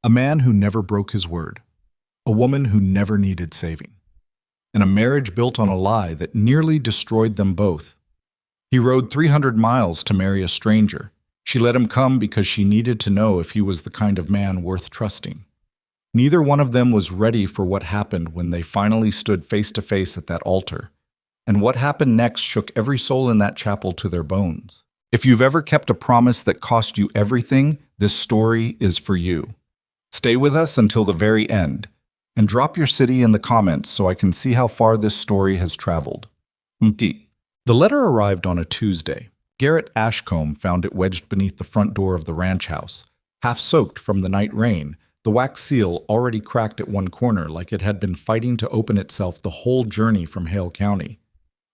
A man who never broke his word. A woman who never needed saving. And a marriage built on a lie that nearly destroyed them both. He rode 300 miles to marry a stranger. She let him come because she needed to know if he was the kind of man worth trusting. Neither one of them was ready for what happened when they finally stood face to face at that altar. And what happened next shook every soul in that chapel to their bones. If you've ever kept a promise that cost you everything, this story is for you. Stay with us until the very end, and drop your city in the comments so I can see how far this story has traveled. The letter arrived on a Tuesday. Garrett Ashcombe found it wedged beneath the front door of the ranch house, half soaked from the night rain, the wax seal already cracked at one corner like it had been fighting to open itself the whole journey from Hale County.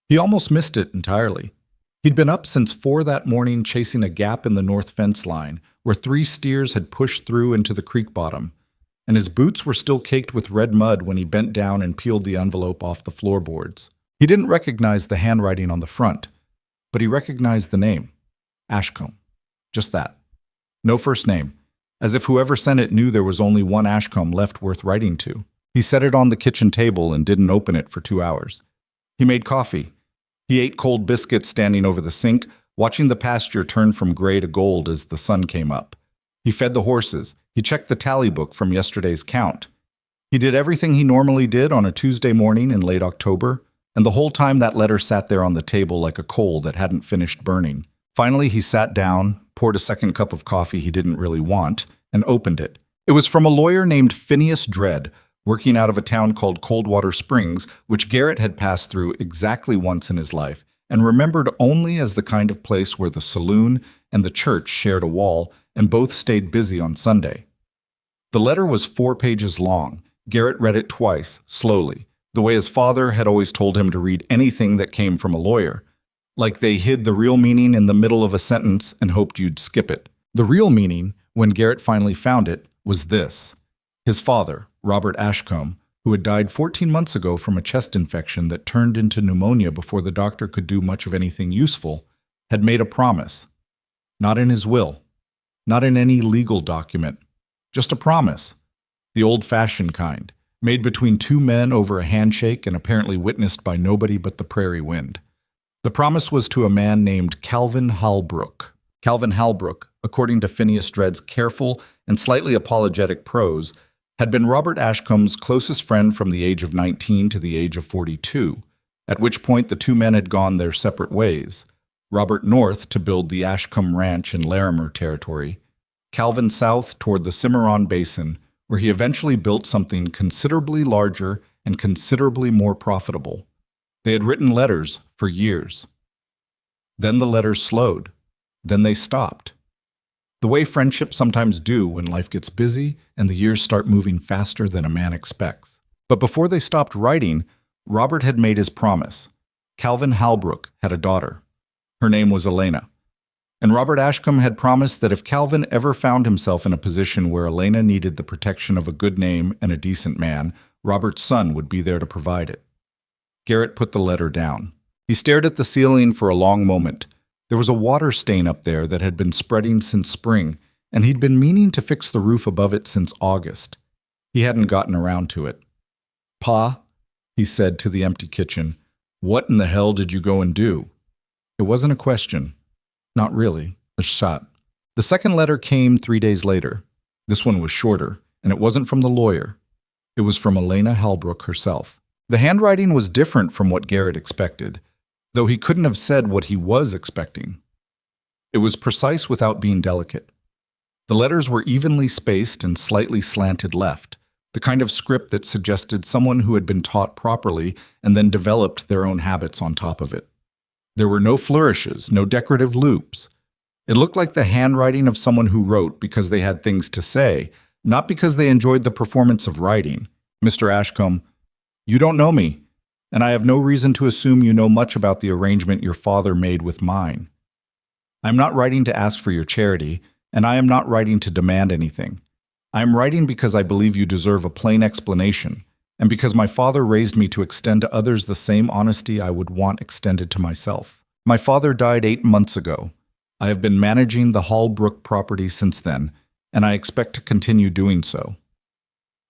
He almost missed it entirely. He'd been up since 4 that morning chasing a gap in the north fence line where 3 steers had pushed through into the creek bottom, and his boots were still caked with red mud when he bent down and peeled the envelope off the floorboards. He didn't recognize the handwriting on the front, but he recognized the name. Ashcombe. Just that. No first name, as if whoever sent it knew there was only one Ashcombe left worth writing to. He set it on the kitchen table and didn't open it for 2 hours. He made coffee. He ate cold biscuits standing over the sink, watching the pasture turn from gray to gold as the sun came up. He fed the horses. He checked the tally book from yesterday's count. He did everything he normally did on a Tuesday morning in late October, and the whole time that letter sat there on the table like a coal that hadn't finished burning. Finally, he sat down, poured a second cup of coffee he didn't really want, and opened it. It was from a lawyer named Phineas Dredd, working out of a town called Coldwater Springs, which Garrett had passed through exactly once in his life, and remembered only as the kind of place where the saloon and the church shared a wall, and both stayed busy on Sunday. The letter was 4 pages long. Garrett read it twice, slowly, the way his father had always told him to read anything that came from a lawyer, like they hid the real meaning in the middle of a sentence and hoped you'd skip it. The real meaning, when Garrett finally found it, was this. His father, Robert Ashcombe, who had died 14 months ago from a chest infection that turned into pneumonia before the doctor could do much of anything useful, had made a promise. Not in his will, not in any legal document, just a promise, the old-fashioned kind, made between 2 men over a handshake and apparently witnessed by nobody but the prairie wind. The promise was to a man named Calvin Halbrook. Calvin Halbrook, according to Phineas Dredd's careful and slightly apologetic prose, had been Robert Ashcombe's closest friend from the age of 19 to the age of 42, at which point the 2 men had gone their separate ways. Robert north to build the Ashcombe Ranch in Larimer Territory, Calvin south toward the Cimarron Basin, where he eventually built something considerably larger and considerably more profitable. They had written letters for years. Then the letters slowed. Then they stopped. The way friendships sometimes do when life gets busy and the years start moving faster than a man expects. But before they stopped writing, Robert had made his promise. Calvin Halbrook had a daughter. Her name was Elena. And Robert Ashcombe had promised that if Calvin ever found himself in a position where Elena needed the protection of a good name and a decent man, Robert's son would be there to provide it. Garrett put the letter down. He stared at the ceiling for a long moment. There was a water stain up there that had been spreading since spring, and he'd been meaning to fix the roof above it since August. He hadn't gotten around to it. "Pa," he said to the empty kitchen, "what in the hell did you go and do?" It wasn't a question. Not really. A shot. The second letter came 3 days later. This one was shorter, and it wasn't from the lawyer. It was from Elena Halbrook herself. The handwriting was different from what Garrett expected, though he couldn't have said what he was expecting. It was precise without being delicate. The letters were evenly spaced and slightly slanted left, the kind of script that suggested someone who had been taught properly and then developed their own habits on top of it. There were no flourishes, no decorative loops. It looked like the handwriting of someone who wrote because they had things to say, not because they enjoyed the performance of writing. "Mr. Ashcombe, you don't know me, and I have no reason to assume you know much about the arrangement your father made with mine. I am not writing to ask for your charity, and I am not writing to demand anything. I am writing because I believe you deserve a plain explanation, and because my father raised me to extend to others the same honesty I would want extended to myself. My father died 8 months ago. I have been managing the Hallbrook property since then, and I expect to continue doing so.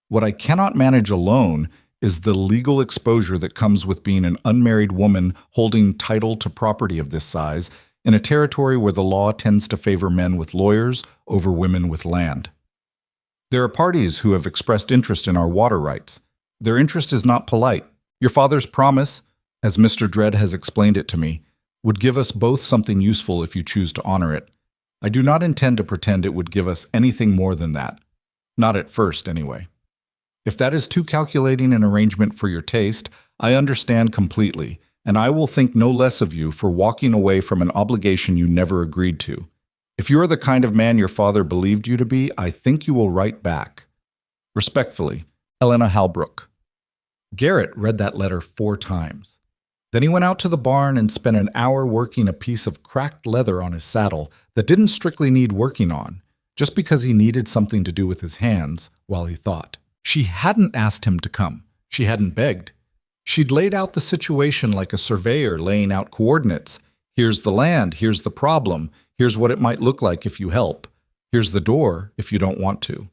What I cannot manage alone is the legal exposure that comes with being an unmarried woman holding title to property of this size in a territory where the law tends to favor men with lawyers over women with land. There are parties who have expressed interest in our water rights. Their interest is not polite. Your father's promise, as Mr. Dredd has explained it to me, would give us both something useful if you choose to honor it. I do not intend to pretend it would give us anything more than that. Not at first, anyway. If that is too calculating an arrangement for your taste, I understand completely, and I will think no less of you for walking away from an obligation you never agreed to. If you are the kind of man your father believed you to be, I think you will write back. Respectfully, Elena Halbrook. Garrett read that letter 4 times. Then he went out to the barn and spent an hour working a piece of cracked leather on his saddle that didn't strictly need working on, just because he needed something to do with his hands while he thought. She hadn't asked him to come. She hadn't begged. She'd laid out the situation like a surveyor laying out coordinates. Here's the land, here's the problem, here's what it might look like if you help, here's the door if you don't want to.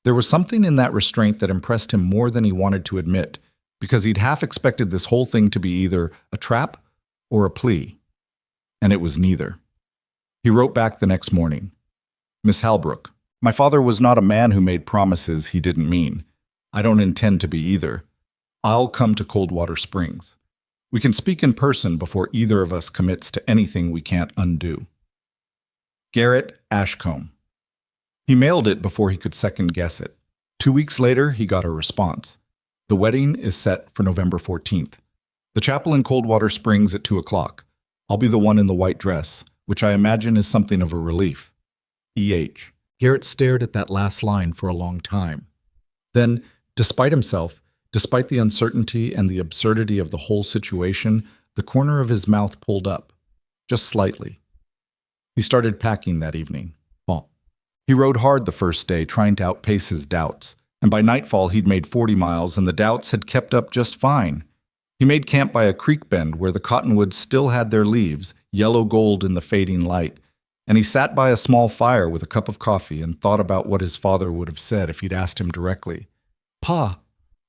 There was something in that restraint that impressed him more than he wanted to admit, because he'd half expected this whole thing to be either a trap or a plea. And it was neither. He wrote back the next morning. Miss Halbrook, my father was not a man who made promises he didn't mean. I don't intend to be either. I'll come to Coldwater Springs. We can speak in person before either of us commits to anything we can't undo. Garrett Ashcombe. He mailed it before he could second-guess it. 2 weeks later, he got a response. The wedding is set for November 14th. The chapel in Coldwater Springs at 2 o'clock. I'll be the one in the white dress, which I imagine is something of a relief. E.H. Garrett stared at that last line for a long time. Then, despite himself, despite the uncertainty and the absurdity of the whole situation, the corner of his mouth pulled up, just slightly. He started packing that evening. He rode hard the first day, trying to outpace his doubts, and by nightfall he'd made 40 miles and the doubts had kept up just fine. He made camp by a creek bend where the cottonwoods still had their leaves, yellow gold in the fading light, and he sat by a small fire with a cup of coffee and thought about what his father would have said if he'd asked him directly. Pa,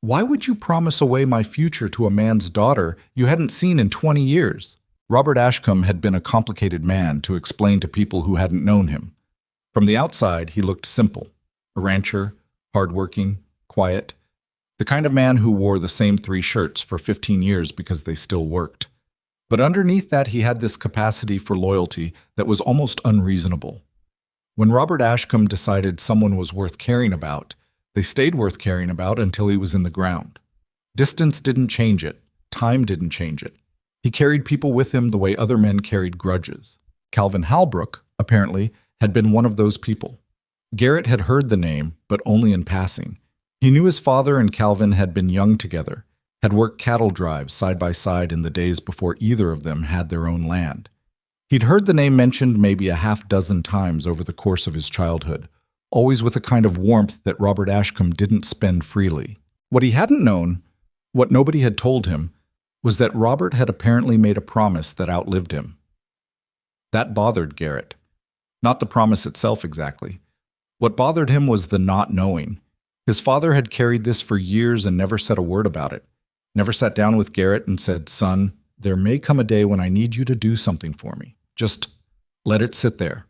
why would you promise away my future to a man's daughter you hadn't seen in 20 years? Robert Ashcombe had been a complicated man to explain to people who hadn't known him. From the outside, he looked simple, a rancher, hardworking, quiet, the kind of man who wore the same 3 shirts for 15 years because they still worked. But underneath that, he had this capacity for loyalty that was almost unreasonable. When Robert Ashcombe decided someone was worth caring about, they stayed worth caring about until he was in the ground. Distance didn't change it. Time didn't change it. He carried people with him the way other men carried grudges. Calvin Halbrook, apparently, had been one of those people. Garrett had heard the name, but only in passing. He knew his father and Calvin had been young together, had worked cattle drives side by side in the days before either of them had their own land. He'd heard the name mentioned maybe a half-dozen times over the course of his childhood, always with a kind of warmth that Robert Ashcombe didn't spend freely. What he hadn't known, what nobody had told him, was that Robert had apparently made a promise that outlived him. That bothered Garrett. Not the promise itself exactly. What bothered him was the not knowing. His father had carried this for years and never said a word about it. Never sat down with Garrett and said, "Son, there may come a day when I need you to do something for me. Just let it sit there."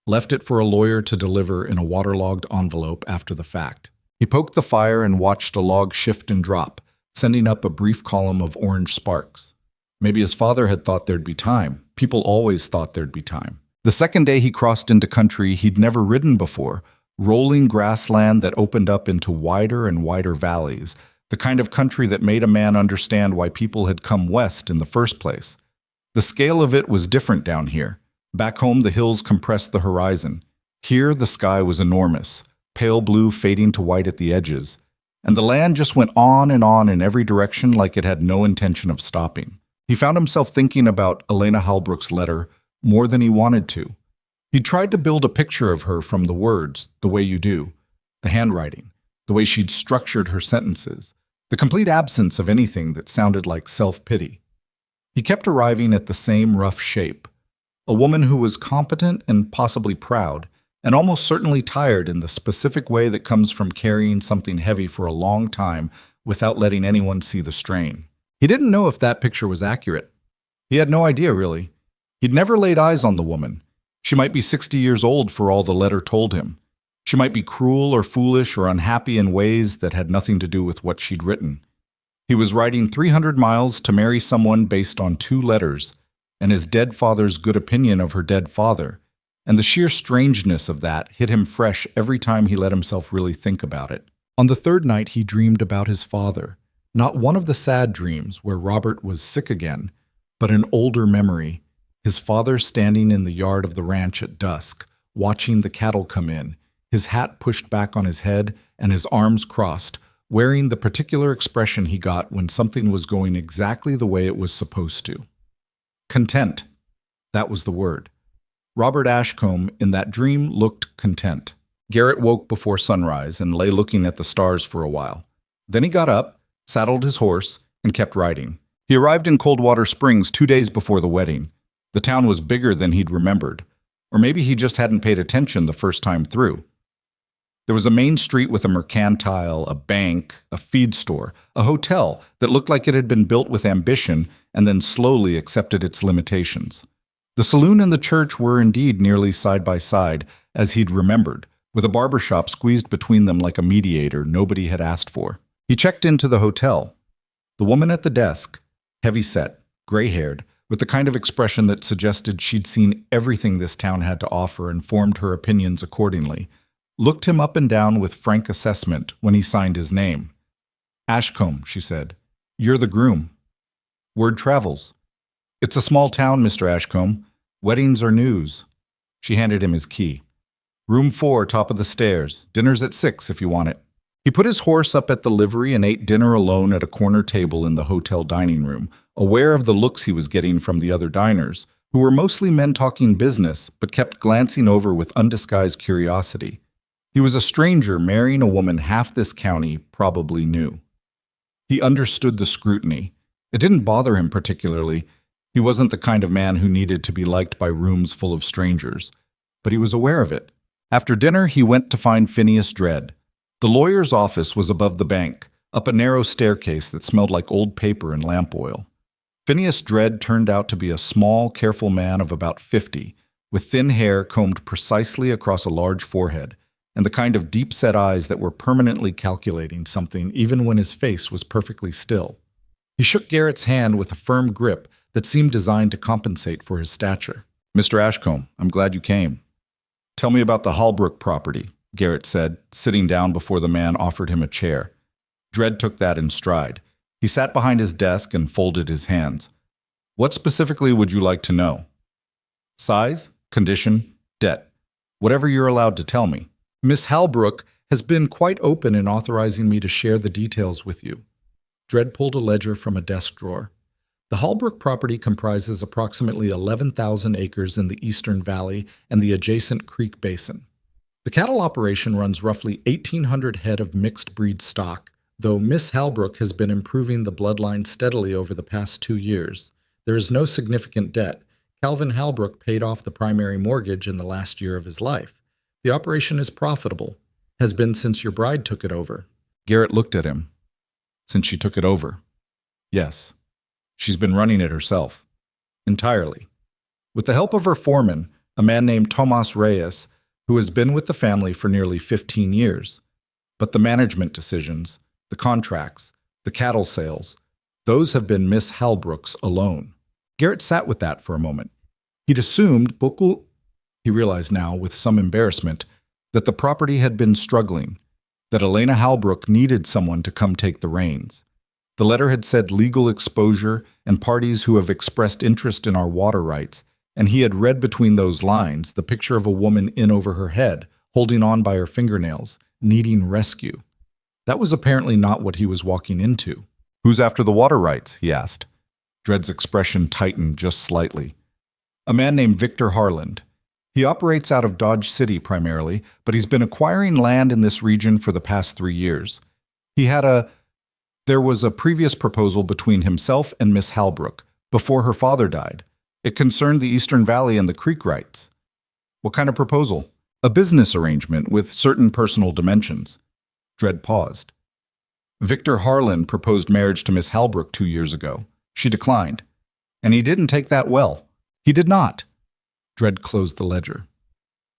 Left it for a lawyer to deliver in a waterlogged envelope after the fact. He poked the fire and watched a log shift and drop, sending up a brief column of orange sparks. Maybe his father had thought there'd be time. People always thought there'd be time. The second day he crossed into country he'd never ridden before, rolling grassland that opened up into wider and wider valleys, the kind of country that made a man understand why people had come west in the first place. The scale of it was different down here. Back home the hills compressed the horizon. Here the sky was enormous, pale blue fading to white at the edges, and the land just went on in every direction like it had no intention of stopping. He found himself thinking about Elena Halbrook's letter more than he wanted to. He tried to build a picture of her from the words, the way you do, the handwriting, the way she'd structured her sentences, the complete absence of anything that sounded like self-pity. He kept arriving at the same rough shape, a woman who was competent and possibly proud, and almost certainly tired in the specific way that comes from carrying something heavy for a long time without letting anyone see the strain. He didn't know if that picture was accurate. He had no idea, really. He'd never laid eyes on the woman. She might be 60 years old for all the letter told him. She might be cruel or foolish or unhappy in ways that had nothing to do with what she'd written. He was riding 300 miles to marry someone based on 2 letters, and his dead father's good opinion of her dead father, and the sheer strangeness of that hit him fresh every time he let himself really think about it. On the 3rd night, he dreamed about his father, not one of the sad dreams where Robert was sick again, but an older memory, his father standing in the yard of the ranch at dusk, watching the cattle come in, his hat pushed back on his head and his arms crossed, wearing the particular expression he got when something was going exactly the way it was supposed to. Content. That was the word. Robert Ashcombe in that dream looked content. Garrett woke before sunrise and lay looking at the stars for a while. Then he got up, saddled his horse, and kept riding. He arrived in Coldwater Springs 2 days before the wedding. The town was bigger than he'd remembered. Or maybe he just hadn't paid attention the first time through. There was a main street with a mercantile, a bank, a feed store, a hotel that looked like it had been built with ambition and then slowly accepted its limitations. The saloon and the church were indeed nearly side by side, as he'd remembered, with a barber shop squeezed between them like a mediator nobody had asked for. He checked into the hotel. The woman at the desk, heavy-set, gray-haired, with the kind of expression that suggested she'd seen everything this town had to offer and formed her opinions accordingly, looked him up and down with frank assessment when he signed his name. "Ashcombe," she said. "You're the groom." "Word travels." "It's a small town, Mr. Ashcombe. Weddings are news." She handed him his key. "Room 4, top of the stairs. Dinner's at 6 if you want it." He put his horse up at the livery and ate dinner alone at a corner table in the hotel dining room, aware of the looks he was getting from the other diners, who were mostly men talking business but kept glancing over with undisguised curiosity. He was a stranger marrying a woman half this county probably knew. He understood the scrutiny. It didn't bother him particularly. He wasn't the kind of man who needed to be liked by rooms full of strangers. But he was aware of it. After dinner, he went to find Phineas Dredd. The lawyer's office was above the bank, up a narrow staircase that smelled like old paper and lamp oil. Phineas Dredd turned out to be a small, careful man of about 50, with thin hair combed precisely across a large forehead, and the kind of deep-set eyes that were permanently calculating something even when his face was perfectly still. He shook Garrett's hand with a firm grip that seemed designed to compensate for his stature. "Mr. Ashcombe, I'm glad you came." "Tell me about the Holbrook property," Garrett said, sitting down before the man offered him a chair. Dredd took that in stride. He sat behind his desk and folded his hands. "What specifically would you like to know?" "Size, condition, debt. Whatever you're allowed to tell me." "Miss Holbrook has been quite open in authorizing me to share the details with you." Dredd pulled a ledger from a desk drawer. The Holbrook property comprises approximately 11,000 acres in the Eastern Valley and the adjacent creek basin. The cattle operation runs roughly 1,800 head of mixed-breed stock, though Miss Holbrook has been improving the bloodline steadily over the past 2 years. There is no significant debt. Calvin Holbrook paid off the primary mortgage in the last year of his life. The operation is profitable. Has been since your bride took it over. Garrett looked at him. "Since she took it over?" "Yes. She's been running it herself. Entirely. With the help of her foreman, a man named Tomas Reyes, who has been with the family for nearly 15 years. But the management decisions, the contracts, the cattle sales, those have been Miss Holbrook's alone." Garrett sat with that for a moment. He'd assumed, he realized now with some embarrassment, that the property had been struggling, that Elena Holbrook needed someone to come take the reins. The letter had said legal exposure and parties who have expressed interest in our water rights, and he had read between those lines the picture of a woman in over her head, holding on by her fingernails, needing rescue. That was apparently not what he was walking into. "Who's after the water rights?" he asked. Dredd's expression tightened just slightly. "A man named Victor Harland. He operates out of Dodge City primarily, but he's been acquiring land in this region for the past 3 years. There was a previous proposal between himself and Miss Holbrook, before her father died. It concerned the Eastern Valley and the creek rights." "What kind of proposal?" A business arrangement with certain personal dimensions. Dredd paused. Victor Harlan proposed marriage to Miss Halbrook 2 years ago. She declined. And he didn't take that well. He did not. Dredd closed the ledger.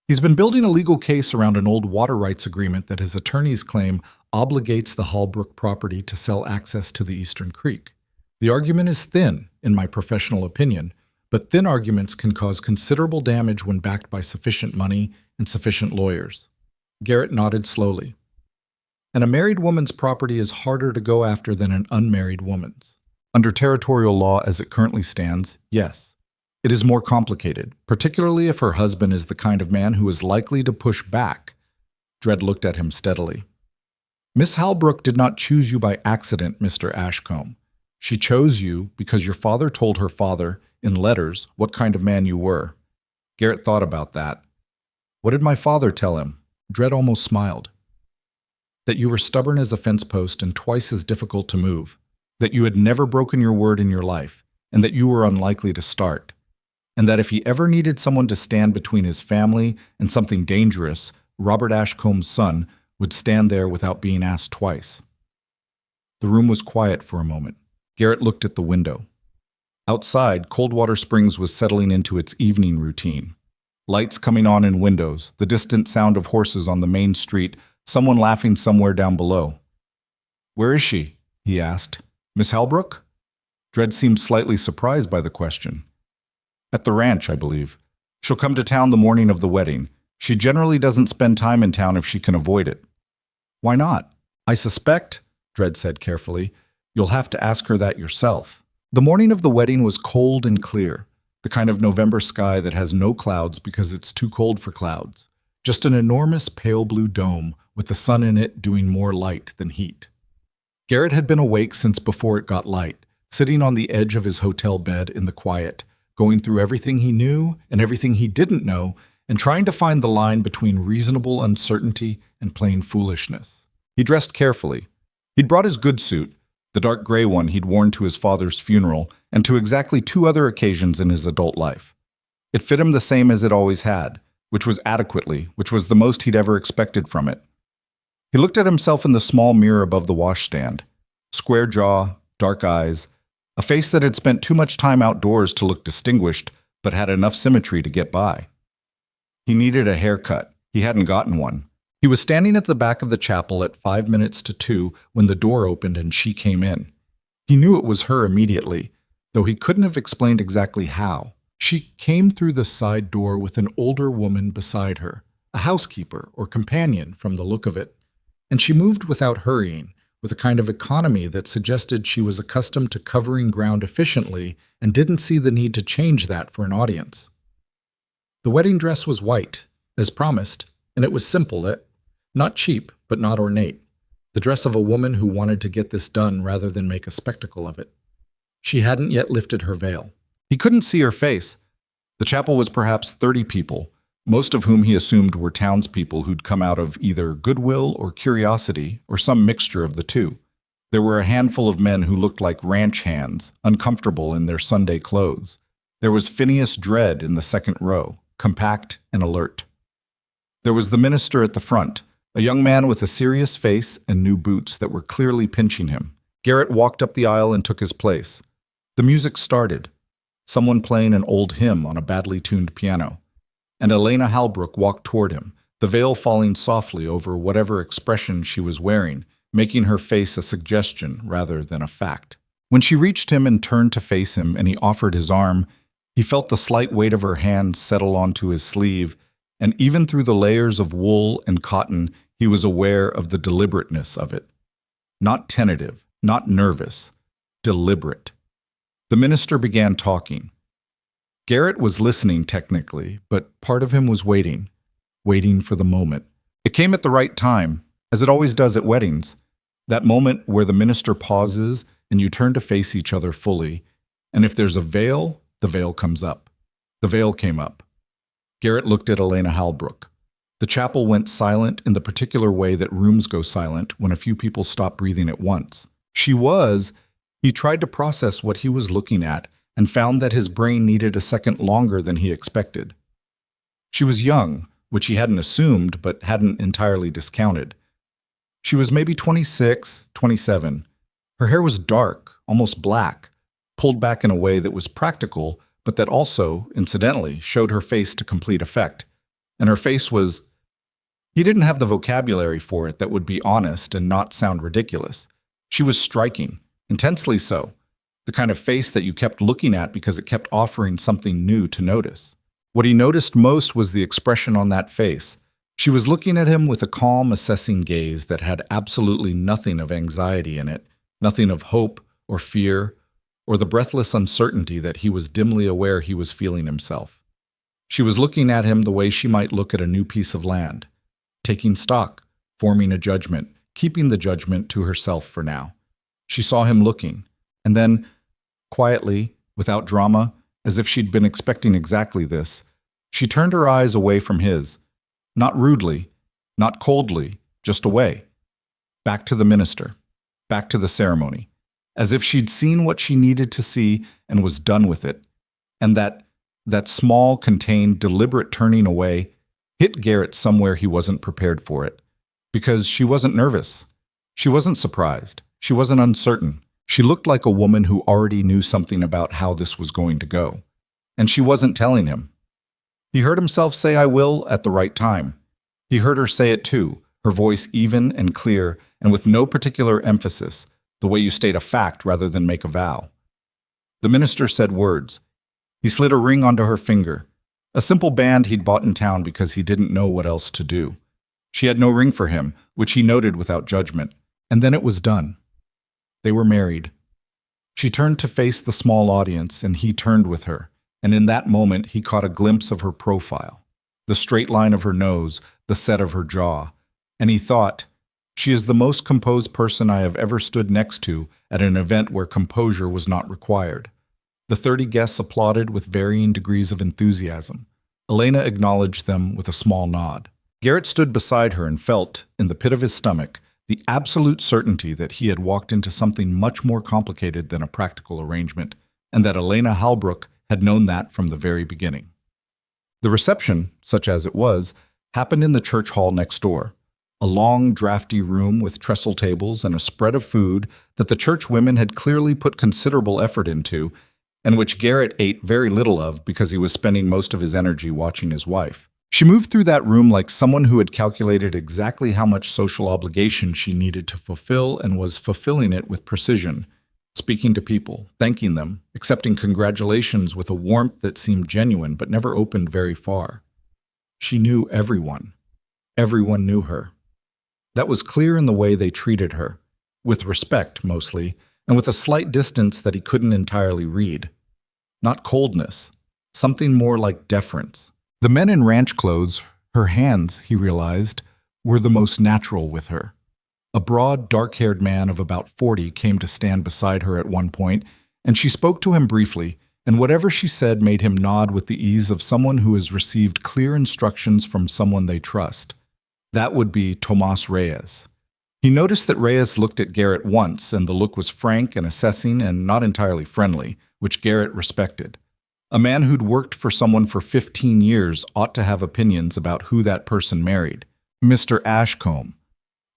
He's been building a legal case around an old water rights agreement that his attorneys claim obligates the Halbrook property to sell access to the Eastern Creek. The argument is thin, in my professional opinion, but thin arguments can cause considerable damage when backed by sufficient money and sufficient lawyers. Garrett nodded slowly. And a married woman's property is harder to go after than an unmarried woman's. Under territorial law as it currently stands, yes. It is more complicated, particularly if her husband is the kind of man who is likely to push back. Dredd looked at him steadily. Miss Halbrook did not choose you by accident, Mr. Ashcombe. She chose you because your father told her father, in letters, what kind of man you were. Garrett thought about that. What did my father tell him? Dredd almost smiled. That you were stubborn as a fence post and twice as difficult to move. That you had never broken your word in your life, and that you were unlikely to start. And that if he ever needed someone to stand between his family and something dangerous, Robert Ashcombe's son would stand there without being asked twice. The room was quiet for a moment. Garrett looked at the window. Outside, Coldwater Springs was settling into its evening routine. Lights coming on in windows, the distant sound of horses on the main street, someone laughing somewhere down below. Where is she? He asked. Miss Halbrook? Dredd seemed slightly surprised by the question. At the ranch, I believe. She'll come to town the morning of the wedding. She generally doesn't spend time in town if she can avoid it. Why not? I suspect, Dredd said carefully, you'll have to ask her that yourself. The morning of the wedding was cold and clear, the kind of November sky that has no clouds because it's too cold for clouds. Just an enormous pale blue dome with the sun in it doing more light than heat. Garrett had been awake since before it got light, sitting on the edge of his hotel bed in the quiet, going through everything he knew and everything he didn't know, and trying to find the line between reasonable uncertainty and plain foolishness. He dressed carefully. He'd brought his good suit, the dark gray one he'd worn to his father's funeral and to exactly 2 other occasions in his adult life. It fit him the same as it always had, which was adequately, which was the most he'd ever expected from it. He looked at himself in the small mirror above the washstand. Square jaw, dark eyes, a face that had spent too much time outdoors to look distinguished, but had enough symmetry to get by. He needed a haircut. He hadn't gotten one. He was standing at the back of the chapel at 5 minutes to 2 when the door opened and she came in. He knew it was her immediately, though he couldn't have explained exactly how. She came through the side door with an older woman beside her, a housekeeper or companion from the look of it, and she moved without hurrying, with a kind of economy that suggested she was accustomed to covering ground efficiently and didn't see the need to change that for an audience. The wedding dress was white, as promised, and it was simple, not cheap, but not ornate. The dress of a woman who wanted to get this done rather than make a spectacle of it. She hadn't yet lifted her veil. He couldn't see her face. The chapel was perhaps 30 people, most of whom he assumed were townspeople who'd come out of either goodwill or curiosity or some mixture of the two. There were a handful of men who looked like ranch hands, uncomfortable in their Sunday clothes. There was Phineas Dredd in the second row, compact and alert. There was the minister at the front, a young man with a serious face and new boots that were clearly pinching him. Garrett walked up the aisle and took his place. The music started, someone playing an old hymn on a badly tuned piano, and Elena Halbrook walked toward him, the veil falling softly over whatever expression she was wearing, making her face a suggestion rather than a fact. When she reached him and turned to face him and he offered his arm, he felt the slight weight of her hand settle onto his sleeve, and even through the layers of wool and cotton, he was aware of the deliberateness of it. Not tentative, not nervous, deliberate. The minister began talking. Garrett was listening technically, but part of him was waiting for the moment. It came at the right time, as it always does at weddings, that moment where the minister pauses and you turn to face each other fully, and if there's a veil, the veil comes up. The veil came up. Garrett looked at Elena Halbrook. The chapel went silent in the particular way that rooms go silent when a few people stop breathing at once. He tried to process what he was looking at and found that his brain needed a second longer than he expected. She was young, which he hadn't assumed but hadn't entirely discounted. She was maybe 26, 27. Her hair was dark, almost black, pulled back in a way that was practical, but that also, incidentally, showed her face to complete effect. And her face was... He didn't have the vocabulary for it that would be honest and not sound ridiculous. She was striking, intensely so, the kind of face that you kept looking at because it kept offering something new to notice. What he noticed most was the expression on that face. She was looking at him with a calm, assessing gaze that had absolutely nothing of anxiety in it, nothing of hope or fear, or the breathless uncertainty that he was dimly aware he was feeling himself. She was looking at him the way she might look at a new piece of land, taking stock, forming a judgment, keeping the judgment to herself for now. She saw him looking, and then, quietly, without drama, as if she'd been expecting exactly this, she turned her eyes away from his, not rudely, not coldly, just away, back to the minister, back to the ceremony, as if she'd seen what she needed to see and was done with it, and that small, contained, deliberate turning away hit Garrett somewhere he wasn't prepared for it, because she wasn't nervous, she wasn't surprised, she wasn't uncertain. She looked like a woman who already knew something about how this was going to go, and she wasn't telling him. He heard himself say "I will" at the right time. He heard her say it too, her voice even and clear and with no particular emphasis, the way you state a fact rather than make a vow. The minister said words. He slid a ring onto her finger, a simple band he'd bought in town because he didn't know what else to do. She had no ring for him, which he noted without judgment, and then it was done. They were married. She turned to face the small audience, and he turned with her, and in that moment he caught a glimpse of her profile, the straight line of her nose, the set of her jaw, and he thought, she is the most composed person I have ever stood next to at an event where composure was not required. The 30 guests applauded with varying degrees of enthusiasm. Elena acknowledged them with a small nod. Garrett stood beside her and felt, in the pit of his stomach, the absolute certainty that he had walked into something much more complicated than a practical arrangement, and that Elena Halbrook had known that from the very beginning. The reception, such as it was, happened in the church hall next door, a long, drafty room with trestle tables and a spread of food that the church women had clearly put considerable effort into, and which Garrett ate very little of because he was spending most of his energy watching his wife. She moved through that room like someone who had calculated exactly how much social obligation she needed to fulfill and was fulfilling it with precision, speaking to people, thanking them, accepting congratulations with a warmth that seemed genuine but never opened very far. She knew everyone. Everyone knew her. That was clear in the way they treated her, with respect mostly, and with a slight distance that he couldn't entirely read. Not coldness, something more like deference. The men in ranch clothes, her hands, he realized, were the most natural with her. A broad, dark-haired man of about 40 came to stand beside her at one point, and she spoke to him briefly, and whatever she said made him nod with the ease of someone who has received clear instructions from someone they trust. That would be Tomas Reyes. He noticed that Reyes looked at Garrett once, and the look was frank and assessing and not entirely friendly, which Garrett respected. A man who'd worked for someone for 15 years ought to have opinions about who that person married. Mr. Ashcombe.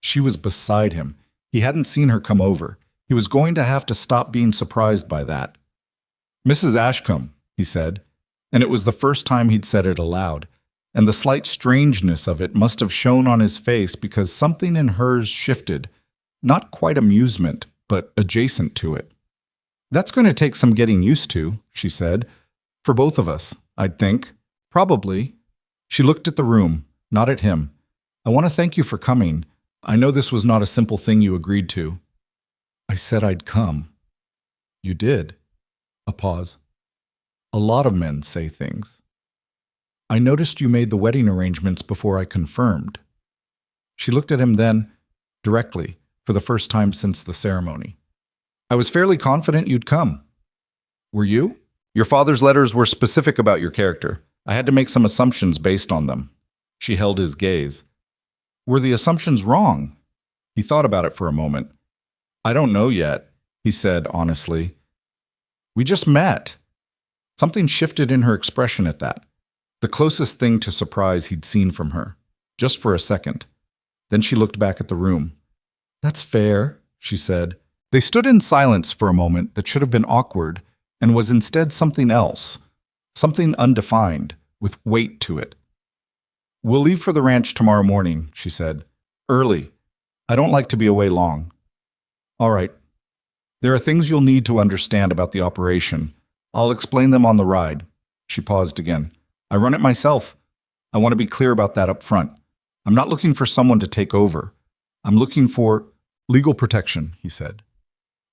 She was beside him. He hadn't seen her come over. He was going to have to stop being surprised by that. "Mrs. Ashcombe," he said, and it was the first time he'd said it aloud, and the slight strangeness of it must have shown on his face because something in hers shifted, not quite amusement, but adjacent to it. "That's going to take some getting used to," she said. "For both of us, I'd think. Probably." She looked at the room, not at him. "I want to thank you for coming. I know this was not a simple thing you agreed to." "I said I'd come." "You did." A pause. "A lot of men say things." "I noticed you made the wedding arrangements before I confirmed." She looked at him then, directly, for the first time since the ceremony. "I was fairly confident you'd come." "Were you? Your father's letters were specific about your character. I had to make some assumptions based on them." She held his gaze. "Were the assumptions wrong?" He thought about it for a moment. "I don't know yet," he said honestly. "We just met." Something shifted in her expression at that. the closest thing to surprise he'd seen from her, just for a second. Then she looked back at the room. "That's fair," she said. They stood in silence for a moment that should have been awkward and was instead something else, something undefined, with weight to it. "We'll leave for the ranch tomorrow morning," she said. "Early. I don't like to be away long." "All right. There are things you'll need to understand about the operation. I'll explain them on the ride." She paused again. "I run it myself. I want to be clear about that up front. I'm not looking for someone to take over. I'm looking for legal protection," he said.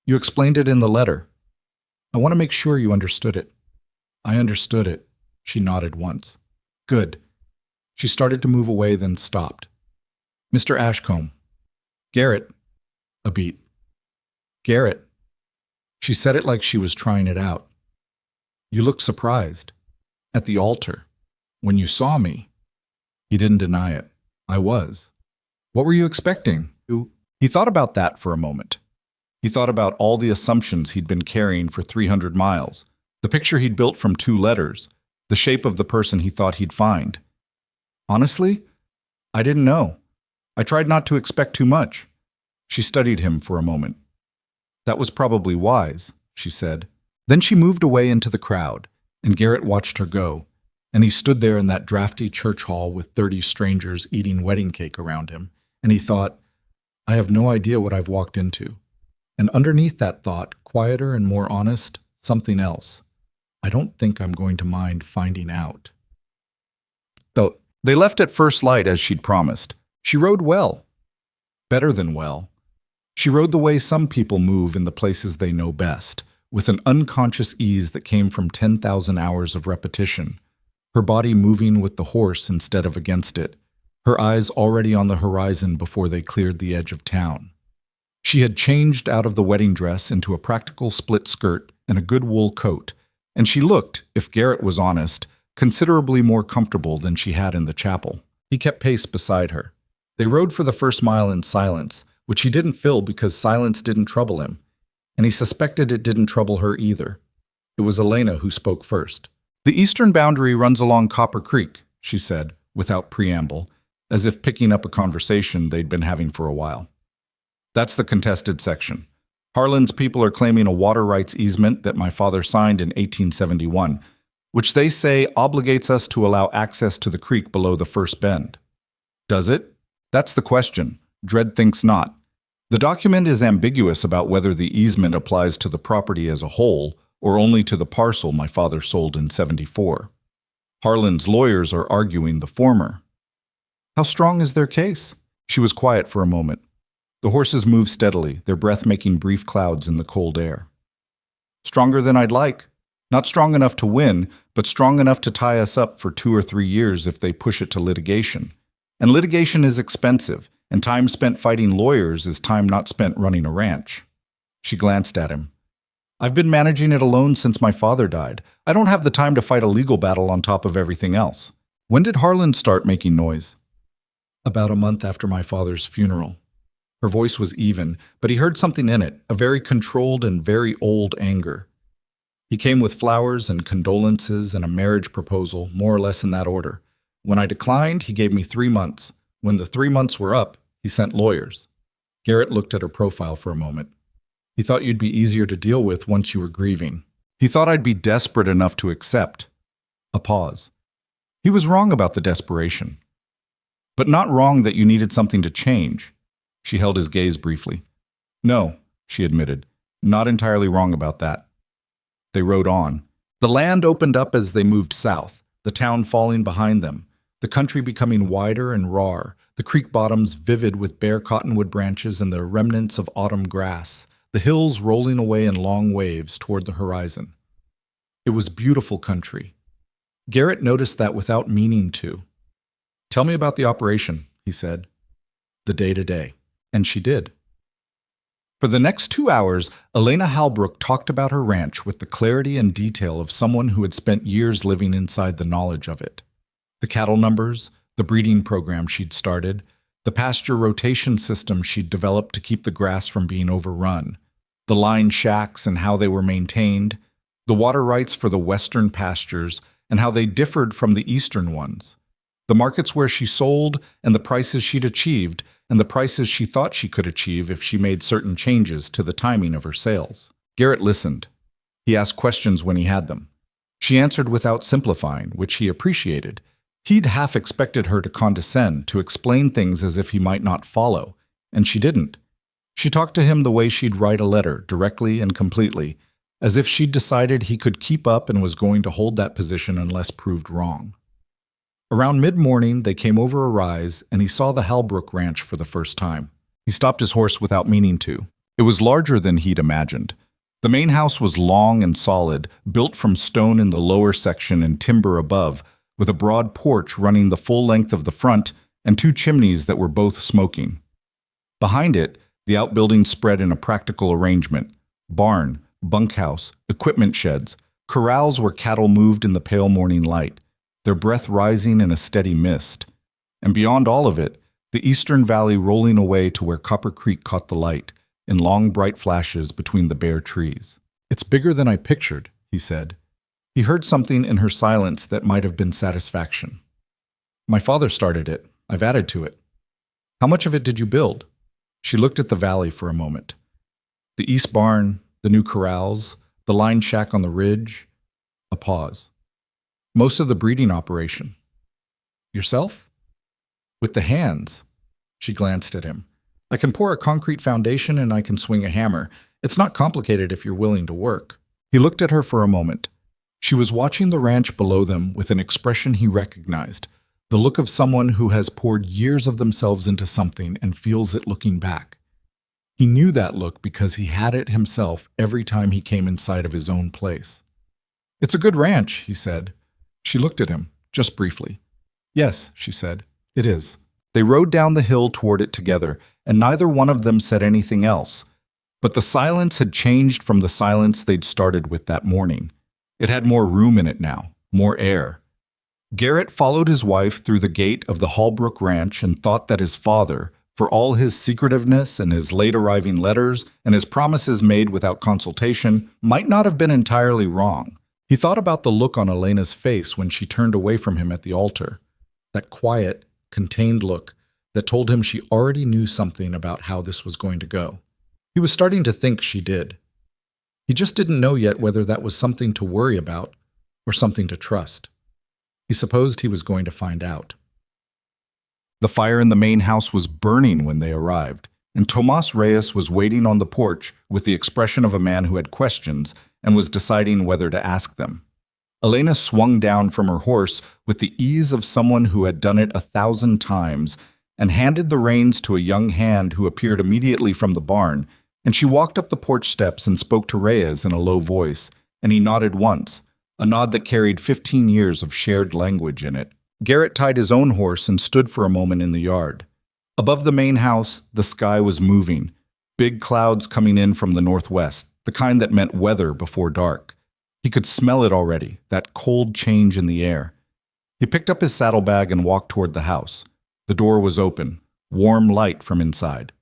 "You explained it in the letter. I want to make sure you understood it." "I understood it," she nodded once. "Good." She started to move away, then stopped. "Mr. Ashcombe." "Garrett." A beat. "Garrett." She said it like she was trying it out. "You look surprised. At the altar. When you saw me." He didn't deny it. "I was." "What were you expecting?" He thought about that for a moment. He thought about all the assumptions he'd been carrying for 300 miles, the picture he'd built from 2 letters, the shape of the person he thought he'd find. "Honestly, I didn't know. I tried not to expect too much." She studied him for a moment. "That was probably wise," she said. Then she moved away into the crowd, and Garrett watched her go, and he stood there in that drafty church hall with 30 strangers eating wedding cake around him, and he thought, "I have no idea what I've walked into." And underneath that thought, quieter and more honest, something else. "I don't think I'm going to mind finding out." So they left at first light as she'd promised. She rode well. Better than well. She rode the way some people move in the places they know best, with an unconscious ease that came from 10,000 hours of repetition, her body moving with the horse instead of against it, her eyes already on the horizon before they cleared the edge of town. She had changed out of the wedding dress into a practical split skirt and a good wool coat, and she looked, if Garrett was honest, considerably more comfortable than she had in the chapel. He kept pace beside her. They rode for the first mile in silence, which he didn't feel because silence didn't trouble him, and he suspected it didn't trouble her either. It was Elena who spoke first. "The eastern boundary runs along Copper Creek," she said, without preamble, as if picking up a conversation they'd been having for a while. "That's the contested section. Harlan's people are claiming a water rights easement that my father signed in 1871, which they say obligates us to allow access to the creek below the first bend." "Does it?" "That's the question. Dredd thinks not. The document is ambiguous about whether the easement applies to the property as a whole or only to the parcel my father sold in '74. Harlan's lawyers are arguing the former." "How strong is their case?" She was quiet for a moment. The horses moved steadily, their breath making brief clouds in the cold air. "Stronger than I'd like. Not strong enough to win, but strong enough to tie us up for 2 or 3 years if they push it to litigation. And litigation is expensive, and time spent fighting lawyers is time not spent running a ranch." She glanced at him. "I've been managing it alone since my father died. I don't have the time to fight a legal battle on top of everything else." "When did Harlan start making noise?" "About a month after my father's funeral." Her voice was even, but he heard something in it, a very controlled and very old anger. "He came with flowers and condolences and a marriage proposal, more or less in that order. When I declined, he gave me 3 months. When the 3 months were up, he sent lawyers." Garrett looked at her profile for a moment. "He thought you'd be easier to deal with once you were grieving. He thought I'd be desperate enough to accept." A pause. "He was wrong about the desperation. But not wrong that you needed something to change." She held his gaze briefly. "No," she admitted. "Not entirely wrong about that." They rode on. The land opened up as they moved south, the town falling behind them, the country becoming wider and rawer, the creek bottoms vivid with bare cottonwood branches and the remnants of autumn grass, the hills rolling away in long waves toward the horizon. It was beautiful country. Garrett noticed that without meaning to. "Tell me about the operation," he said. "The day-to-day." And she did. For the next 2 hours, Elena Halbrook talked about her ranch with the clarity and detail of someone who had spent years living inside the knowledge of it. The cattle numbers, the breeding program she'd started, the pasture rotation system she'd developed to keep the grass from being overrun, the line shacks and how they were maintained, the water rights for the western pastures, and how they differed from the Eastern ones. The markets where she sold, and the prices she'd achieved, and the prices she thought she could achieve if she made certain changes to the timing of her sales. Garrett listened. He asked questions when he had them. She answered without simplifying, which he appreciated. He'd half expected her to condescend, to explain things as if he might not follow, and she didn't. She talked to him the way she'd write a letter, directly and completely, as if she'd decided he could keep up and was going to hold that position unless proved wrong. Around mid-morning, they came over a rise, and he saw the Halbrook Ranch for the first time. He stopped his horse without meaning to. It was larger than he'd imagined. The main house was long and solid, built from stone in the lower section and timber above, with a broad porch running the full length of the front and two chimneys that were both smoking. Behind it, the outbuilding spread in a practical arrangement: barn, bunkhouse, equipment sheds, corrals where cattle moved in the pale morning light, their breath rising in a steady mist. And beyond all of it, the eastern valley rolling away to where Copper Creek caught the light, in long bright flashes between the bare trees. "It's bigger than I pictured," he said. He heard something in her silence that might have been satisfaction. "My father started it. I've added to it." "How much of it did you build?" She looked at the valley for a moment. The east barn, the new corrals, the line shack on the ridge. A pause. "Most of the breeding operation." "Yourself?" "With the hands." She glanced at him. "I can pour a concrete foundation and I can swing a hammer. It's not complicated if you're willing to work." He looked at her for a moment. She was watching the ranch below them with an expression he recognized, the look of someone who has poured years of themselves into something and feels it looking back. He knew that look because he had it himself every time he came in sight of his own place. "It's a good ranch," he said. She looked at him, just briefly. "Yes," she said, "it is." They rode down the hill toward it together, and neither one of them said anything else. But the silence had changed from the silence they'd started with that morning. It had more room in it now, more air. Garrett followed his wife through the gate of the Halbrook Ranch and thought that his father, for all his secretiveness and his late-arriving letters and his promises made without consultation, might not have been entirely wrong. He thought about the look on Elena's face when she turned away from him at the altar, that quiet, contained look that told him she already knew something about how this was going to go. He was starting to think she did. He just didn't know yet whether that was something to worry about or something to trust. He supposed he was going to find out. The fire in the main house was burning when they arrived, and Tomas Reyes was waiting on the porch with the expression of a man who had questions and was deciding whether to ask them. Elena swung down from her horse with the ease of someone who had done it 1,000 times and handed the reins to a young hand who appeared immediately from the barn, and she walked up the porch steps and spoke to Reyes in a low voice, and he nodded once, a nod that carried 15 years of shared language in it. Garrett tied his own horse and stood for a moment in the yard. Above the main house, the sky was moving, big clouds coming in from the northwest, the kind that meant weather before dark. He could smell it already, that cold change in the air. He picked up his saddlebag and walked toward the house. The door was open, warm light from inside.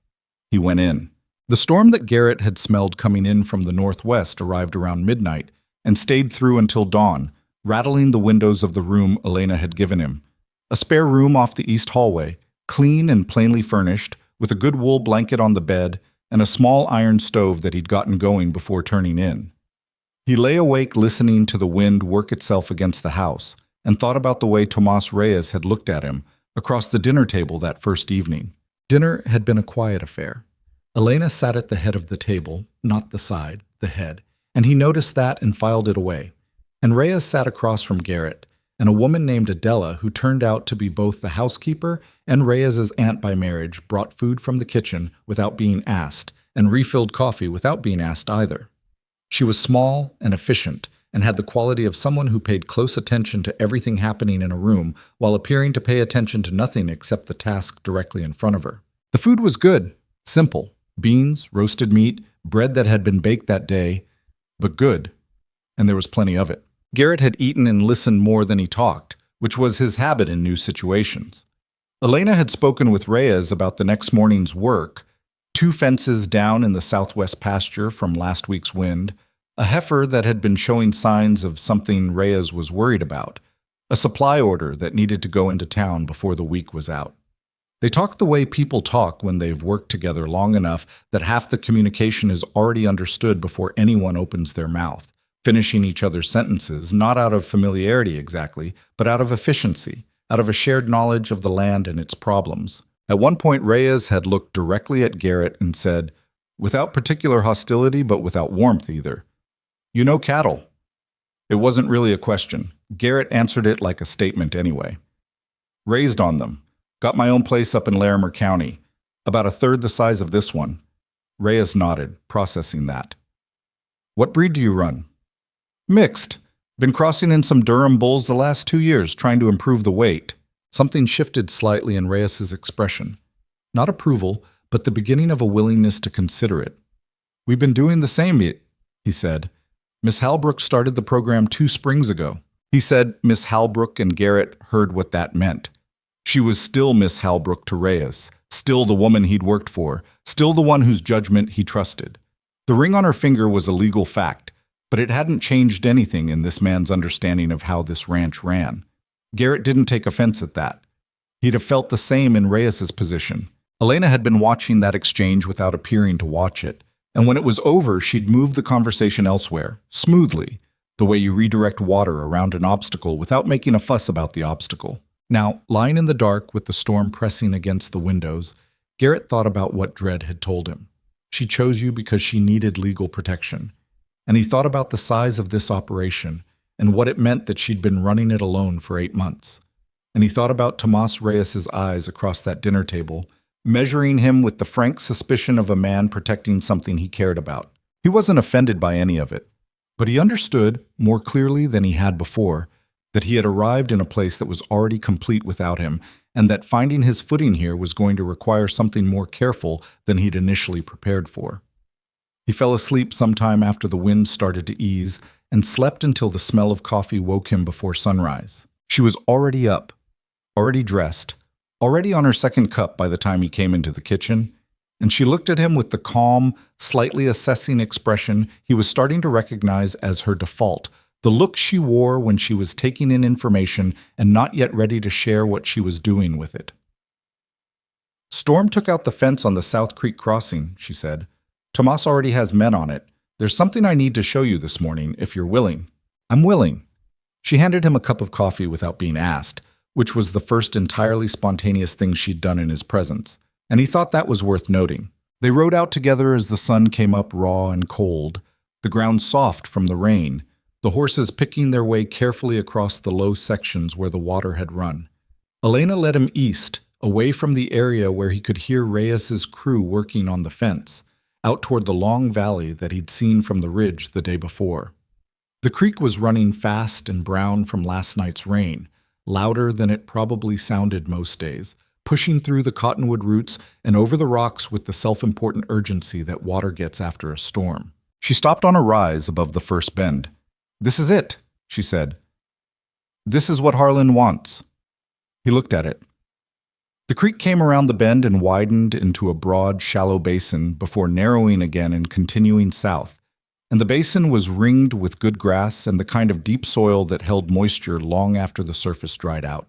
He went in. The storm that Garrett had smelled coming in from the northwest arrived around midnight and stayed through until dawn, rattling the windows of the room Elena had given him. A spare room off the east hallway, clean and plainly furnished, with a good wool blanket on the bed and a small iron stove that he'd gotten going before turning in. He lay awake listening to the wind work itself against the house and thought about the way Tomas Reyes had looked at him across the dinner table that first evening. Dinner had been a quiet affair. Elena sat at the head of the table, not the side, the head, and he noticed that and filed it away. And Reyes sat across from Garrett, and a woman named Adela, who turned out to be both the housekeeper and Reyes's aunt by marriage, brought food from the kitchen without being asked, and refilled coffee without being asked either. She was small and efficient, and had the quality of someone who paid close attention to everything happening in a room while appearing to pay attention to nothing except the task directly in front of her. The food was good, simple: beans, roasted meat, bread that had been baked that day, but good, and there was plenty of it. Garrett had eaten and listened more than he talked, which was his habit in new situations. Elena had spoken with Reyes about the next morning's work: 2 fences down in the southwest pasture from last week's wind, a heifer that had been showing signs of something Reyes was worried about, a supply order that needed to go into town before the week was out. They talked the way people talk when they've worked together long enough that half the communication is already understood before anyone opens their mouth, finishing each other's sentences, not out of familiarity exactly, but out of efficiency, out of a shared knowledge of the land and its problems. At one point, Reyes had looked directly at Garrett and said, without particular hostility, but without warmth either, "You know cattle." It wasn't really a question. Garrett answered it like a statement anyway. "Raised on them. Got my own place up in Larimer County, about a third the size of this one." Reyes nodded, processing that. "What breed do you run?" "Mixed. Been crossing in some Durham bulls the last 2 years, trying to improve the weight." Something shifted slightly in Reyes's expression. Not approval, but the beginning of a willingness to consider it. "We've been doing the same," he said. "Miss Halbrook started the program 2 springs ago." He said Miss Halbrook, and Garrett heard what that meant. She was still Miss Halbrook to Reyes, still the woman he'd worked for, still the one whose judgment he trusted. The ring on her finger was a legal fact, but it hadn't changed anything in this man's understanding of how this ranch ran. Garrett didn't take offense at that. He'd have felt the same in Reyes's position. Elena had been watching that exchange without appearing to watch it, and when it was over, she'd moved the conversation elsewhere, smoothly, the way you redirect water around an obstacle without making a fuss about the obstacle. Now, lying in the dark with the storm pressing against the windows, Garrett thought about what Dredd had told him. She chose you because she needed legal protection. And he thought about the size of this operation and what it meant that she'd been running it alone for 8 months. And he thought about Tomas Reyes's eyes across that dinner table, measuring him with the frank suspicion of a man protecting something he cared about. He wasn't offended by any of it, but he understood, more clearly than he had before, that he had arrived in a place that was already complete without him, and that finding his footing here was going to require something more careful than he'd initially prepared for. He fell asleep sometime after the wind started to ease, and slept until the smell of coffee woke him before sunrise. She was already up, already dressed, already on her second cup by the time he came into the kitchen, and she looked at him with the calm, slightly assessing expression he was starting to recognize as her default, the look she wore when she was taking in information and not yet ready to share what she was doing with it. "Storm took out the fence on the South Creek crossing," she said. "Tomas already has men on it. There's something I need to show you this morning, if you're willing." "I'm willing." She handed him a cup of coffee without being asked, which was the first entirely spontaneous thing she'd done in his presence, and he thought that was worth noting. They rode out together as the sun came up raw and cold, the ground soft from the rain, the horses picking their way carefully across the low sections where the water had run. Elena led him east, away from the area where he could hear Reyes's crew working on the fence, out toward the long valley that he'd seen from the ridge the day before. The creek was running fast and brown from last night's rain, louder than it probably sounded most days, pushing through the cottonwood roots and over the rocks with the self-important urgency that water gets after a storm. She stopped on a rise above the first bend. "This is it," she said. "This is what Harlan wants." He looked at it. The creek came around the bend and widened into a broad, shallow basin before narrowing again and continuing south, and the basin was ringed with good grass and the kind of deep soil that held moisture long after the surface dried out.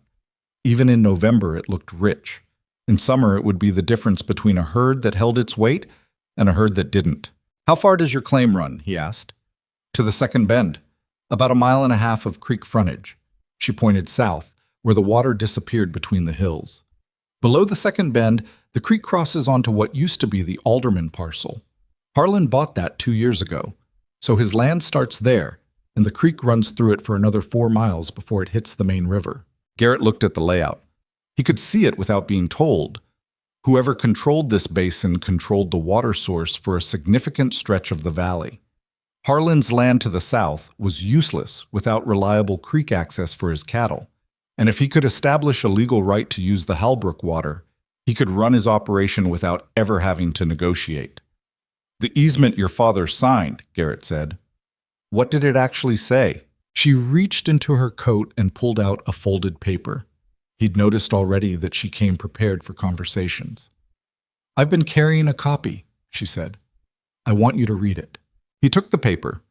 Even in November it looked rich. In summer it would be the difference between a herd that held its weight and a herd that didn't. "How far does your claim run?" he asked. "To the second bend. About 1.5 miles of creek frontage." She pointed south, where the water disappeared between the hills. Below the second bend, the creek crosses onto what used to be the Alderman parcel. Harlan bought that 2 years ago, so his land starts there, and the creek runs through it for another 4 miles before it hits the main river. Garrett looked at the layout. He could see it without being told. Whoever controlled this basin controlled the water source for a significant stretch of the valley. Harlan's land to the south was useless without reliable creek access for his cattle, and if he could establish a legal right to use the Halbrook water, he could run his operation without ever having to negotiate. "The easement your father signed," Garrett said. "What did it actually say?" She reached into her coat and pulled out a folded paper. He'd noticed already that she came prepared for conversations. "I've been carrying a copy," she said. "I want you to read it." He took the paper.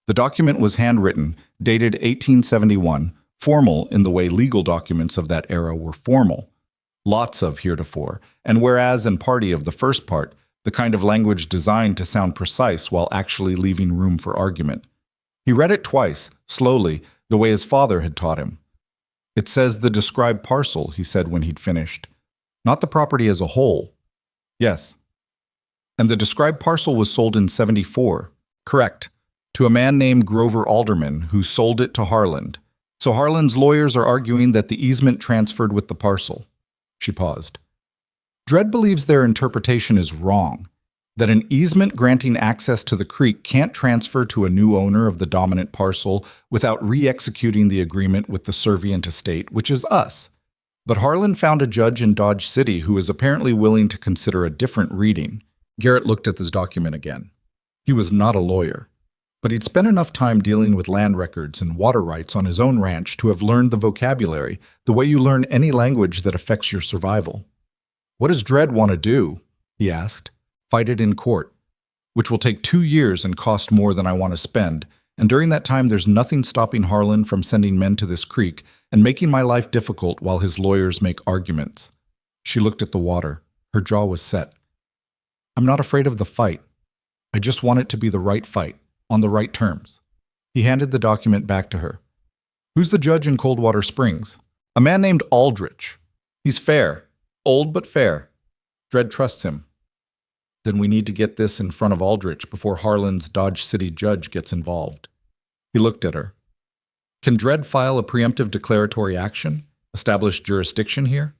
The document was handwritten, dated 1871, formal in the way legal documents of that era were formal. Lots of heretofore, and whereas and party of the first part, the kind of language designed to sound precise while actually leaving room for argument. He read it twice, slowly, the way his father had taught him. "It says the described parcel," he said when he'd finished. "Not the property as a whole." "Yes." "And the described parcel was sold in 74. "Correct. To a man named Grover Alderman, who sold it to Harland. So Harland's lawyers are arguing that the easement transferred with the parcel." She paused. "Dredd believes their interpretation is wrong, that an easement granting access to the creek can't transfer to a new owner of the dominant parcel without re-executing the agreement with the servient estate, which is us. But Harland found a judge in Dodge City who is apparently willing to consider a different reading." Garrett looked at this document again. He was not a lawyer, but he'd spent enough time dealing with land records and water rights on his own ranch to have learned the vocabulary, the way you learn any language that affects your survival. "What does Dredd want to do?" he asked. "Fight it in court, which will take 2 years and cost more than I want to spend, and during that time there's nothing stopping Harland from sending men to this creek and making my life difficult while his lawyers make arguments." She looked at the water. Her jaw was set. "I'm not afraid of the fight. I just want it to be the right fight, on the right terms." He handed the document back to her. "Who's the judge in Coldwater Springs?" "A man named Aldrich. He's fair. Old but fair. Dredd trusts him." "Then we need to get this in front of Aldrich before Harland's Dodge City judge gets involved." He looked at her. "Can Dredd file a preemptive declaratory action? Establish jurisdiction here?"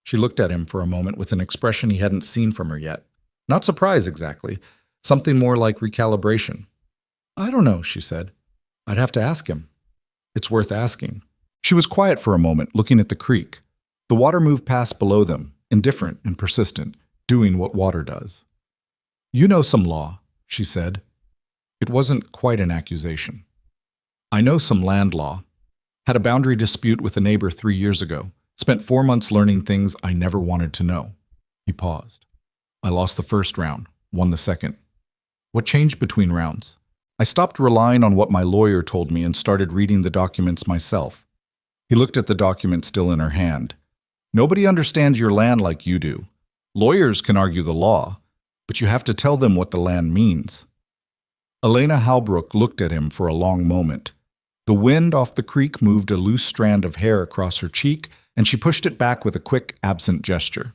She looked at him for a moment with an expression he hadn't seen from her yet. Not surprise exactly. Something more like recalibration. "I don't know," she said. "I'd have to ask him." "It's worth asking." She was quiet for a moment, looking at the creek. The water moved past below them, indifferent and persistent, doing what water does. "You know some law," she said. It wasn't quite an accusation. "I know some land law. Had a boundary dispute with a neighbor 3 years ago. Spent 4 months learning things I never wanted to know." He paused. "I lost the first round, won the second." "What changed between rounds?" "I stopped relying on what my lawyer told me and started reading the documents myself." He looked at the document still in her hand. "Nobody understands your land like you do. Lawyers can argue the law, but you have to tell them what the land means." Elena Halbrook looked at him for a long moment. The wind off the creek moved a loose strand of hair across her cheek, and she pushed it back with a quick, absent gesture.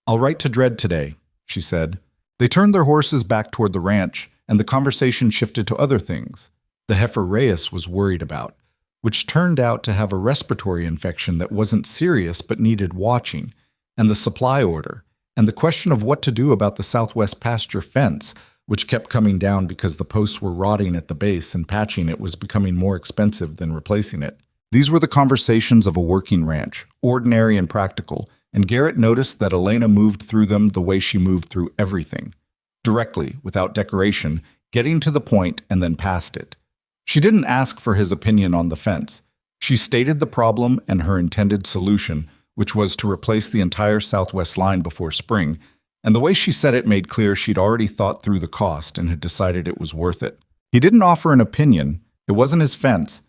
"I'll write to Dredd today," she said. They turned their horses back toward the ranch, and the conversation shifted to other things. The heifer Reyes was worried about, which turned out to have a respiratory infection that wasn't serious but needed watching, and the supply order, and the question of what to do about the southwest pasture fence, which kept coming down because the posts were rotting at the base and patching it was becoming more expensive than replacing it. These were the conversations of a working ranch, ordinary and practical, and Garrett noticed that Elena moved through them the way she moved through everything. Directly, without decoration, getting to the point and then past it. She didn't ask for his opinion on the fence. She stated the problem and her intended solution, which was to replace the entire southwest line before spring, and the way she said it made clear she'd already thought through the cost and had decided it was worth it. He didn't offer an opinion. It wasn't his fence.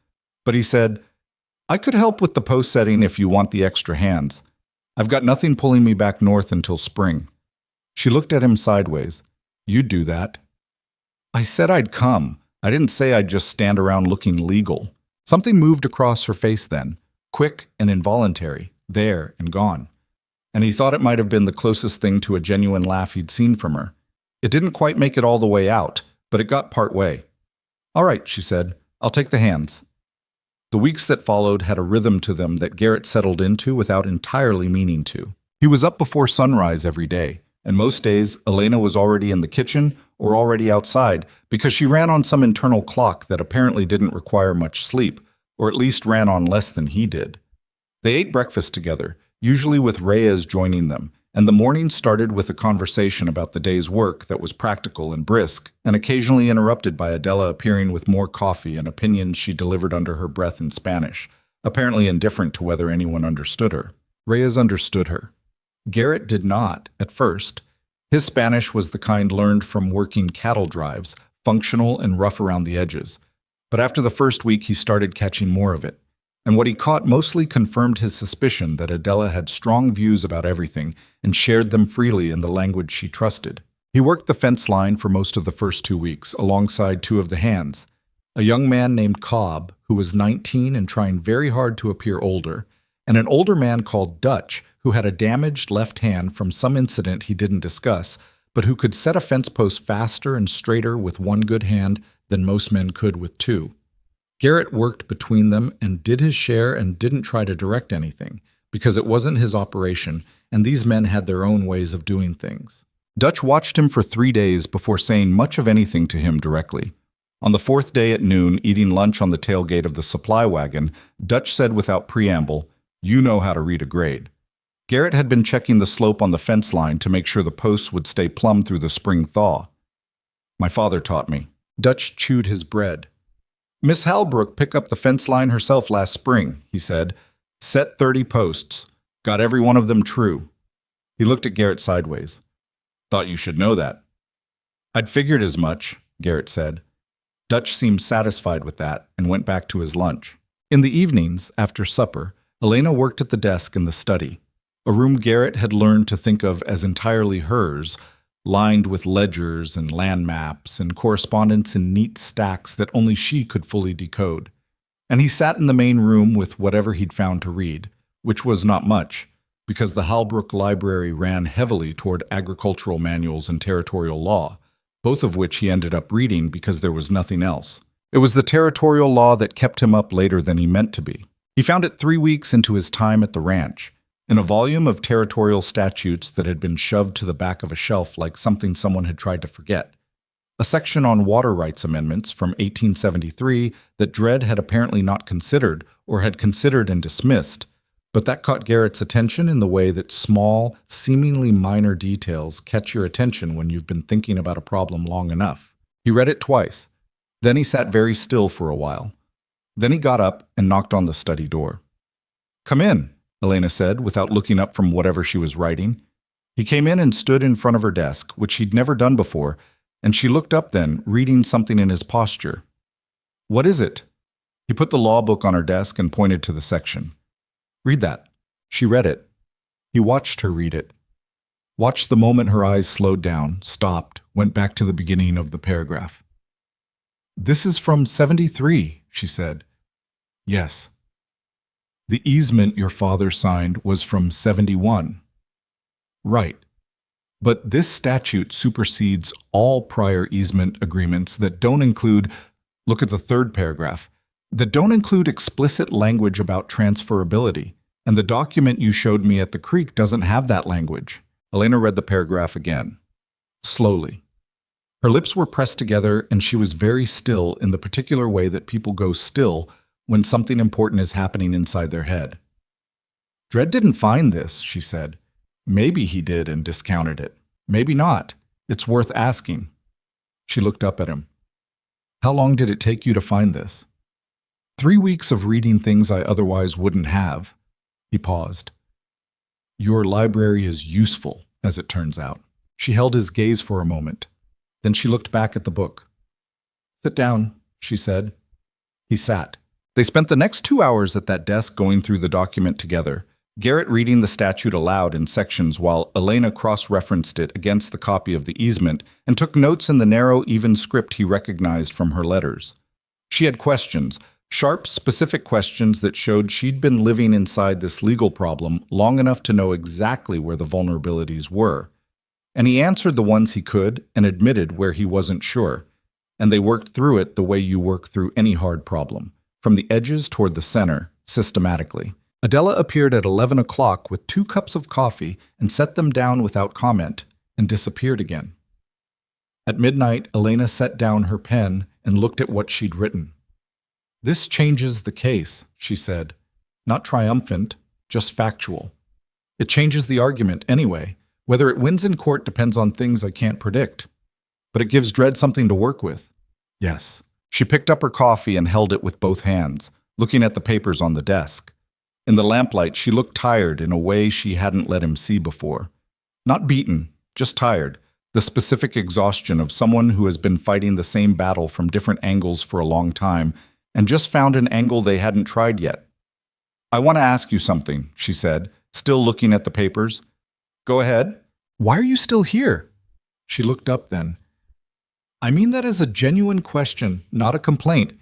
But he said, "I could help with the post setting if you want the extra hands. I've got nothing pulling me back north until spring." She looked at him sideways. "You'd do that." "I said I'd come. I didn't say I'd just stand around looking legal." Something moved across her face then, quick and involuntary, there and gone. And he thought it might have been the closest thing to a genuine laugh he'd seen from her. It didn't quite make it all the way out, but it got part way. "All right," she said. "I'll take the hands." The weeks that followed had a rhythm to them that Garrett settled into without entirely meaning to. He was up before sunrise every day, and most days Elena was already in the kitchen or already outside because she ran on some internal clock that apparently didn't require much sleep, or at least ran on less than he did. They ate breakfast together, usually with Reyes joining them, and the morning started with a conversation about the day's work that was practical and brisk, and occasionally interrupted by Adela appearing with more coffee and opinions she delivered under her breath in Spanish, apparently indifferent to whether anyone understood her. Reyes understood her. Garrett did not, at first. His Spanish was the kind learned from working cattle drives, functional and rough around the edges. But after the first week, he started catching more of it. And what he caught mostly confirmed his suspicion that Adela had strong views about everything and shared them freely in the language she trusted. He worked the fence line for most of the first 2 weeks, alongside two of the hands, a young man named Cobb, who was 19 and trying very hard to appear older, and an older man called Dutch, who had a damaged left hand from some incident he didn't discuss, but who could set a fence post faster and straighter with one good hand than most men could with two. Garrett worked between them and did his share and didn't try to direct anything, because it wasn't his operation, and these men had their own ways of doing things. Dutch watched him for 3 days before saying much of anything to him directly. On the 4th day at noon, eating lunch on the tailgate of the supply wagon, Dutch said without preamble, "You know how to read a grade." Garrett had been checking the slope on the fence line to make sure the posts would stay plumb through the spring thaw. "My father taught me." Dutch chewed his bread. "Miss Halbrook picked up the fence line herself last spring," he said. "Set 30 posts. Got every one of them true." He looked at Garrett sideways. "Thought you should know that." "I'd figured as much," Garrett said. Dutch seemed satisfied with that and went back to his lunch. In the evenings, after supper, Elena worked at the desk in the study, a room Garrett had learned to think of as entirely hers, lined with ledgers and land maps and correspondence in neat stacks that only she could fully decode. And he sat in the main room with whatever he'd found to read, which was not much, because the Halbrook Library ran heavily toward agricultural manuals and territorial law, both of which he ended up reading because there was nothing else. It was the territorial law that kept him up later than he meant to be. He found it 3 weeks into his time at the ranch, in a volume of territorial statutes that had been shoved to the back of a shelf like something someone had tried to forget. A section on water rights amendments from 1873 that Dredd had apparently not considered or had considered and dismissed, but that caught Garrett's attention in the way that small, seemingly minor details catch your attention when you've been thinking about a problem long enough. He read it twice. Then he sat very still for a while. Then he got up and knocked on the study door. "Come in," Elena said, without looking up from whatever she was writing. He came in and stood in front of her desk, which he'd never done before, and she looked up then, reading something in his posture. "What is it?" He put the law book on her desk and pointed to the section. "Read that." She read it. He watched her read it. Watched the moment her eyes slowed down, stopped, went back to the beginning of the paragraph. "This is from 73, she said. "Yes." "The easement your father signed was from 71. "Right. But this statute supersedes all prior easement agreements that don't include," look at the 3rd paragraph, "that don't include explicit language about transferability, and the document you showed me at the creek doesn't have that language." Elena read the paragraph again, slowly. Her lips were pressed together, and she was very still in the particular way that people go still when something important is happening inside their head. "Dredd didn't find this," she said. "Maybe he did and discounted it. Maybe not. It's worth asking." She looked up at him. "How long did it take you to find this?" 3 weeks of reading things I otherwise wouldn't have." He paused. "Your library is useful, as it turns out." She held his gaze for a moment. Then she looked back at the book. "Sit down," she said. He sat. They spent the next 2 hours at that desk going through the document together, Garrett reading the statute aloud in sections while Elena cross-referenced it against the copy of the easement and took notes in the narrow, even script he recognized from her letters. She had questions, sharp, specific questions that showed she'd been living inside this legal problem long enough to know exactly where the vulnerabilities were. And he answered the ones he could and admitted where he wasn't sure. And they worked through it the way you work through any hard problem, from the edges toward the center, systematically. Adela appeared at 11 o'clock with 2 cups of coffee and set them down without comment and disappeared again. At midnight, Elena set down her pen and looked at what she'd written. "This changes the case," she said. "Not triumphant, just factual. It changes the argument anyway. Whether it wins in court depends on things I can't predict. But it gives Dredd something to work with." "Yes." She picked up her coffee and held it with both hands, looking at the papers on the desk. In the lamplight, she looked tired in a way she hadn't let him see before. Not beaten, just tired, the specific exhaustion of someone who has been fighting the same battle from different angles for a long time and just found an angle they hadn't tried yet. "I want to ask you something," she said, still looking at the papers. "Go ahead." "Why are you still here?" She looked up then. "I mean that as a genuine question, not a complaint.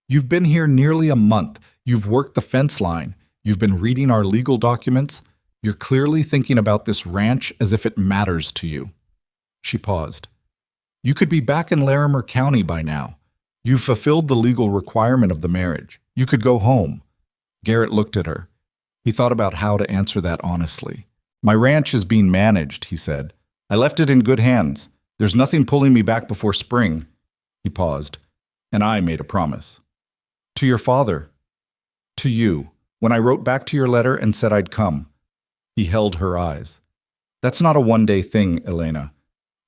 You've been here nearly a month. You've worked the fence line. You've been reading our legal documents. You're clearly thinking about this ranch as if it matters to you." She paused. "You could be back in Larimer County by now. You've fulfilled the legal requirement of the marriage. You could go home." Garrett looked at her. He thought about how to answer that honestly. "My ranch is being managed," he said. "I left it in good hands. There's nothing pulling me back before spring." He paused. "And I made a promise." "To your father." "To you, when I wrote back to your letter and said I'd come." He held her eyes. "That's not a one-day thing, Elena.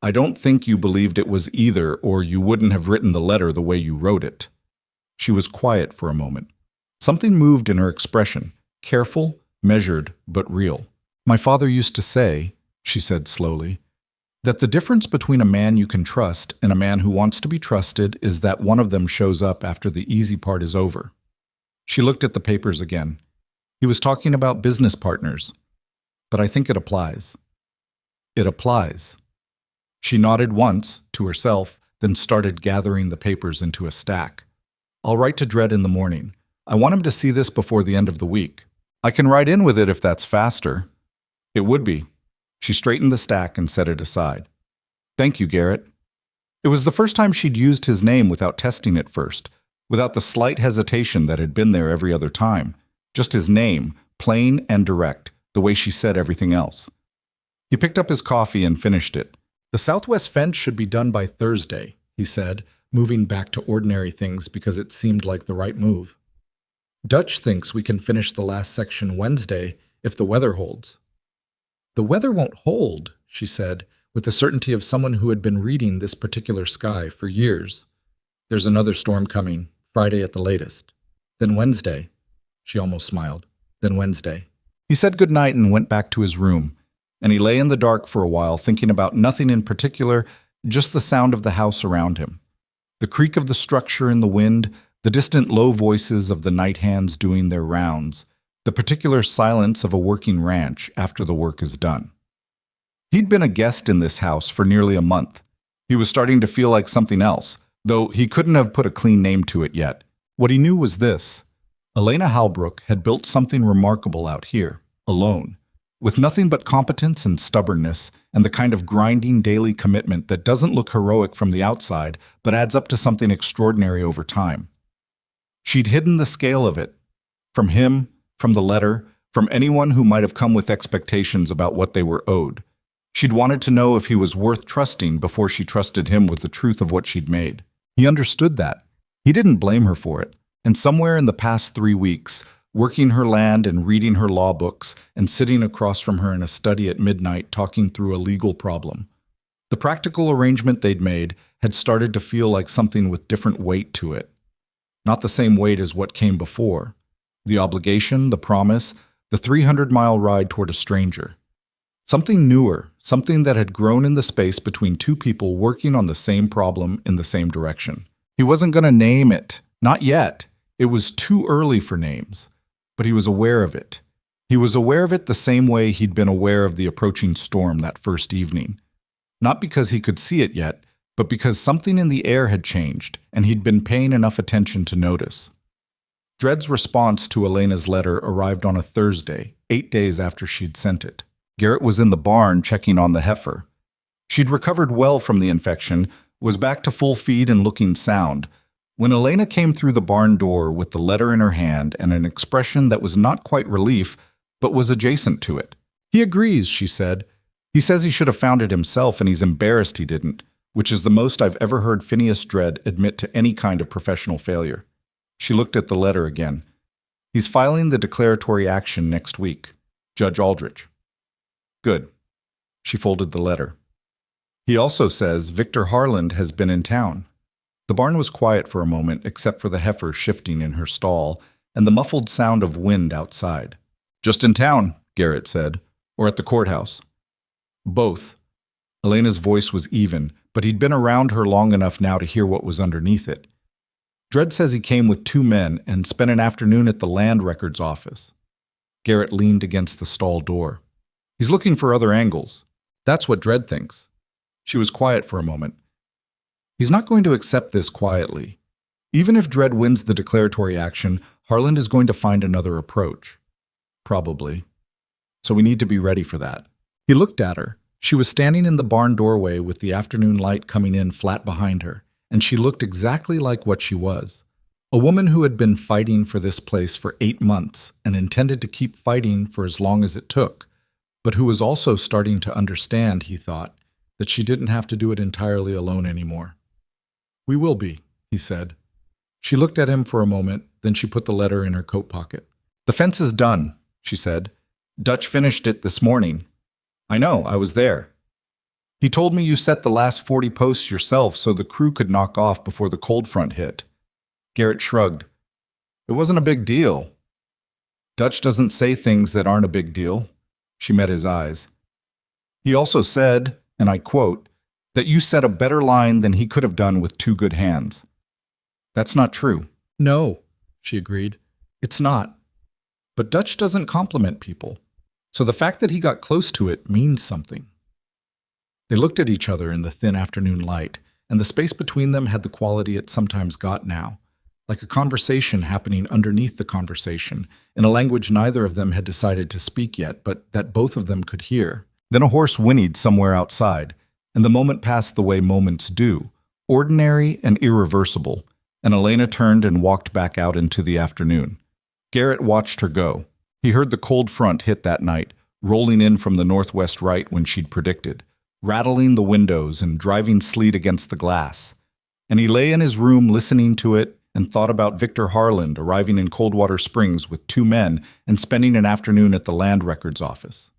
I don't think you believed it was either, or you wouldn't have written the letter the way you wrote it." She was quiet for a moment. Something moved in her expression, careful, measured, but real. "My father used to say," she said slowly, "that the difference between a man you can trust and a man who wants to be trusted is that one of them shows up after the easy part is over." She looked at the papers again. He was talking about business partners. "But I think it applies." "It applies." She nodded once, to herself, then started gathering the papers into a stack. "I'll write to Dredd in the morning. I want him to see this before the end of the week. I can write in with it if that's faster." "It would be." She straightened the stack and set it aside. "Thank you, Garrett." It was the first time she'd used his name without testing it first, without the slight hesitation that had been there every other time. Just his name, plain and direct, the way she said everything else. He picked up his coffee and finished it. "The southwest fence should be done by Thursday," he said, moving back to ordinary things because it seemed like the right move. "Dutch thinks we can finish the last section Wednesday if the weather holds." "The weather won't hold," she said, with the certainty of someone who had been reading this particular sky for years. "There's another storm coming, Friday at the latest. Then Wednesday." She almost smiled. "Then Wednesday." He said goodnight and went back to his room, and he lay in the dark for a while, thinking about nothing in particular, just the sound of the house around him. The creak of the structure in the wind, the distant low voices of the night hands doing their rounds, the particular silence of a working ranch after the work is done. He'd been a guest in this house for nearly a month. He was starting to feel like something else, though he couldn't have put a clean name to it yet. What he knew was this: Elena Halbrook had built something remarkable out here, alone, with nothing but competence and stubbornness and the kind of grinding daily commitment that doesn't look heroic from the outside but adds up to something extraordinary over time. She'd hidden the scale of it, from him, from the letter, from anyone who might have come with expectations about what they were owed. She'd wanted to know if he was worth trusting before she trusted him with the truth of what she'd made. He understood that. He didn't blame her for it. And somewhere in the past 3 weeks, working her land and reading her law books and sitting across from her in a study at midnight talking through a legal problem, the practical arrangement they'd made had started to feel like something with different weight to it. Not the same weight as what came before. The obligation, the promise, the 300-mile ride toward a stranger. Something newer, something that had grown in the space between two people working on the same problem in the same direction. He wasn't going to name it. Not yet. It was too early for names. But he was aware of it. He was aware of it the same way he'd been aware of the approaching storm that first evening. Not because he could see it yet, but because something in the air had changed, and he'd been paying enough attention to notice. Dredd's response to Elena's letter arrived on a Thursday, 8 days after she'd sent it. Garrett was in the barn checking on the heifer. She'd recovered well from the infection, was back to full feed and looking sound, when Elena came through the barn door with the letter in her hand and an expression that was not quite relief, but was adjacent to it. "He agrees," she said. "He says he should have found it himself and he's embarrassed he didn't, which is the most I've ever heard Phineas Dredd admit to any kind of professional failure." She looked at the letter again. "He's filing the declaratory action next week. Judge Aldrich." "Good." She folded the letter. "He also says Victor Harland has been in town." The barn was quiet for a moment except for the heifer shifting in her stall and the muffled sound of wind outside. "Just in town," Garrett said. "Or at the courthouse?" "Both." Elena's voice was even, but he'd been around her long enough now to hear what was underneath it. Dredd says he came with 2 men and spent an afternoon at the land records office. Garrett leaned against the stall door. He's looking for other angles. That's what Dredd thinks. She was quiet for a moment. He's not going to accept this quietly. Even if Dredd wins the declaratory action, Harland is going to find another approach. Probably. So we need to be ready for that. He looked at her. She was standing in the barn doorway with the afternoon light coming in flat behind her, and she looked exactly like what she was. A woman who had been fighting for this place for 8 months and intended to keep fighting for as long as it took, but who was also starting to understand, he thought, that she didn't have to do it entirely alone anymore. "We will be," he said. She looked at him for a moment, then she put the letter in her coat pocket. "The fence is done," she said. "Dutch finished it this morning." "I know, I was there. He told me you set the last 40 posts yourself so the crew could knock off before the cold front hit." Garrett shrugged. "It wasn't a big deal." "Dutch doesn't say things that aren't a big deal." She met his eyes. "He also said, and I quote, that you set a better line than he could have done with 2 good hands." "That's not true." "No," she agreed. "It's not. But Dutch doesn't compliment people. So the fact that he got close to it means something." They looked at each other in the thin afternoon light, and the space between them had the quality it sometimes got now, like a conversation happening underneath the conversation, in a language neither of them had decided to speak yet, but that both of them could hear. Then a horse whinnied somewhere outside, and the moment passed the way moments do, ordinary and irreversible, and Elena turned and walked back out into the afternoon. Garrett watched her go. He heard the cold front hit that night, rolling in from the northwest right when she'd predicted, rattling the windows and driving sleet against the glass. And he lay in his room listening to it and thought about Victor Harland arriving in Coldwater Springs with 2 men and spending an afternoon at the land records office.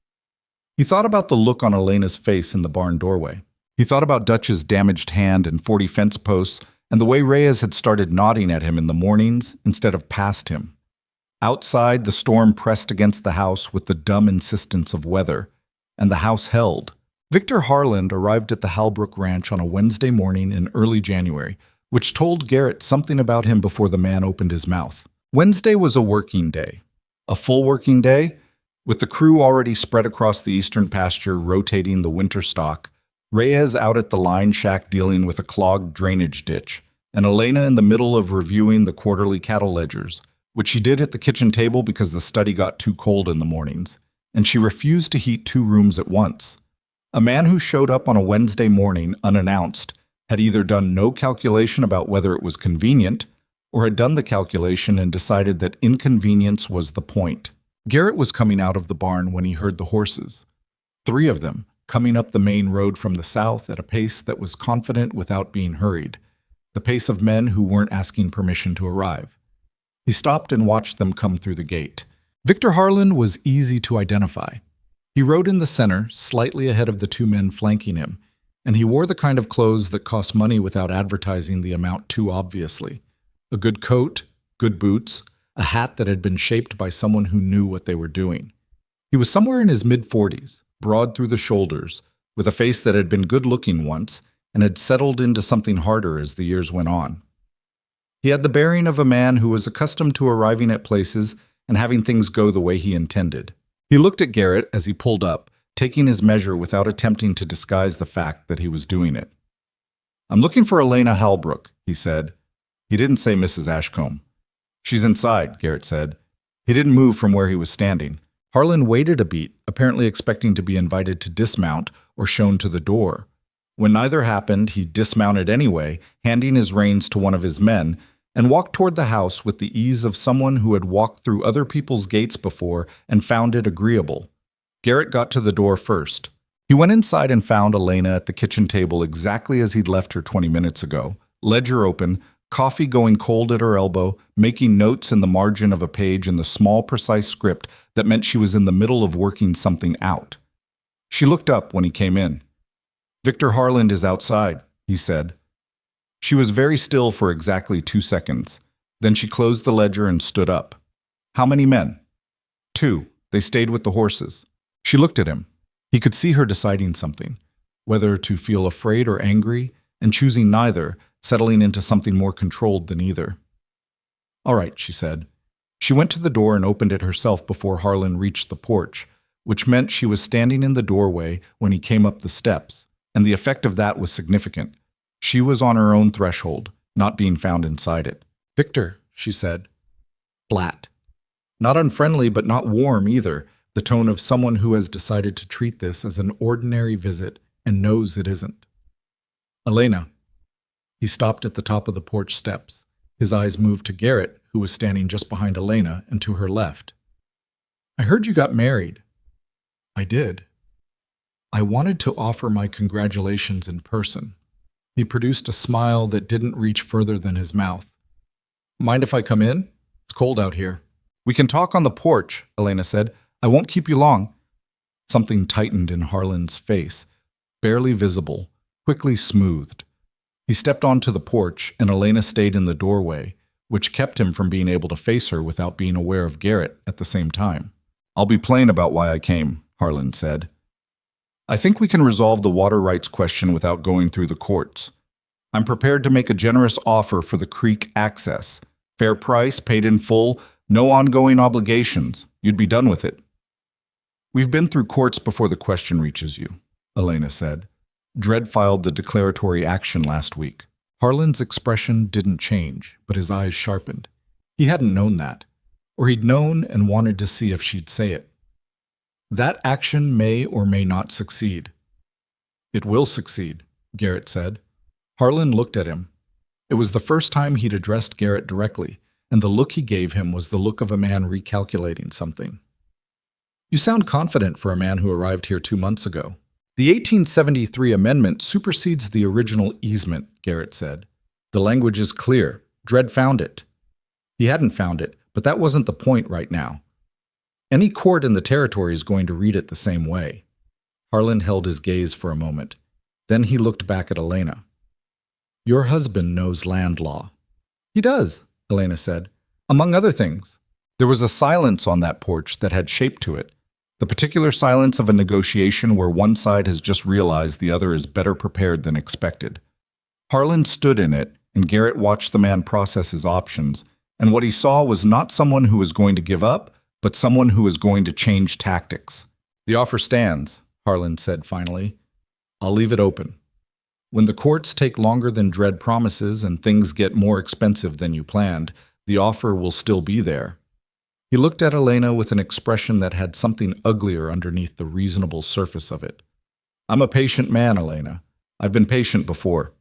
He thought about the look on Elena's face in the barn doorway. He thought about Dutch's damaged hand and 40 fence posts and the way Reyes had started nodding at him in the mornings instead of past him. Outside, the storm pressed against the house with the dumb insistence of weather, and the house held. Victor Harland arrived at the Halbrook Ranch on a Wednesday morning in early January, which told Garrett something about him before the man opened his mouth. Wednesday was a working day. A full working day, with the crew already spread across the eastern pasture rotating the winter stock, Reyes out at the line shack dealing with a clogged drainage ditch, and Elena in the middle of reviewing the quarterly cattle ledgers, which she did at the kitchen table because the study got too cold in the mornings, and she refused to heat 2 rooms at once. A man who showed up on a Wednesday morning unannounced had either done no calculation about whether it was convenient, or had done the calculation and decided that inconvenience was the point. Garrett was coming out of the barn when he heard the horses. 3 of them, coming up the main road from the south at a pace that was confident without being hurried, the pace of men who weren't asking permission to arrive. He stopped and watched them come through the gate. Victor Harland was easy to identify. He rode in the center, slightly ahead of the 2 men flanking him, and he wore the kind of clothes that cost money without advertising the amount too obviously. A good coat, good boots, a hat that had been shaped by someone who knew what they were doing. He was somewhere in his mid-40s, broad through the shoulders, with a face that had been good-looking once and had settled into something harder as the years went on. He had the bearing of a man who was accustomed to arriving at places and having things go the way he intended. He looked at Garrett as he pulled up, taking his measure without attempting to disguise the fact that he was doing it. "I'm looking for Elena Halbrook," he said. He didn't say Mrs. Ashcombe. "She's inside," Garrett said. He didn't move from where he was standing. Harlan waited a beat, apparently expecting to be invited to dismount or shown to the door. When neither happened, he dismounted anyway, handing his reins to one of his men, and walked toward the house with the ease of someone who had walked through other people's gates before and found it agreeable. Garrett got to the door first. He went inside and found Elena at the kitchen table exactly as he'd left her 20 minutes ago, ledger open, coffee going cold at her elbow, making notes in the margin of a page in the small, precise script that meant she was in the middle of working something out. She looked up when he came in. "Victor Harland is outside," he said. She was very still for exactly 2 seconds. Then she closed the ledger and stood up. "How many men?" "2. They stayed with the horses." She looked at him. He could see her deciding something. whether to feel afraid or angry, and choosing neither, settling into something more controlled than either. "All right," she said. She went to the door and opened it herself before Harlan reached the porch, which meant she was standing in the doorway when he came up the steps, and the effect of that was significant. She was on her own threshold, not being found inside it. "Victor," she said. Flat. Not unfriendly, but not warm either, the tone of someone who has decided to treat this as an ordinary visit and knows it isn't. "Elena." He stopped at the top of the porch steps. His eyes moved to Garrett, who was standing just behind Elena and to her left. "I heard you got married." "I did. I wanted to offer my congratulations in person." He produced a smile that didn't reach further than his mouth. "Mind if I come in? It's cold out here." "We can talk on the porch," Elena said. "I won't keep you long." Something tightened in Harlan's face, barely visible, quickly smoothed. He stepped onto the porch, and Elena stayed in the doorway, which kept him from being able to face her without being aware of Garrett at the same time. "I'll be plain about why I came," Harlan said. "I think we can resolve the water rights question without going through the courts. I'm prepared to make a generous offer for the creek access. Fair price, paid in full, no ongoing obligations. You'd be done with it." "We've been through courts before the question reaches you," Elena said. Dredd filed the declaratory action last week. Harlan's expression didn't change, but his eyes sharpened. He hadn't known that, or he'd known and wanted to see if she'd say it. "That action may or may not succeed." "It will succeed," Garrett said. Harlan looked at him. It was the first time he'd addressed Garrett directly, and the look he gave him was the look of a man recalculating something. "You sound confident for a man who arrived here 2 months ago." "The 1873 amendment supersedes the original easement," Garrett said. "The language is clear. Dredd found it." He hadn't found it, but that wasn't the point right now. Any court in the territory is going to read it the same way. Harlan held his gaze for a moment. Then he looked back at Elena. "Your husband knows land law." "He does," Elena said. "Among other things." There was a silence on that porch that had shape to it. The particular silence of a negotiation where one side has just realized the other is better prepared than expected. Harlan stood in it, and Garrett watched the man process his options, and what he saw was not someone who was going to give up, but someone who was going to change tactics. "The offer stands," Harlan said finally. "I'll leave it open. When the courts take longer than Dredd promises and things get more expensive than you planned, the offer will still be there." He looked at Elena with an expression that had something uglier underneath the reasonable surface of it. "I'm a patient man, Elena. I've been patient before."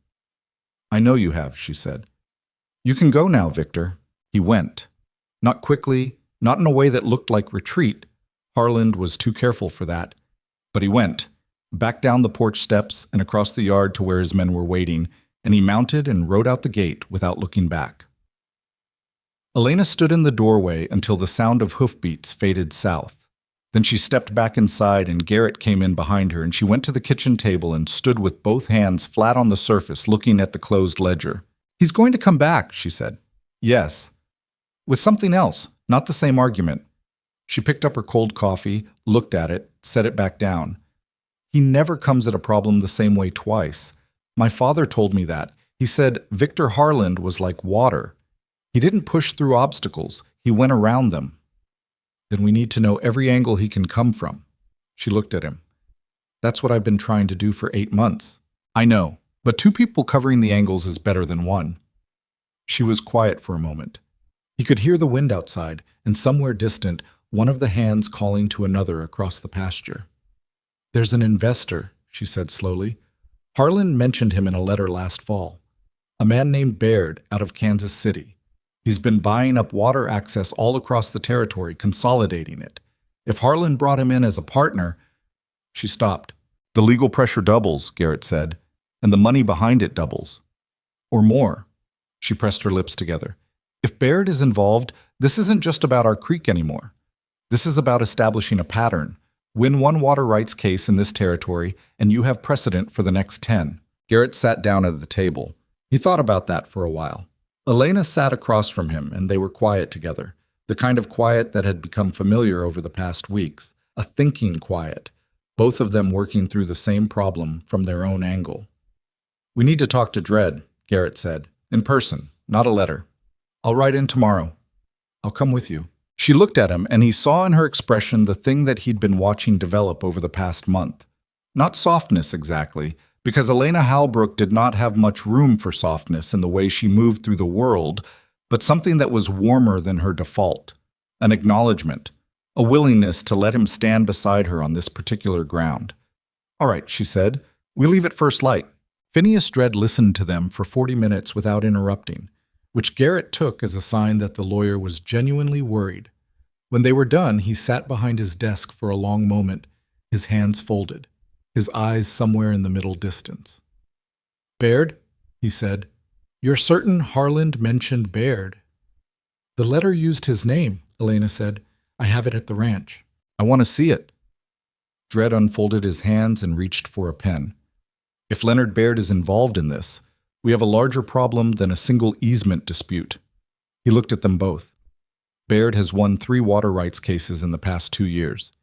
"I know you have," she said. "You can go now, Victor." He went. Not quickly, not in a way that looked like retreat. Harlan was too careful for that. But he went, back down the porch steps and across the yard to where his men were waiting, and he mounted and rode out the gate without looking back. Elena stood in the doorway until the sound of hoofbeats faded south. Then she stepped back inside and Garrett came in behind her, and she went to the kitchen table and stood with both hands flat on the surface looking at the closed ledger. "He's going to come back," she said. "Yes." "With something else, not the same argument." She picked up her cold coffee, looked at it, set it back down. "He never comes at a problem the same way twice. My father told me that. He said Victor Harlan was like water. He didn't push through obstacles, he went around them." "Then we need to know every angle he can come from." She looked at him. "That's what I've been trying to do for 8 months." "I know, but 2 people covering the angles is better than 1. She was quiet for a moment. He could hear the wind outside, and somewhere distant, one of the hands calling to another across the pasture. "There's an investor," she said slowly. "Harlan mentioned him in a letter last fall. A man named Baird out of Kansas City. He's been buying up water access all across the territory, consolidating it. If Harlan brought him in as a partner—" She stopped. "The legal pressure doubles," Garrett said, "and the money behind it doubles. Or more." She pressed her lips together. "If Baird is involved, this isn't just about our creek anymore. This is about establishing a pattern. Win one water rights case in this territory, and you have precedent for the next 10. Garrett sat down at the table. He thought about that for a while. Elena sat across from him, and they were quiet together, the kind of quiet that had become familiar over the past weeks, a thinking quiet, both of them working through the same problem from their own angle. "We need to talk to Dredd," Garrett said. "In person, not a letter. I'll write in tomorrow. I'll come with you." She looked at him, and he saw in her expression the thing that he'd been watching develop over the past month. Not softness exactly, because Elena Halbrook did not have much room for softness in the way she moved through the world, but something that was warmer than her default. An acknowledgement, a willingness to let him stand beside her on this particular ground. "All right," she said. "We leave at first light." Phineas Dredd listened to them for 40 minutes without interrupting, which Garrett took as a sign that the lawyer was genuinely worried. When they were done, he sat behind his desk for a long moment, his hands folded, his eyes somewhere in the middle distance. "Baird," he said, "you're certain Harland mentioned Baird?" "The letter used his name," Elena said. "I have it at the ranch." "I want to see it." Dredd unfolded his hands and reached for a pen. "If Leonard Baird is involved in this, we have a larger problem than a single easement dispute." He looked at them both. Baird has won 3 water rights cases in the past 2 years.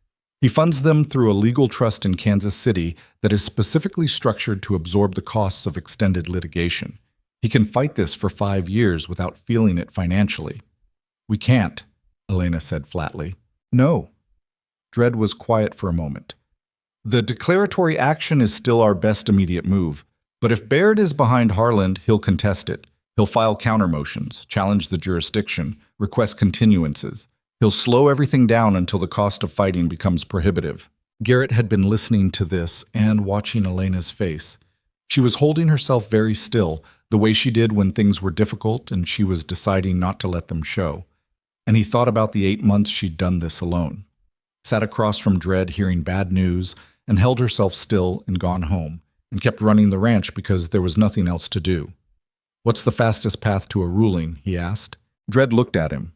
He funds them through a legal trust in Kansas City that is specifically structured to absorb the costs of extended litigation. He can fight this for 5 years without feeling it financially. "We can't," Elena said flatly. "No." Dredd was quiet for a moment. "The declaratory action is still our best immediate move, but if Baird is behind Harland, he'll contest it. He'll file countermotions, challenge the jurisdiction, request continuances. He'll slow everything down until the cost of fighting becomes prohibitive." Garrett had been listening to this and watching Elena's face. She was holding herself very still, the way she did when things were difficult and she was deciding not to let them show. And he thought about the 8 months she'd done this alone. Sat across from Dredd hearing bad news and held herself still and gone home, and kept running the ranch because there was nothing else to do. "What's the fastest path to a ruling?" he asked. Dredd looked at him.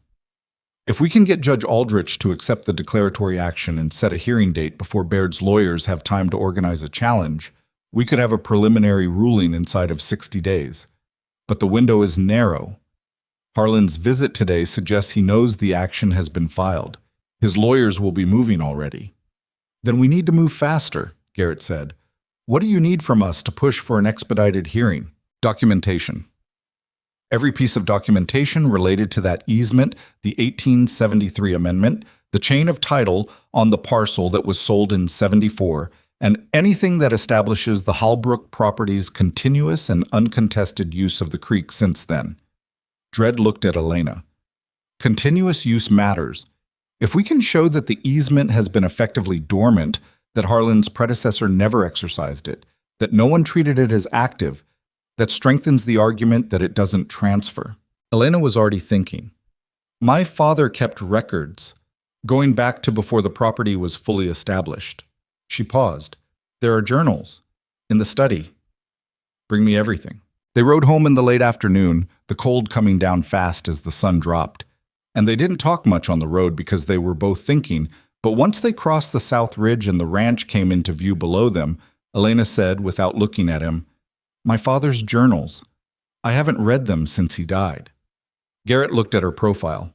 "If we can get Judge Aldrich to accept the declaratory action and set a hearing date before Baird's lawyers have time to organize a challenge, we could have a preliminary ruling inside of 60 days. But the window is narrow. Harland's visit today suggests he knows the action has been filed. His lawyers will be moving already." "Then we need to move faster," Garrett said. "What do you need from us to push for an expedited hearing?" "Documentation. Every piece of documentation related to that easement, the 1873 amendment, the chain of title on the parcel that was sold in 74, and anything that establishes the Halbrook property's continuous and uncontested use of the creek since then." Dredd looked at Elena. "Continuous use matters. If we can show that the easement has been effectively dormant, that Harland's predecessor never exercised it, that no one treated it as active, that strengthens the argument that it doesn't transfer." Elena was already thinking. "My father kept records, going back to before the property was fully established." She paused. "There are journals. In the study. Bring me everything." They rode home in the late afternoon, the cold coming down fast as the sun dropped. And they didn't talk much on the road because they were both thinking, but once they crossed the South Ridge and the ranch came into view below them, Elena said, without looking at him, "My father's journals. I haven't read them since he died." Garrett looked at her profile.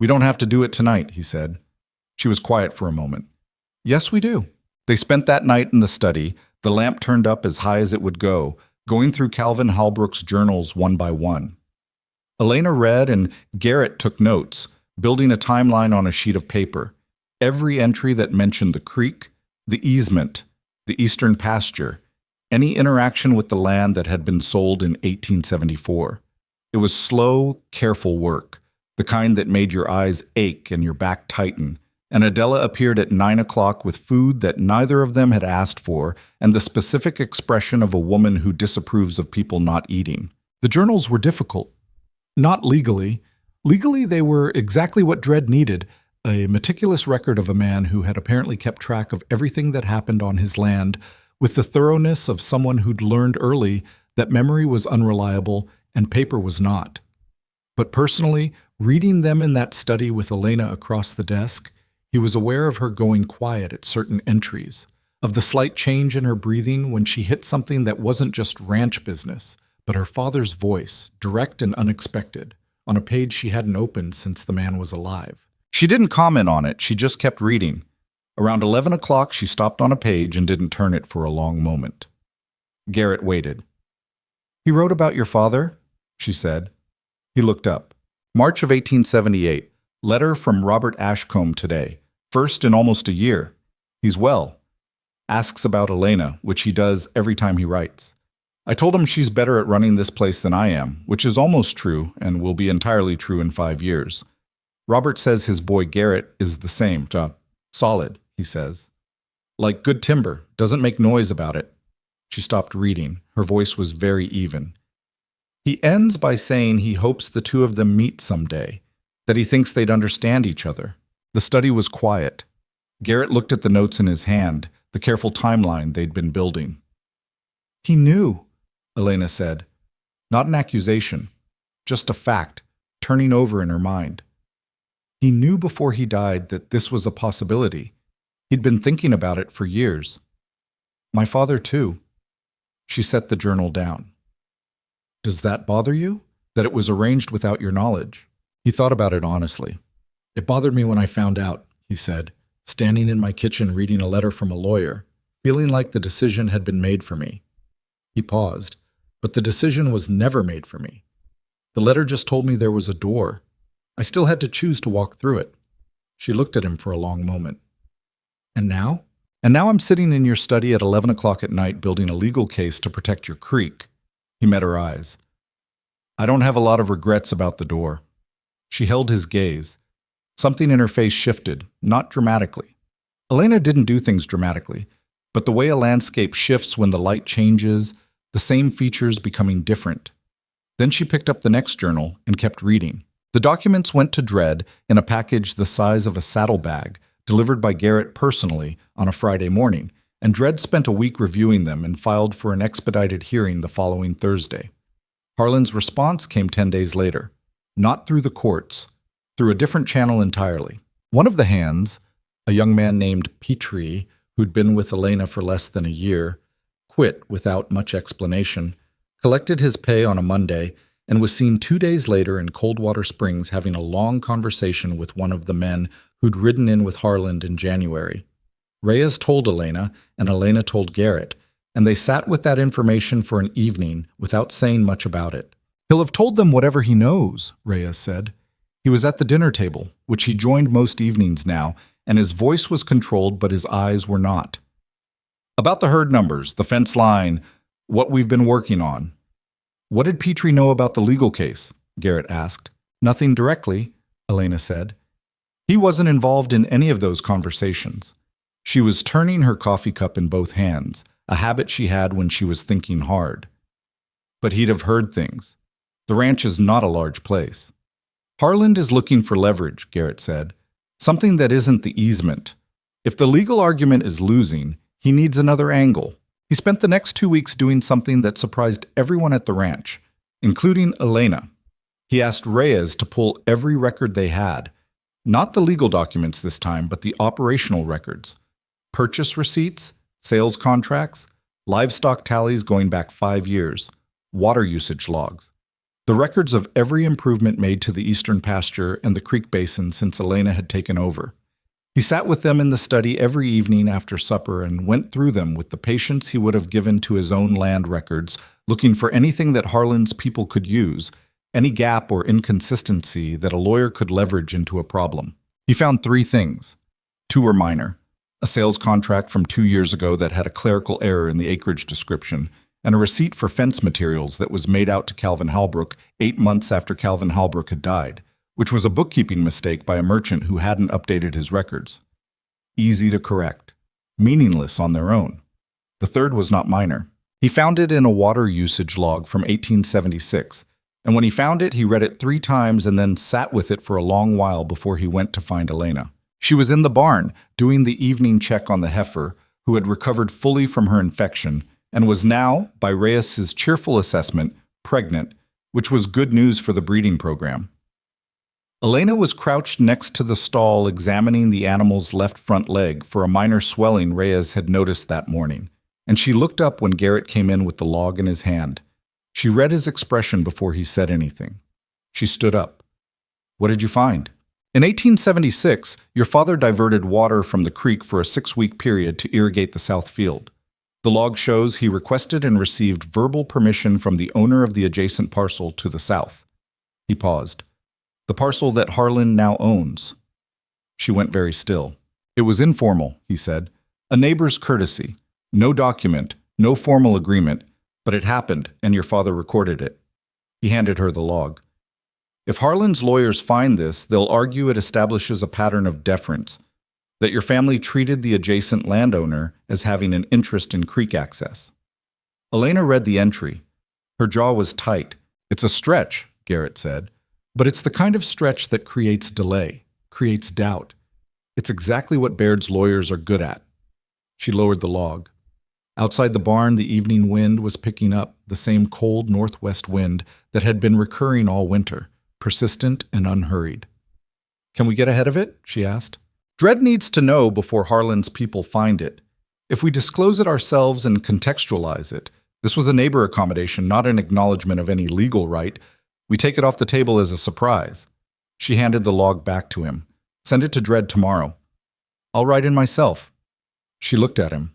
"We don't have to do it tonight," he said. She was quiet for a moment. "Yes, we do." They spent that night in the study, the lamp turned up as high as it would go, going through Calvin Halbrook's journals one by one. Elena read and Garrett took notes, building a timeline on a sheet of paper. Every entry that mentioned the creek, the easement, the eastern pasture, any interaction with the land that had been sold in 1874. It was slow, careful work, the kind that made your eyes ache and your back tighten. And Adela appeared at 9 o'clock with food that neither of them had asked for and the specific expression of a woman who disapproves of people not eating. The journals were difficult. Not legally. Legally, they were exactly what Dredd needed, a meticulous record of a man who had apparently kept track of everything that happened on his land with the thoroughness of someone who'd learned early that memory was unreliable and paper was not. But personally, reading them in that study with Elena across the desk, he was aware of her going quiet at certain entries, of the slight change in her breathing when she hit something that wasn't just ranch business, but her father's voice, direct and unexpected, on a page she hadn't opened since the man was alive. She didn't comment on it, she just kept reading. Around 11 o'clock, she stopped on a page and didn't turn it for a long moment. Garrett waited. "He wrote about your father?" she said. He looked up. March of 1878. Letter from Robert Ashcombe today. First in almost a year. He's well. Asks about Elena, which he does every time he writes. I told him she's better at running this place than I am, which is almost true and will be entirely true in 5 years. Robert says his boy Garrett is the same. Solid, he says. Like good timber, doesn't make noise about it. She stopped reading. Her voice was very even. He ends by saying he hopes the two of them meet someday, that he thinks they'd understand each other. The study was quiet. Garrett looked at the notes in his hand, the careful timeline they'd been building. He knew, Elena said. Not an accusation, just a fact, turning over in her mind. He knew before he died that this was a possibility. He'd been thinking about it for years. My father, too. She set the journal down. Does that bother you? That it was arranged without your knowledge? He thought about it honestly. It bothered me when I found out, he said, standing in my kitchen reading a letter from a lawyer, feeling like the decision had been made for me. He paused, but the decision was never made for me. The letter just told me there was a door. I still had to choose to walk through it. She looked at him for a long moment. And now? And now I'm sitting in your study at 11 o'clock at night building a legal case to protect your creek. He met her eyes. I don't have a lot of regrets about the door. She held his gaze. Something in her face shifted, not dramatically. Elena didn't do things dramatically, but the way a landscape shifts when the light changes, the same features becoming different. Then she picked up the next journal and kept reading. The documents went to Dredd in a package the size of a saddlebag, delivered by Garrett personally on a Friday morning, and Dredd spent a week reviewing them and filed for an expedited hearing the following Thursday. Harlan's response came 10 days later, not through the courts, through a different channel entirely. One of the hands, a young man named Petrie, who'd been with Elena for less than a year, quit without much explanation, collected his pay on a Monday, and was seen 2 days later in Coldwater Springs having a long conversation with one of the men who'd ridden in with Harlan in January. Reyes told Elena, and Elena told Garrett, and they sat with that information for an evening without saying much about it. He'll have told them whatever he knows, Reyes said. He was at the dinner table, which he joined most evenings now, and his voice was controlled but his eyes were not. About the herd numbers, the fence line, what we've been working on. What did Petrie know about the legal case? Garrett asked. Nothing directly, Elena said. He wasn't involved in any of those conversations. She was turning her coffee cup in both hands, a habit she had when she was thinking hard. But he'd have heard things. The ranch is not a large place. Harlan is looking for leverage, Garrett said. Something that isn't the easement. If the legal argument is losing, he needs another angle. He spent the next 2 weeks doing something that surprised everyone at the ranch, including Elena. He asked Reyes to pull every record they had. Not the legal documents this time, but the operational records. Purchase receipts, sales contracts, livestock tallies going back 5 years, water usage logs. The records of every improvement made to the eastern pasture and the creek basin since Elena had taken over. He sat with them in the study every evening after supper and went through them with the patience he would have given to his own land records, looking for anything that Harlan's people could use, any gap or inconsistency that a lawyer could leverage into a problem. He found 3 things. 2 were minor. A sales contract from 2 years ago that had a clerical error in the acreage description, and a receipt for fence materials that was made out to Calvin Halbrook 8 months after Calvin Halbrook had died, which was a bookkeeping mistake by a merchant who hadn't updated his records. Easy to correct. Meaningless on their own. The third was not minor. He found it in a water usage log from 1876, and when he found it, he read it 3 times and then sat with it for a long while before he went to find Elena. She was in the barn, doing the evening check on the heifer, who had recovered fully from her infection, and was now, by Reyes's cheerful assessment, pregnant, which was good news for the breeding program. Elena was crouched next to the stall examining the animal's left front leg for a minor swelling Reyes had noticed that morning, and she looked up when Garrett came in with the log in his hand. She read his expression before he said anything. She stood up. What did you find? In 1876, your father diverted water from the creek for a 6-week period to irrigate the south field. The log shows he requested and received verbal permission from the owner of the adjacent parcel to the south. He paused. The parcel that Harlan now owns. She went very still. It was informal, he said. A neighbor's courtesy. No document, no formal agreement, but it happened, and your father recorded it. He handed her the log. If Harlan's lawyers find this, they'll argue it establishes a pattern of deference, that your family treated the adjacent landowner as having an interest in creek access. Elena read the entry. Her jaw was tight. It's a stretch, Garrett said, but it's the kind of stretch that creates delay, creates doubt. It's exactly what Baird's lawyers are good at. She lowered the log. Outside the barn, the evening wind was picking up, the same cold northwest wind that had been recurring all winter, persistent and unhurried. Can we get ahead of it? She asked. Dredd needs to know before Harlan's people find it. If we disclose it ourselves and contextualize it, this was a neighbor accommodation, not an acknowledgement of any legal right. We take it off the table as a surprise. She handed the log back to him. Send it to Dredd tomorrow. I'll write in myself. She looked at him.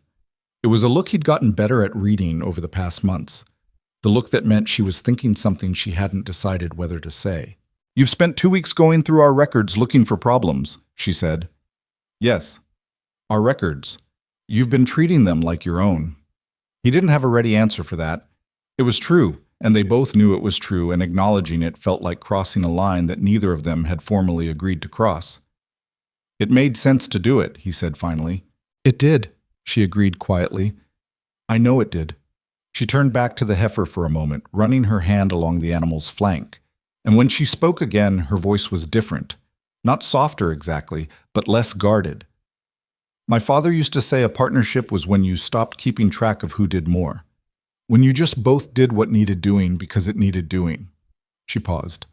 It was a look he'd gotten better at reading over the past months. The look that meant she was thinking something she hadn't decided whether to say. You've spent 2 weeks going through our records looking for problems, she said. Yes. Our records. You've been treating them like your own. He didn't have a ready answer for that. It was true, and they both knew it was true, and acknowledging it felt like crossing a line that neither of them had formally agreed to cross. It made sense to do it, he said finally. It did, she agreed quietly. I know it did. She turned back to the heifer for a moment, running her hand along the animal's flank. And when she spoke again, her voice was different. Not softer exactly, but less guarded. My father used to say a partnership was when you stopped keeping track of who did more. When you just both did what needed doing because it needed doing. She paused.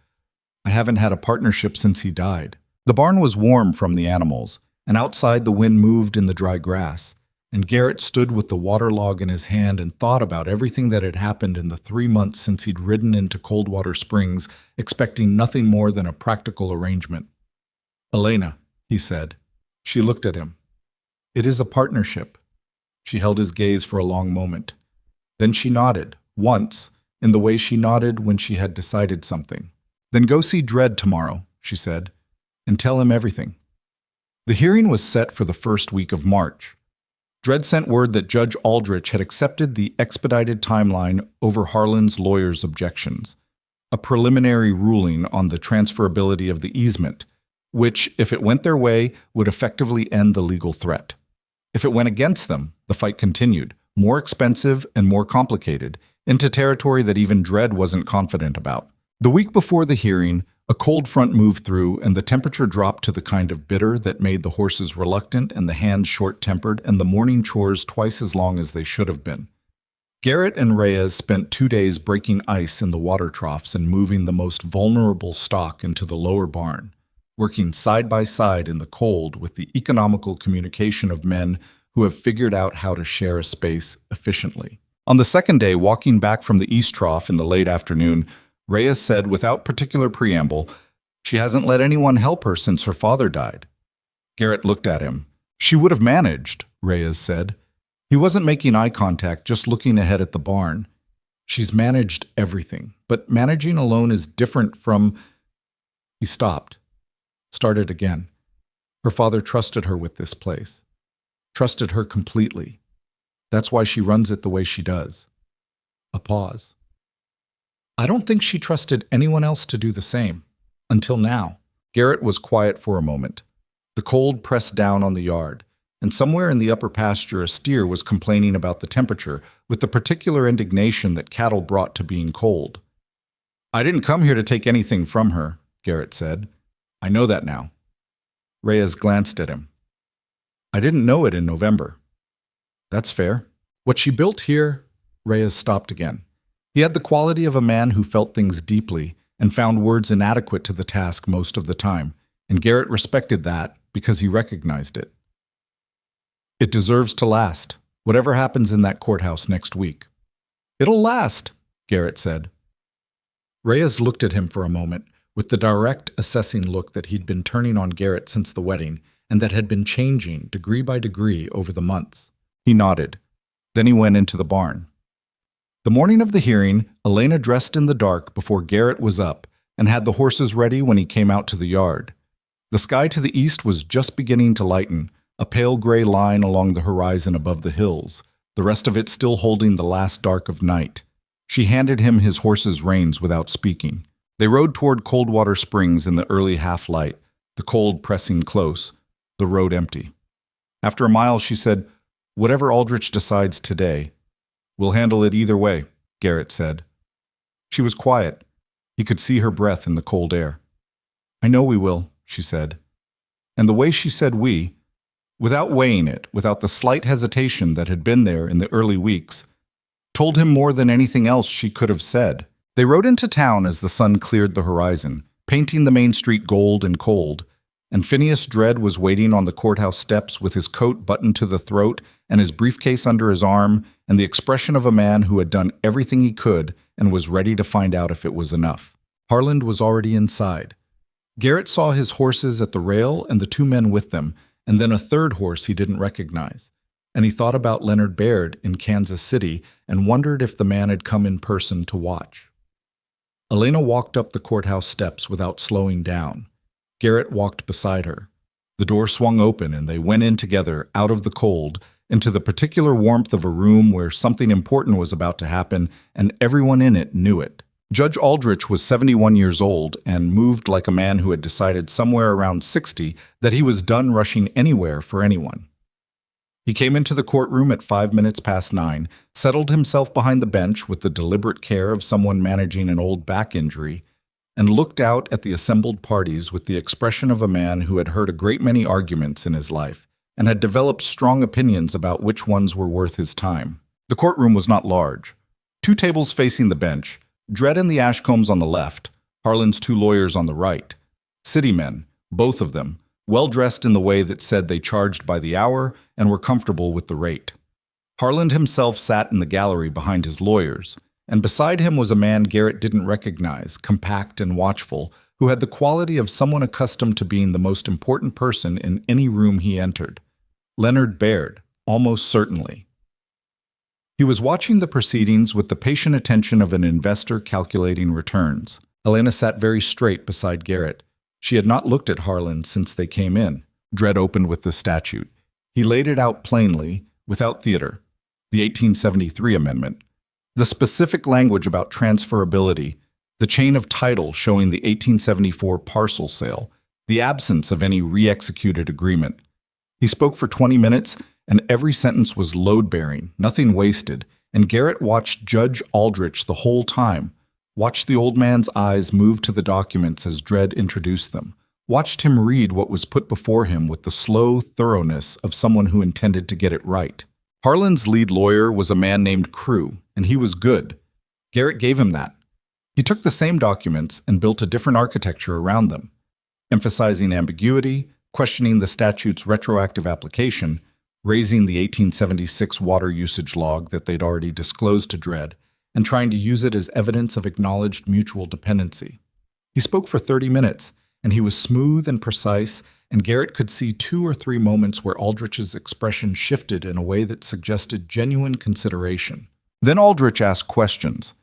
I haven't had a partnership since he died. The barn was warm from the animals, and outside the wind moved in the dry grass, and Garrett stood with the water log in his hand and thought about everything that had happened in the 3 months since he'd ridden into Coldwater Springs, expecting nothing more than a practical arrangement. Elena, he said. She looked at him. It is a partnership. She held his gaze for a long moment. Then she nodded, once, in the way she nodded when she had decided something. Then go see Dredd tomorrow, she said, and tell him everything. The hearing was set for the first week of March. Dredd sent word that Judge Aldrich had accepted the expedited timeline over Harlan's lawyer's objections, a preliminary ruling on the transferability of the easement, which, if it went their way, would effectively end the legal threat. If it went against them, the fight continued, more expensive and more complicated, into territory that even Dredd wasn't confident about. The week before the hearing, a cold front moved through, and the temperature dropped to the kind of bitter that made the horses reluctant and the hands short-tempered and the morning chores twice as long as they should have been. Garrett and Reyes spent 2 days breaking ice in the water troughs and moving the most vulnerable stock into the lower barn, working side by side in the cold with the economical communication of men who have figured out how to share a space efficiently. On the second day, walking back from the east trough in the late afternoon, Reyes said without particular preamble, she hasn't let anyone help her since her father died. Garrett looked at him. She would have managed, Reyes said. He wasn't making eye contact, just looking ahead at the barn. She's managed everything, but managing alone is different from... He stopped. Started again. Her father trusted her with this place. Trusted her completely. That's why she runs it the way she does. A pause. I don't think she trusted anyone else to do the same. Until now. Garrett was quiet for a moment. The cold pressed down on the yard, and somewhere in the upper pasture a steer was complaining about the temperature with the particular indignation that cattle brought to being cold. I didn't come here to take anything from her, Garrett said. I know that now. Reyes glanced at him. I didn't know it in November. That's fair. What she built here... Reyes stopped again. He had the quality of a man who felt things deeply and found words inadequate to the task most of the time, and Garrett respected that because he recognized it. It deserves to last, whatever happens in that courthouse next week. It'll last, Garrett said. Reyes looked at him for a moment, with the direct, assessing look that he'd been turning on Garrett since the wedding and that had been changing degree by degree over the months. He nodded. Then he went into the barn. The morning of the hearing, Elena dressed in the dark before Garrett was up and had the horses ready when he came out to the yard. The sky to the east was just beginning to lighten, a pale gray line along the horizon above the hills, the rest of it still holding the last dark of night. She handed him his horse's reins without speaking. They rode toward Coldwater Springs in the early half-light, the cold pressing close, the road empty. After a mile, she said, "Whatever Aldrich decides today, we'll handle it either way," Garrett said. She was quiet. He could see her breath in the cold air. "I know we will," she said. And the way she said we, without weighing it, without the slight hesitation that had been there in the early weeks, told him more than anything else she could have said. They rode into town as the sun cleared the horizon, painting the main street gold and cold, and Phineas Dredd was waiting on the courthouse steps with his coat buttoned to the throat and his briefcase under his arm and the expression of a man who had done everything he could and was ready to find out if it was enough. Harland was already inside. Garrett saw his horses at the rail and the two men with them, and then a third horse he didn't recognize. And he thought about Leonard Baird in Kansas City and wondered if the man had come in person to watch. Elena walked up the courthouse steps without slowing down. Garrett walked beside her. The door swung open and they went in together, out of the cold, into the particular warmth of a room where something important was about to happen, and everyone in it knew it. Judge Aldrich was 71 years old and moved like a man who had decided somewhere around 60 that he was done rushing anywhere for anyone. He came into the courtroom at 9:05, settled himself behind the bench with the deliberate care of someone managing an old back injury, and looked out at the assembled parties with the expression of a man who had heard a great many arguments in his life and had developed strong opinions about which ones were worth his time. The courtroom was not large. 2 tables facing the bench, Dredd and the Ashcombs on the left, Harland's 2 lawyers on the right. City men, both of them, well-dressed in the way that said they charged by the hour and were comfortable with the rate. Harland himself sat in the gallery behind his lawyers, and beside him was a man Garrett didn't recognize, compact and watchful, who had the quality of someone accustomed to being the most important person in any room he entered. Leonard Baird, almost certainly. He was watching the proceedings with the patient attention of an investor calculating returns. Elena sat very straight beside Garrett. She had not looked at Harland since they came in. Dredd opened with the statute. He laid it out plainly, without theater. The 1873 amendment. The specific language about transferability, the chain of title showing the 1874 parcel sale, the absence of any re-executed agreement. He spoke for 20 minutes, and every sentence was load-bearing, nothing wasted, and Garrett watched Judge Aldrich the whole time, watched the old man's eyes move to the documents as Dredd introduced them, watched him read what was put before him with the slow thoroughness of someone who intended to get it right. Harland's lead lawyer was a man named Crew, and he was good. Garrett gave him that. He took the same documents and built a different architecture around them, emphasizing ambiguity, questioning the statute's retroactive application, raising the 1876 water usage log that they'd already disclosed to Dredd, and trying to use it as evidence of acknowledged mutual dependency. He spoke for 30 minutes, and he was smooth and precise, and Garrett could see 2 or 3 moments where Aldrich's expression shifted in a way that suggested genuine consideration. Then Aldrich asked questions.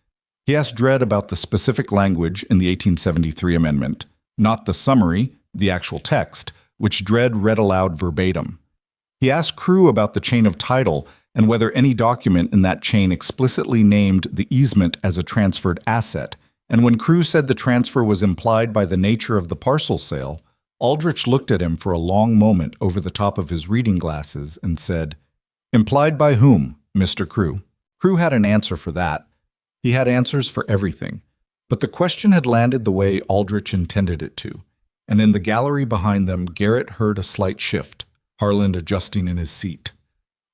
He asked Dredd about the specific language in the 1873 amendment, not the summary, the actual text, which Dredd read aloud verbatim. He asked Crew about the chain of title and whether any document in that chain explicitly named the easement as a transferred asset, and when Crew said the transfer was implied by the nature of the parcel sale, Aldrich looked at him for a long moment over the top of his reading glasses and said, "Implied by whom, Mr. Crew?" Crew had an answer for that. He had answers for everything, but the question had landed the way Aldrich intended it to, and in the gallery behind them Garrett heard a slight shift, Harland adjusting in his seat.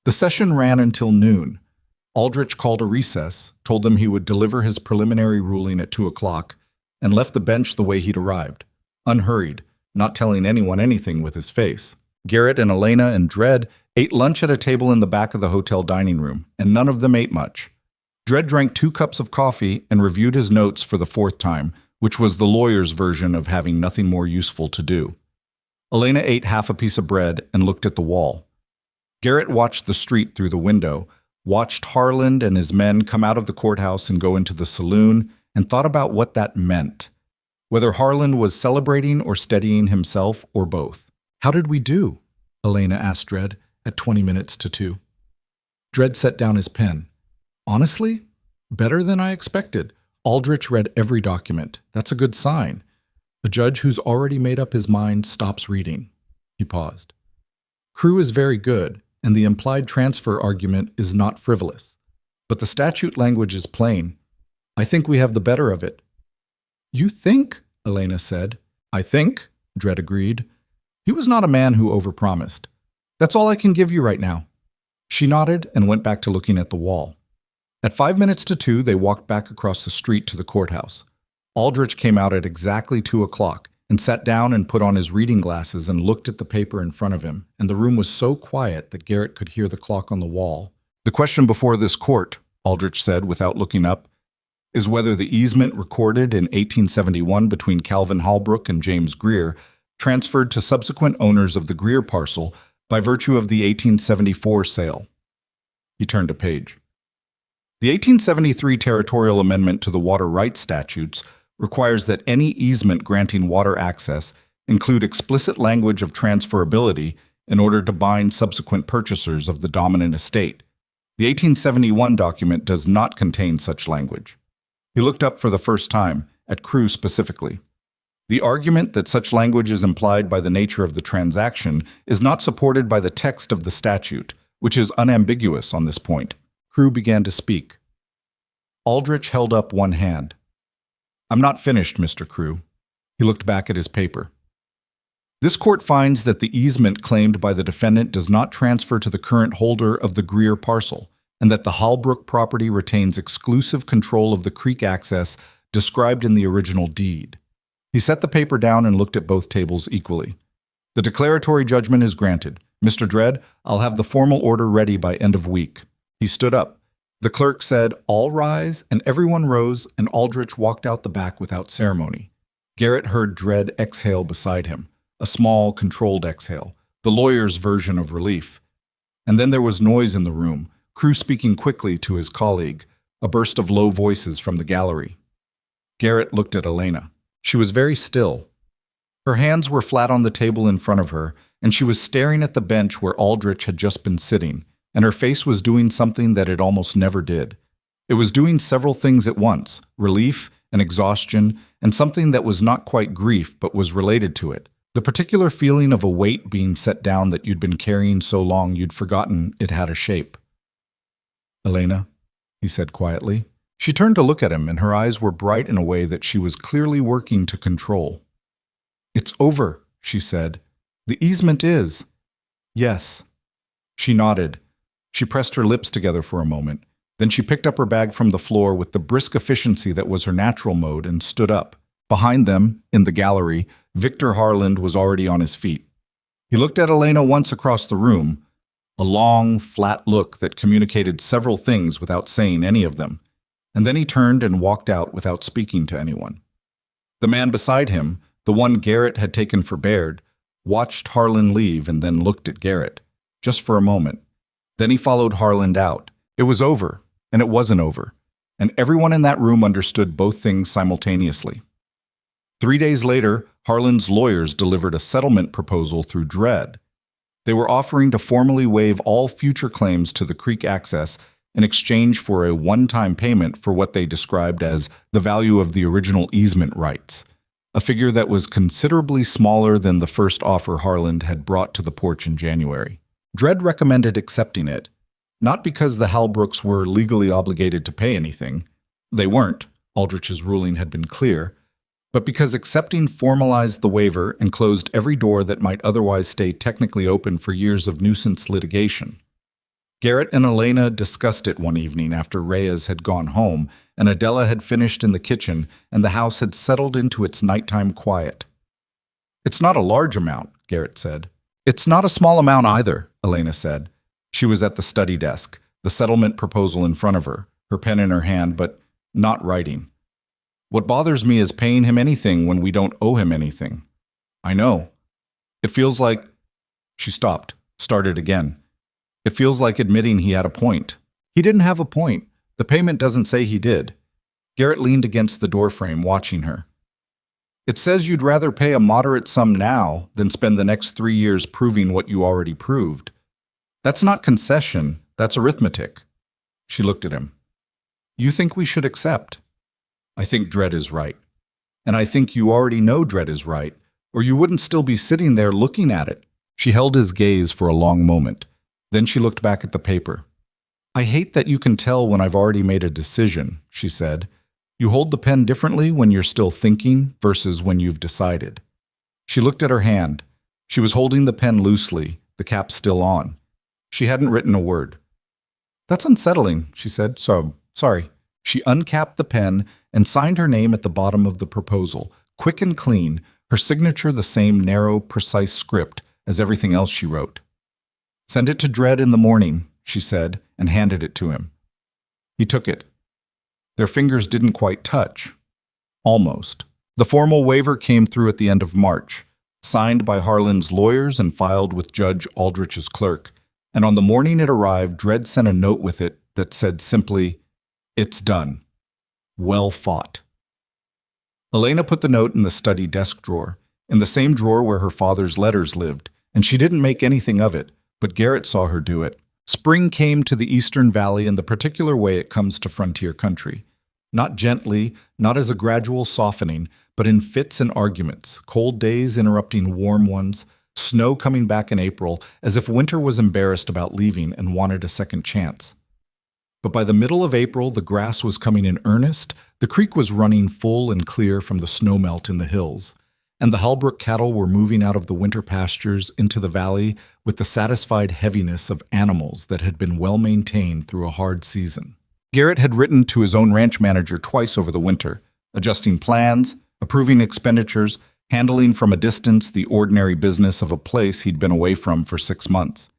The session ran until noon. Aldrich called a recess, told them he would deliver his preliminary ruling at 2 o'clock, and left the bench the way he'd arrived, unhurried, not telling anyone anything with his face. Garrett and Elena and Dredd ate lunch at a table in the back of the hotel dining room, and none of them ate much. Dredd drank 2 cups of coffee and reviewed his notes for the 4th time, which was the lawyer's version of having nothing more useful to do. Elena ate half a piece of bread and looked at the wall. Garrett watched the street through the window, watched Harland and his men come out of the courthouse and go into the saloon, and thought about what that meant. Whether Harland was celebrating or steadying himself, or both. "How did we do?" Elena asked Dredd at 20 minutes to 2. Dredd set down his pen. "Honestly, better than I expected. Aldrich read every document. That's a good sign. A judge who's already made up his mind stops reading." He paused. "Crew is very good, and the implied transfer argument is not frivolous. But the statute language is plain. I think we have the better of it." "You think?" Elena said. "I think," Dredd agreed. He was not a man who overpromised. "That's all I can give you right now." She nodded and went back to looking at the wall. At 5 minutes to 2, they walked back across the street to the courthouse. Aldrich came out at exactly 2 o'clock and sat down and put on his reading glasses and looked at the paper in front of him, and the room was so quiet that Garrett could hear the clock on the wall. "The question before this court," Aldrich said without looking up, "is whether the easement recorded in 1871 between Calvin Halbrook and James Greer transferred to subsequent owners of the Greer parcel by virtue of the 1874 sale." He turned a page. The 1873 Territorial Amendment to the Water Rights Statutes requires that any easement granting water access include explicit language of transferability in order to bind subsequent purchasers of the dominant estate. The 1871 document does not contain such language. He looked up for the first time, at Crew specifically. The argument that such language is implied by the nature of the transaction is not supported by the text of the statute, which is unambiguous on this point. Crew began to speak. Aldrich held up one hand. "I'm not finished, Mr. Crew." He looked back at his paper. "This court finds that the easement claimed by the defendant does not transfer to the current holder of the Greer parcel, and that the Halbrook property retains exclusive control of the creek access described in the original deed." He set the paper down and looked at both tables equally. "The declaratory judgment is granted. Mr. Dredd, I'll have the formal order ready by end of week." He stood up. The clerk said, "All rise," and everyone rose, and Aldrich walked out the back without ceremony. Garrett heard Dredd exhale beside him, a small, controlled exhale, the lawyer's version of relief. And then there was noise in the room, Crew speaking quickly to his colleague, a burst of low voices from the gallery. Garrett looked at Elena. She was very still. Her hands were flat on the table in front of her, and she was staring at the bench where Aldrich had just been sitting, and her face was doing something that it almost never did. It was doing several things at once, relief and exhaustion, and something that was not quite grief but was related to it. The particular feeling of a weight being set down that you'd been carrying so long you'd forgotten it had a shape. "Elena," he said quietly. She turned to look at him, and her eyes were bright in a way that she was clearly working to control. "It's over," she said. "The easement is." "Yes." She nodded. She pressed her lips together for a moment. Then she picked up her bag from the floor with the brisk efficiency that was her natural mode and stood up. Behind them, in the gallery, Victor Harland was already on his feet. He looked at Elena once across the room, a long, flat look that communicated several things without saying any of them, and then he turned and walked out without speaking to anyone. The man beside him, the one Garrett had taken for Baird, watched Harland leave and then looked at Garrett, just for a moment. Then he followed Harland out. It was over, and it wasn't over, and everyone in that room understood both things simultaneously. 3 days later, Harland's lawyers delivered a settlement proposal through Dredd. They were offering to formally waive all future claims to the creek access in exchange for a one-time payment for what they described as the value of the original easement rights, a figure that was considerably smaller than the first offer Harland had brought to the porch in January. Dredd recommended accepting it, not because the Halbrooks were legally obligated to pay anything. They weren't, Aldrich's ruling had been clear, but because accepting formalized the waiver and closed every door that might otherwise stay technically open for years of nuisance litigation. Garrett and Elena discussed it one evening after Reyes had gone home and Adela had finished in the kitchen and the house had settled into its nighttime quiet. "It's not a large amount," Garrett said. "It's not a small amount either," Elena said. She was at the study desk, the settlement proposal in front of her, her pen in her hand, but not writing. What bothers me is paying him anything when we don't owe him anything. I know. It feels like... She stopped, started again. It feels like admitting he had a point. He didn't have a point. The payment doesn't say he did. Garrett leaned against the doorframe, watching her. It says you'd rather pay a moderate sum now than spend the next 3 years proving what you already proved. That's not concession, that's arithmetic. She looked at him. You think we should accept? I think Dredd is right. And I think you already know Dredd is right, or you wouldn't still be sitting there looking at it. She held his gaze for a long moment. Then she looked back at the paper. I hate that you can tell when I've already made a decision, she said. You hold the pen differently when you're still thinking versus when you've decided. She looked at her hand. She was holding the pen loosely, the cap still on. She hadn't written a word. That's unsettling, she said. So, sorry. She uncapped the pen and signed her name at the bottom of the proposal, quick and clean, her signature the same narrow, precise script as everything else she wrote. Send it to Dredd in the morning, she said, and handed it to him. He took it. Their fingers didn't quite touch. Almost. The formal waiver came through at the end of March, signed by Harlan's lawyers and filed with Judge Aldrich's clerk, and on the morning it arrived, Dredd sent a note with it that said simply, It's done. Well fought. Elena put the note in the study desk drawer, in the same drawer where her father's letters lived, and she didn't make anything of it, but Garrett saw her do it. Spring came to the Eastern Valley in the particular way it comes to frontier country. Not gently, not as a gradual softening, but in fits and arguments, cold days interrupting warm ones, snow coming back in April, as if winter was embarrassed about leaving and wanted a second chance. But by the middle of April, the grass was coming in earnest, the creek was running full and clear from the snowmelt in the hills, and the Halbrook cattle were moving out of the winter pastures into the valley with the satisfied heaviness of animals that had been well maintained through a hard season. Garrett had written to his own ranch manager twice over the winter, adjusting plans, approving expenditures, handling from a distance the ordinary business of a place he'd been away from for 6 months.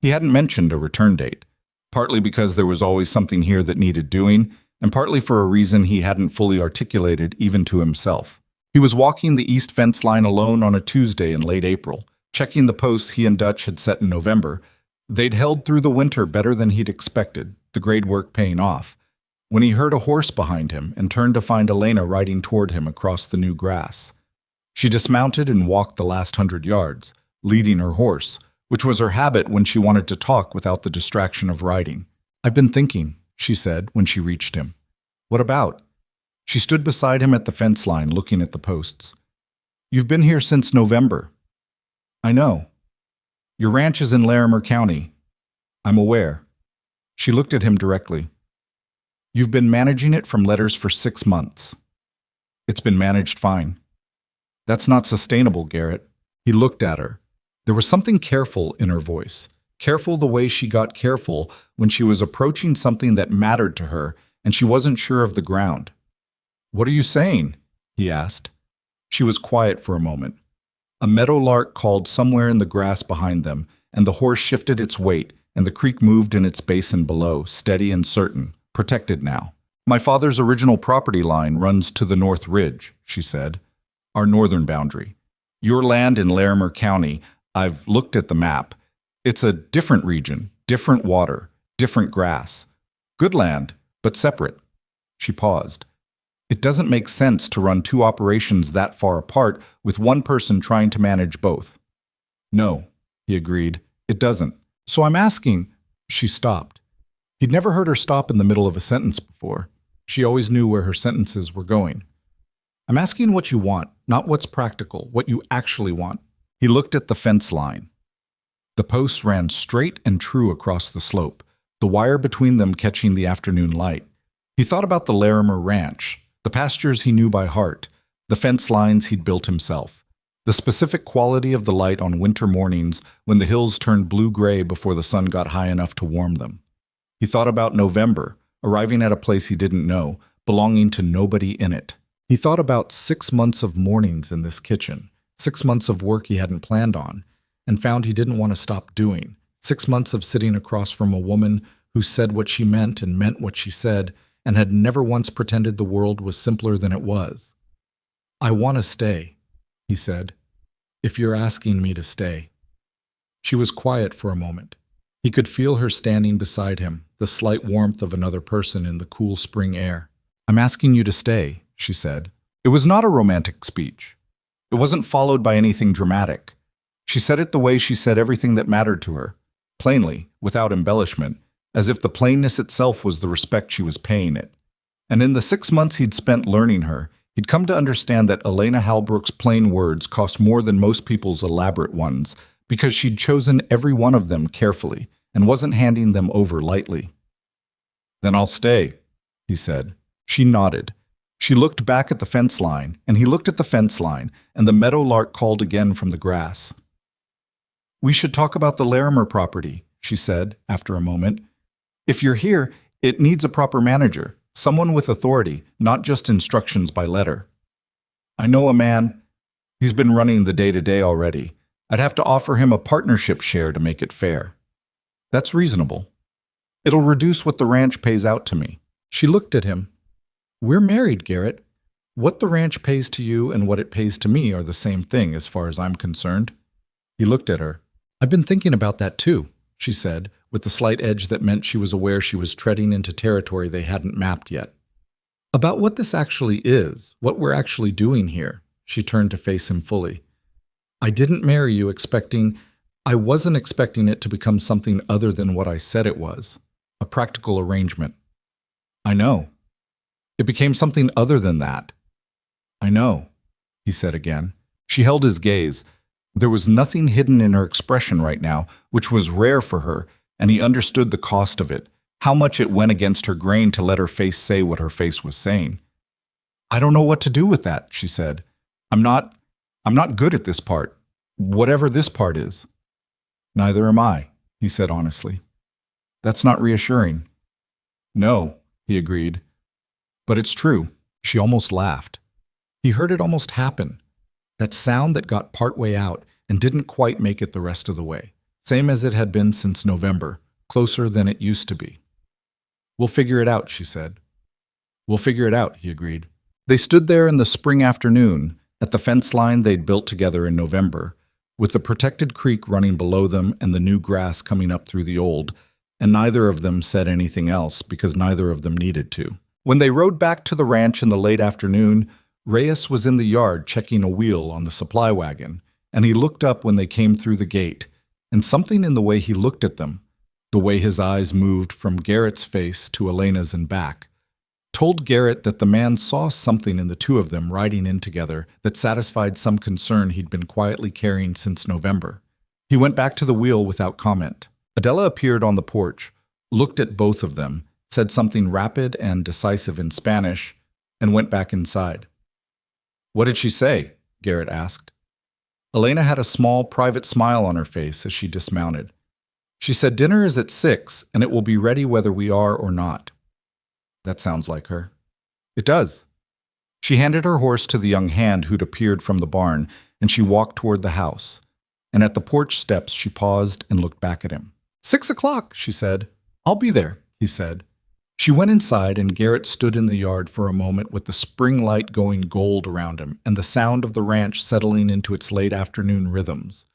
He hadn't mentioned a return date, partly because there was always something here that needed doing, and partly for a reason he hadn't fully articulated even to himself. He was walking the east fence line alone on a Tuesday in late April, checking the posts he and Dutch had set in November. They'd held through the winter better than he'd expected, the grade work paying off, when he heard a horse behind him and turned to find Elena riding toward him across the new grass. She dismounted and walked the last 100 yards, leading her horse, which was her habit when she wanted to talk without the distraction of riding. I've been thinking, she said when she reached him. What about? She stood beside him at the fence line, looking at the posts. You've been here since November. I know. Your ranch is in Larimer County. I'm aware. She looked at him directly. You've been managing it from letters for 6 months. It's been managed fine. That's not sustainable, Garrett. He looked at her. There was something careful in her voice, careful the way she got careful when she was approaching something that mattered to her and she wasn't sure of the ground. What are you saying? He asked. She was quiet for a moment. A meadowlark called somewhere in the grass behind them, and the horse shifted its weight, and the creek moved in its basin below, steady and certain, protected now. My father's original property line runs to the North Ridge, she said, our northern boundary. Your land in Larimer County, I've looked at the map. It's a different region, different water, different grass. Good land, but separate. She paused. It doesn't make sense to run 2 operations that far apart with one person trying to manage both. No, he agreed, it doesn't. So I'm asking, she stopped. He'd never heard her stop in the middle of a sentence before. She always knew where her sentences were going. I'm asking what you want, not what's practical, what you actually want. He looked at the fence line. The posts ran straight and true across the slope, the wire between them catching the afternoon light. He thought about the Larimer Ranch, the pastures he knew by heart, the fence lines he'd built himself, the specific quality of the light on winter mornings when the hills turned blue-gray before the sun got high enough to warm them. He thought about November, arriving at a place he didn't know, belonging to nobody in it. He thought about 6 months of mornings in this kitchen, 6 months of work he hadn't planned on, and found he didn't want to stop doing, 6 months of sitting across from a woman who said what she meant and meant what she said, and had never once pretended the world was simpler than it was. "I want to stay," he said, "if you're asking me to stay." She was quiet for a moment. He could feel her standing beside him, the slight warmth of another person in the cool spring air. "I'm asking you to stay," she said. It was not a romantic speech. It wasn't followed by anything dramatic. She said it the way she said everything that mattered to her, plainly, without embellishment, as if the plainness itself was the respect she was paying it. And in the 6 months he'd spent learning her, he'd come to understand that Elena Halbrook's plain words cost more than most people's elaborate ones, because she'd chosen every one of them carefully and wasn't handing them over lightly. "Then I'll stay," he said. She nodded. She looked back at the fence line, and he looked at the fence line, and the meadowlark called again from the grass. "We should talk about the Larimer property," she said, after a moment. "If you're here, it needs a proper manager, someone with authority, not just instructions by letter. I know a man. He's been running the day-to-day already. I'd have to offer him a partnership share to make it fair." "That's reasonable. It'll reduce what the ranch pays out to me." She looked at him. "We're married, Garrett. What the ranch pays to you and what it pays to me are the same thing as far as I'm concerned." He looked at her. "I've been thinking about that too," she said, with the slight edge that meant she was aware she was treading into territory they hadn't mapped yet. "About what this actually is, what we're actually doing here." She turned to face him fully. "I didn't marry you I wasn't expecting it to become something other than what I said it was, a practical arrangement." "I know. It became something other than that." "I know," he said again. She held his gaze. There was nothing hidden in her expression right now, which was rare for her, and he understood the cost of it, how much it went against her grain to let her face say what her face was saying. "I don't know what to do with that," she said. I'm not good at this part, whatever this part is." "Neither am I," he said honestly. "That's not reassuring." "No," he agreed. "But it's true." She almost laughed. He heard it almost happen. That sound that got partway out and didn't quite make it the rest of the way. Same as it had been since November, closer than it used to be. "We'll figure it out," she said. "We'll figure it out," he agreed. They stood there in the spring afternoon, at the fence line they'd built together in November, with the protected creek running below them and the new grass coming up through the old, and neither of them said anything else because neither of them needed to. When they rode back to the ranch in the late afternoon, Reyes was in the yard checking a wheel on the supply wagon, and he looked up when they came through the gate, and something in the way he looked at them, the way his eyes moved from Garrett's face to Elena's and back, told Garrett that the man saw something in the two of them riding in together that satisfied some concern he'd been quietly carrying since November. He went back to the wheel without comment. Adela appeared on the porch, looked at both of them, said something rapid and decisive in Spanish, and went back inside. "What did she say?" Garrett asked. Elena had a small, private smile on her face as she dismounted. "She said dinner is at 6, and it will be ready whether we are or not." "That sounds like her." "It does." She handed her horse to the young hand who'd appeared from the barn, and she walked toward the house. And at the porch steps she paused and looked back at him. 6 o'clock, she said. "I'll be there," he said. She went inside, and Garrett stood in the yard for a moment with the spring light going gold around him and the sound of the ranch settling into its late afternoon rhythms.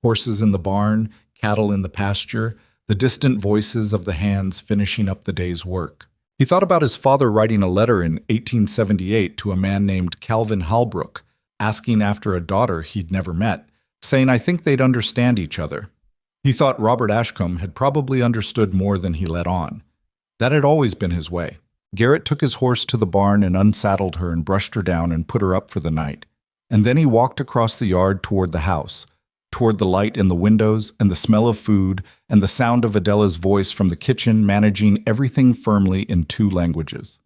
Horses in the barn, cattle in the pasture, the distant voices of the hands finishing up the day's work. He thought about his father writing a letter in 1878 to a man named Calvin Halbrook, asking after a daughter he'd never met, saying, "I think they'd understand each other." He thought Robert Ashcombe had probably understood more than he let on. That had always been his way. Garrett took his horse to the barn and unsaddled her and brushed her down and put her up for the night. And then he walked across the yard toward the house, toward the light in the windows and the smell of food and the sound of Adela's voice from the kitchen managing everything firmly in 2 languages.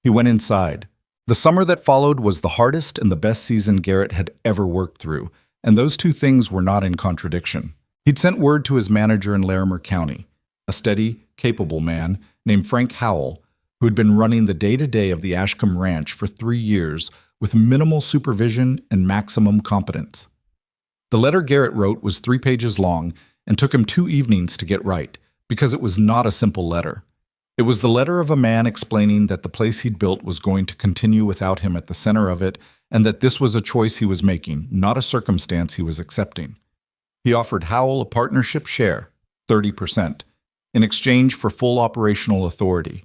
He went inside. The summer that followed was the hardest and the best season Garrett had ever worked through, and those 2 things were not in contradiction. He'd sent word to his manager in Larimer County, a steady, capable man named Frank Howell, who had been running the day-to-day of the Ashcombe Ranch for 3 years with minimal supervision and maximum competence. The letter Garrett wrote was 3 pages long and took him 2 evenings to get right, because it was not a simple letter. It was the letter of a man explaining that the place he'd built was going to continue without him at the center of it, and that this was a choice he was making, not a circumstance he was accepting. He offered Howell a partnership share, 30%, in exchange for full operational authority.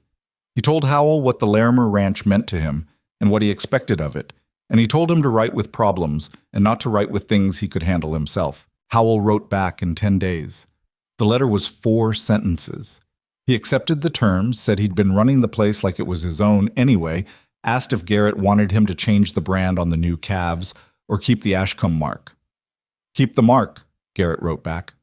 He told Howell what the Larimer Ranch meant to him and what he expected of it, and he told him to write with problems and not to write with things he could handle himself. Howell wrote back in 10 days. The letter was 4 sentences. He accepted the terms, said he'd been running the place like it was his own anyway, asked if Garrett wanted him to change the brand on the new calves or keep the Ashcombe mark. "Keep the mark," Garrett wrote back.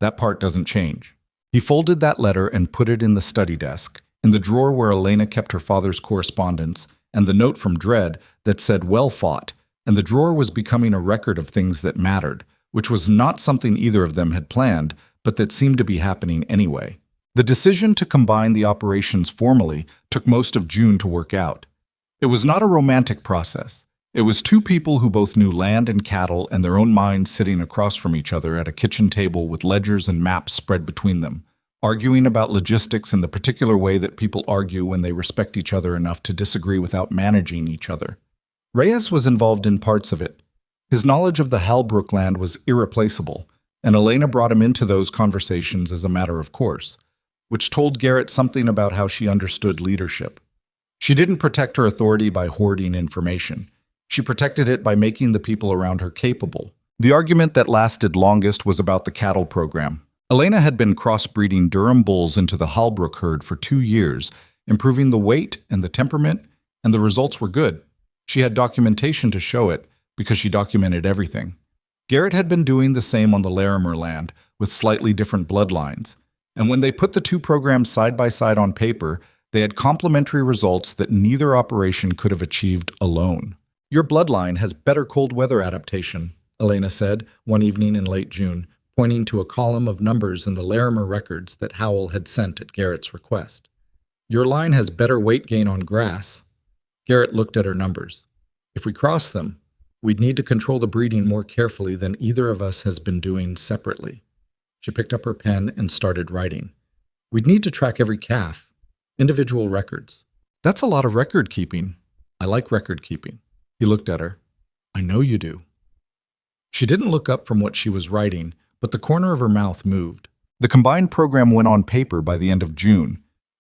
"That part doesn't change." He folded that letter and put it in the study desk, in the drawer where Elena kept her father's correspondence, and the note from Dredd that said "well fought," and the drawer was becoming a record of things that mattered, which was not something either of them had planned, but that seemed to be happening anyway. The decision to combine the operations formally took most of June to work out. It was not a romantic process. It was 2 people who both knew land and cattle and their own minds sitting across from each other at a kitchen table with ledgers and maps spread between them, arguing about logistics in the particular way that people argue when they respect each other enough to disagree without managing each other. Reyes was involved in parts of it. His knowledge of the Halbrook land was irreplaceable, and Elena brought him into those conversations as a matter of course, which told Garrett something about how she understood leadership. She didn't protect her authority by hoarding information. She protected it by making the people around her capable. The argument that lasted longest was about the cattle program. Elena had been crossbreeding Durham bulls into the Halbrook herd for 2 years, improving the weight and the temperament, and the results were good. She had documentation to show it, because she documented everything. Garrett had been doing the same on the Larimer land, with slightly different bloodlines. And when they put the 2 programs side by side on paper, they had complementary results that neither operation could have achieved alone. "Your bloodline has better cold weather adaptation," Elena said one evening in late June, pointing to a column of numbers in the Larimer records that Howell had sent at Garrett's request. "Your line has better weight gain on grass." Garrett looked at her numbers. "If we cross them, we'd need to control the breeding more carefully than either of us has been doing separately." She picked up her pen and started writing. "We'd need to track every calf, individual records." "That's a lot of record keeping." "I like record keeping." He looked at her. "I know you do." She didn't look up from what she was writing, but the corner of her mouth moved. The combined program went on paper by the end of June.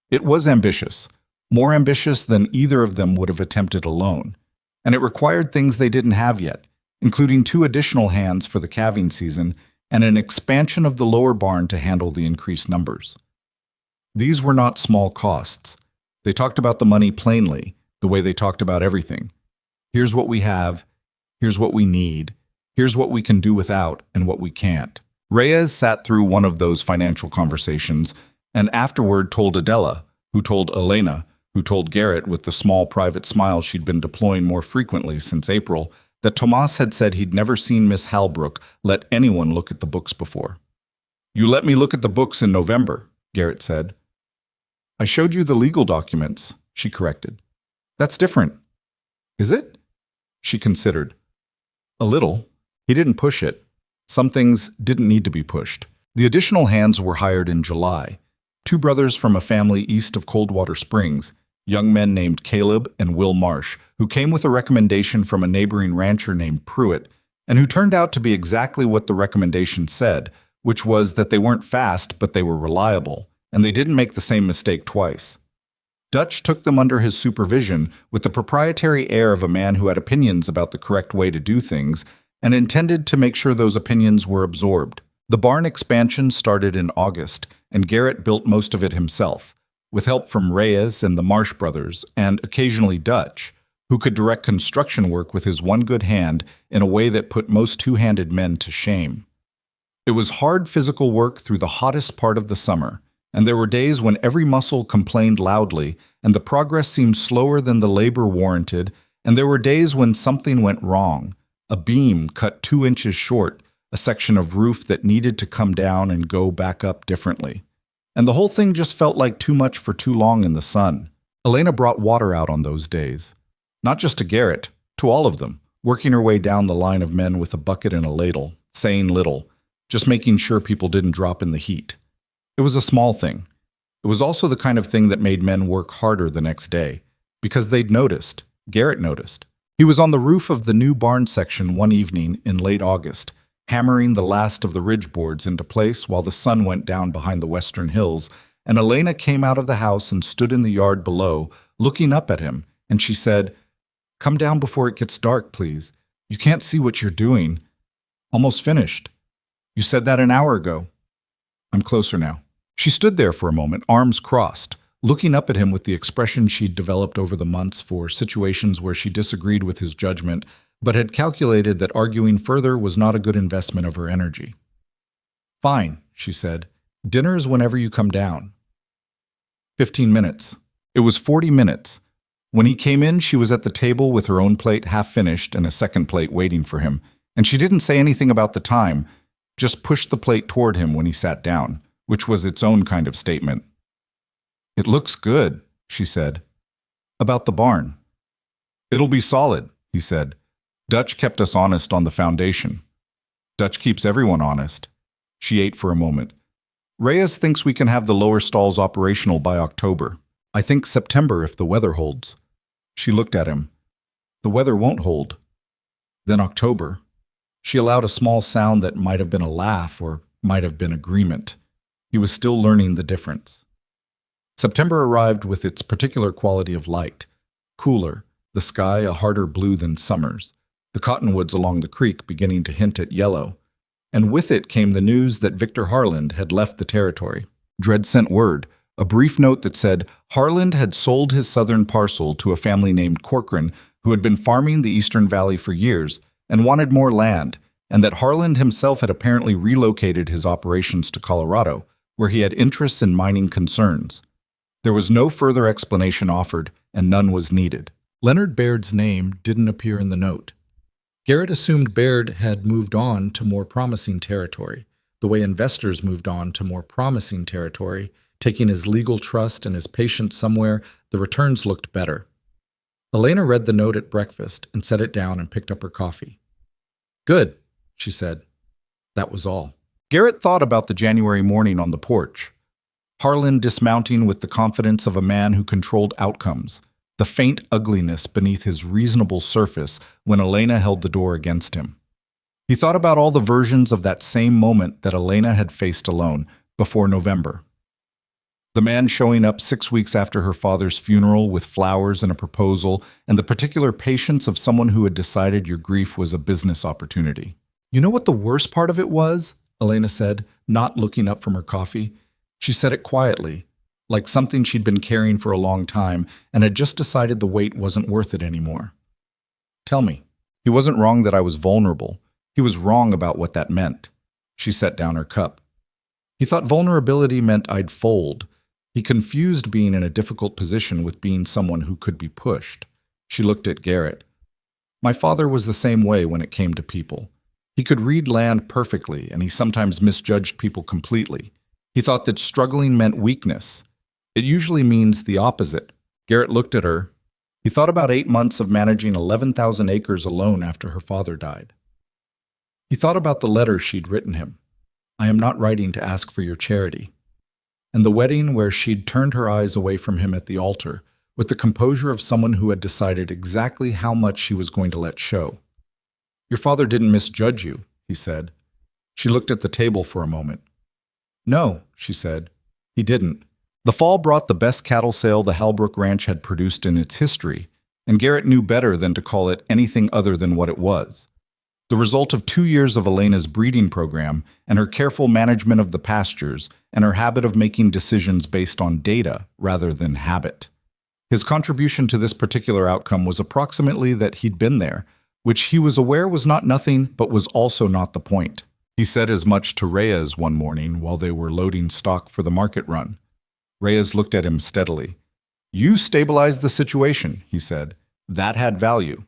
It was ambitious, more ambitious than either of them would have attempted alone, and it required things they didn't have yet, including 2 additional hands for the calving season and an expansion of the lower barn to handle the increased numbers. These were not small costs. They talked about the money plainly, the way they talked about everything. Here's what we have, here's what we need, here's what we can do without and what we can't. Reyes sat through one of those financial conversations and afterward told Adela, who told Elena, who told Garrett with the small private smile she'd been deploying more frequently since April, that Tomas had said he'd never seen Miss Halbrook let anyone look at the books before. "You let me look at the books in November," Garrett said. "I showed you the legal documents," she corrected. "That's different." "Is it?" She considered. "A little." He didn't push it. Some things didn't need to be pushed. The additional hands were hired in July. 2 brothers from a family east of Coldwater Springs, young men named Caleb and Will Marsh, who came with a recommendation from a neighboring rancher named Pruitt, and who turned out to be exactly what the recommendation said, which was that they weren't fast, but they were reliable, and they didn't make the same mistake twice. Dutch took them under his supervision with the proprietary air of a man who had opinions about the correct way to do things, and intended to make sure those opinions were absorbed. The barn expansion started in August, and Garrett built most of it himself, with help from Reyes and the Marsh brothers, and occasionally Dutch, who could direct construction work with his one good hand in a way that put most 2-handed men to shame. It was hard physical work through the hottest part of the summer, and there were days when every muscle complained loudly, and the progress seemed slower than the labor warranted, and there were days when something went wrong. A beam cut 2 inches short, a section of roof that needed to come down and go back up differently. And the whole thing just felt like too much for too long in the sun. Elena brought water out on those days. Not just to Garrett, to all of them, working her way down the line of men with a bucket and a ladle, saying little, just making sure people didn't drop in the heat. It was a small thing. It was also the kind of thing that made men work harder the next day, because they'd noticed. Garrett noticed. He was on the roof of the new barn section one evening in late August, hammering the last of the ridge boards into place while the sun went down behind the western hills, and Elena came out of the house and stood in the yard below, looking up at him, and she said, "Come down before it gets dark, please. You can't see what you're doing. Almost finished. You said that an hour ago." "I'm closer now." She stood there for a moment, arms crossed, looking up at him with the expression she'd developed over the months for situations where she disagreed with his judgment, but had calculated that arguing further was not a good investment of her energy. "Fine," she said. "Dinner is whenever you come down." 15 minutes. It was 40 minutes. When he came in, she was at the table with her own plate half finished and a second plate waiting for him, and she didn't say anything about the time, just pushed the plate toward him when he sat down, which was its own kind of statement. "It looks good," she said. "About the barn." "It'll be solid," he said. "Dutch kept us honest on the foundation." "Dutch keeps everyone honest." She ate for a moment. "Reyes thinks we can have the lower stalls operational by October. I think September if the weather holds." She looked at him. "The weather won't hold." "Then October." She allowed a small sound that might have been a laugh or might have been agreement. He was still learning the difference. September arrived with its particular quality of light. Cooler, the sky a harder blue than summer's, the cottonwoods along the creek beginning to hint at yellow, and with it came the news that Victor Harland had left the territory. Dredd sent word, a brief note that said Harland had sold his southern parcel to a family named Corcoran who had been farming the Eastern Valley for years and wanted more land, and that Harland himself had apparently relocated his operations to Colorado, where he had interests in mining concerns. There was no further explanation offered, and none was needed. Leonard Baird's name didn't appear in the note. Garrett assumed Baird had moved on to more promising territory, the way investors moved on to more promising territory, taking his legal trust and his patience somewhere the returns looked better. Elena read the note at breakfast and set it down and picked up her coffee. "Good," she said. That was all. Garrett thought about the January morning on the porch. Harland dismounting with the confidence of a man who controlled outcomes, the faint ugliness beneath his reasonable surface when Elena held the door against him. He thought about all the versions of that same moment that Elena had faced alone, before November. The man showing up 6 weeks after her father's funeral with flowers and a proposal, and the particular patience of someone who had decided your grief was a business opportunity. "You know what the worst part of it was?" Elena said, not looking up from her coffee. She said it quietly, like something she'd been carrying for a long time and had just decided the weight wasn't worth it anymore. "Tell me." He wasn't wrong that I was vulnerable. He was wrong about what that meant. She set down her cup. He thought vulnerability meant I'd fold. He confused being in a difficult position with being someone who could be pushed. She looked at Garrett. "My father was the same way when it came to people. He could read land perfectly, and he sometimes misjudged people completely. He thought that struggling meant weakness. It usually means the opposite." Garrett looked at her. He thought about 8 months of managing 11,000 acres alone after her father died. He thought about the letter she'd written him. "I am not writing to ask for your charity." And the wedding where she'd turned her eyes away from him at the altar, with the composure of someone who had decided exactly how much she was going to let show. "Your father didn't misjudge you," he said. She looked at the table for a moment. "No," she said, "he didn't." The fall brought the best cattle sale the Halbrook Ranch had produced in its history, and Garrett knew better than to call it anything other than what it was. The result of 2 years of Elena's breeding program and her careful management of the pastures and her habit of making decisions based on data rather than habit. His contribution to this particular outcome was approximately that he'd been there, which he was aware was not nothing but was also not the point. He said as much to Reyes one morning while they were loading stock for the market run. Reyes looked at him steadily. "You stabilized the situation," he said. "That had value."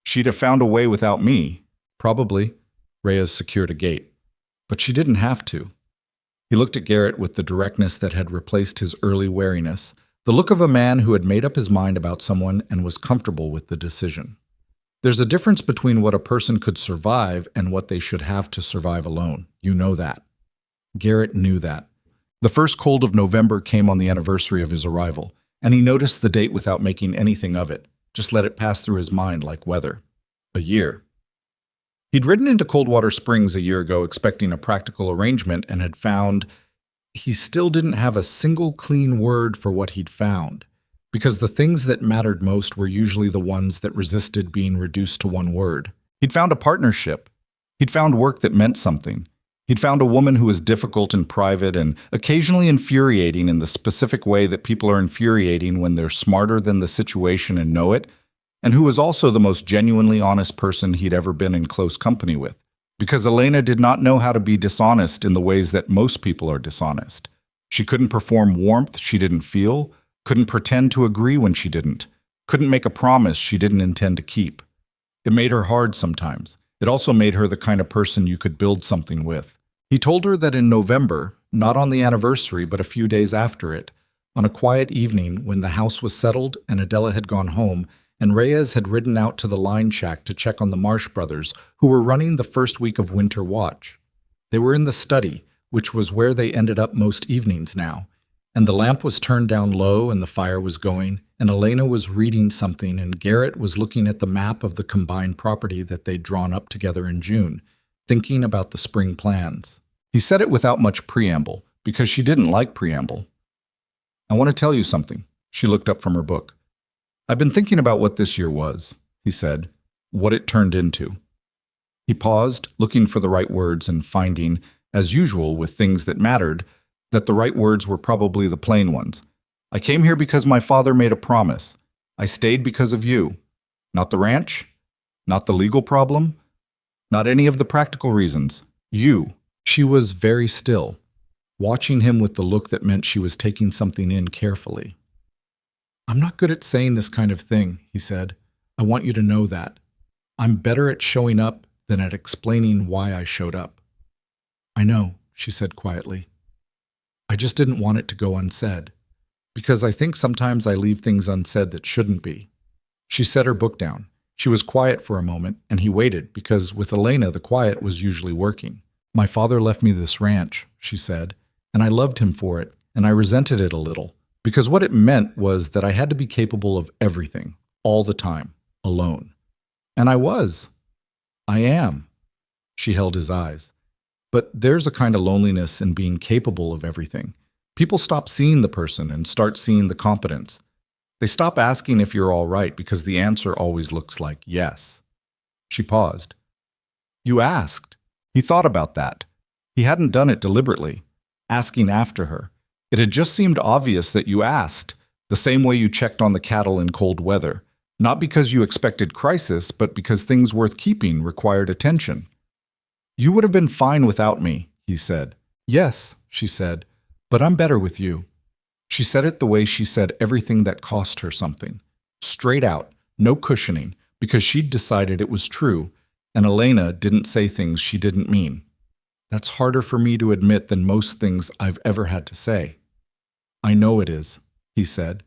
"She'd have found a way without me." "Probably." Reyes secured a gate. "But she didn't have to." He looked at Garrett with the directness that had replaced his early wariness, the look of a man who had made up his mind about someone and was comfortable with the decision. There's a difference between what a person could survive and what they should have to survive alone. You know that. Garrett knew that. The first cold of November came on the anniversary of his arrival, and he noticed the date without making anything of it, just let it pass through his mind like weather. A year. He'd ridden into Coldwater Springs a year ago expecting a practical arrangement and had found he still didn't have a single clean word for what he'd found, because the things that mattered most were usually the ones that resisted being reduced to one word. He'd found a partnership. He'd found work that meant something. He'd found a woman who was difficult in private and occasionally infuriating in the specific way that people are infuriating when they're smarter than the situation and know it, and who was also the most genuinely honest person he'd ever been in close company with. Because Elena did not know how to be dishonest in the ways that most people are dishonest. She couldn't perform warmth she didn't feel, couldn't pretend to agree when she didn't, couldn't make a promise she didn't intend to keep. It made her hard sometimes. It also made her the kind of person you could build something with. He told her that in November, not on the anniversary but a few days after it, on a quiet evening when the house was settled and Adela had gone home, and Reyes had ridden out to the line shack to check on the Marsh brothers, who were running the first week of winter watch. They were in the study, which was where they ended up most evenings now, and the lamp was turned down low and the fire was going, and Elena was reading something and Garrett was looking at the map of the combined property that they'd drawn up together in June, thinking about the spring plans. He said it without much preamble, because she didn't like preamble. "I want to tell you something." She looked up from her book. "I've been thinking about what this year was," he said, "what it turned into." He paused, looking for the right words and finding, as usual with things that mattered, that the right words were probably the plain ones. "I came here because my father made a promise. I stayed because of you. Not the ranch, not the legal problem, not any of the practical reasons. You." She was very still, watching him with the look that meant she was taking something in carefully. "I'm not good at saying this kind of thing," he said. "I want you to know that. I'm better at showing up than at explaining why I showed up." "I know," she said quietly. "I just didn't want it to go unsaid, because I think sometimes I leave things unsaid that shouldn't be." She set her book down. She was quiet for a moment, and he waited, because with Elena the quiet was usually working. "My father left me this ranch," she said, "and I loved him for it, and I resented it a little. Because what it meant was that I had to be capable of everything, all the time, alone. And I was. I am." She held his eyes. "But there's a kind of loneliness in being capable of everything. People stop seeing the person and start seeing the competence. They stop asking if you're all right because the answer always looks like yes." She paused. "You asked." He thought about that. He hadn't done it deliberately, asking after her. It had just seemed obvious that you asked, the same way you checked on the cattle in cold weather, not because you expected crisis, but because things worth keeping required attention. "You would have been fine without me," he said. "Yes," she said, "but I'm better with you." She said it the way she said everything that cost her something. Straight out, no cushioning, because she'd decided it was true, and Elena didn't say things she didn't mean. "That's harder for me to admit than most things I've ever had to say." "I know it is," he said.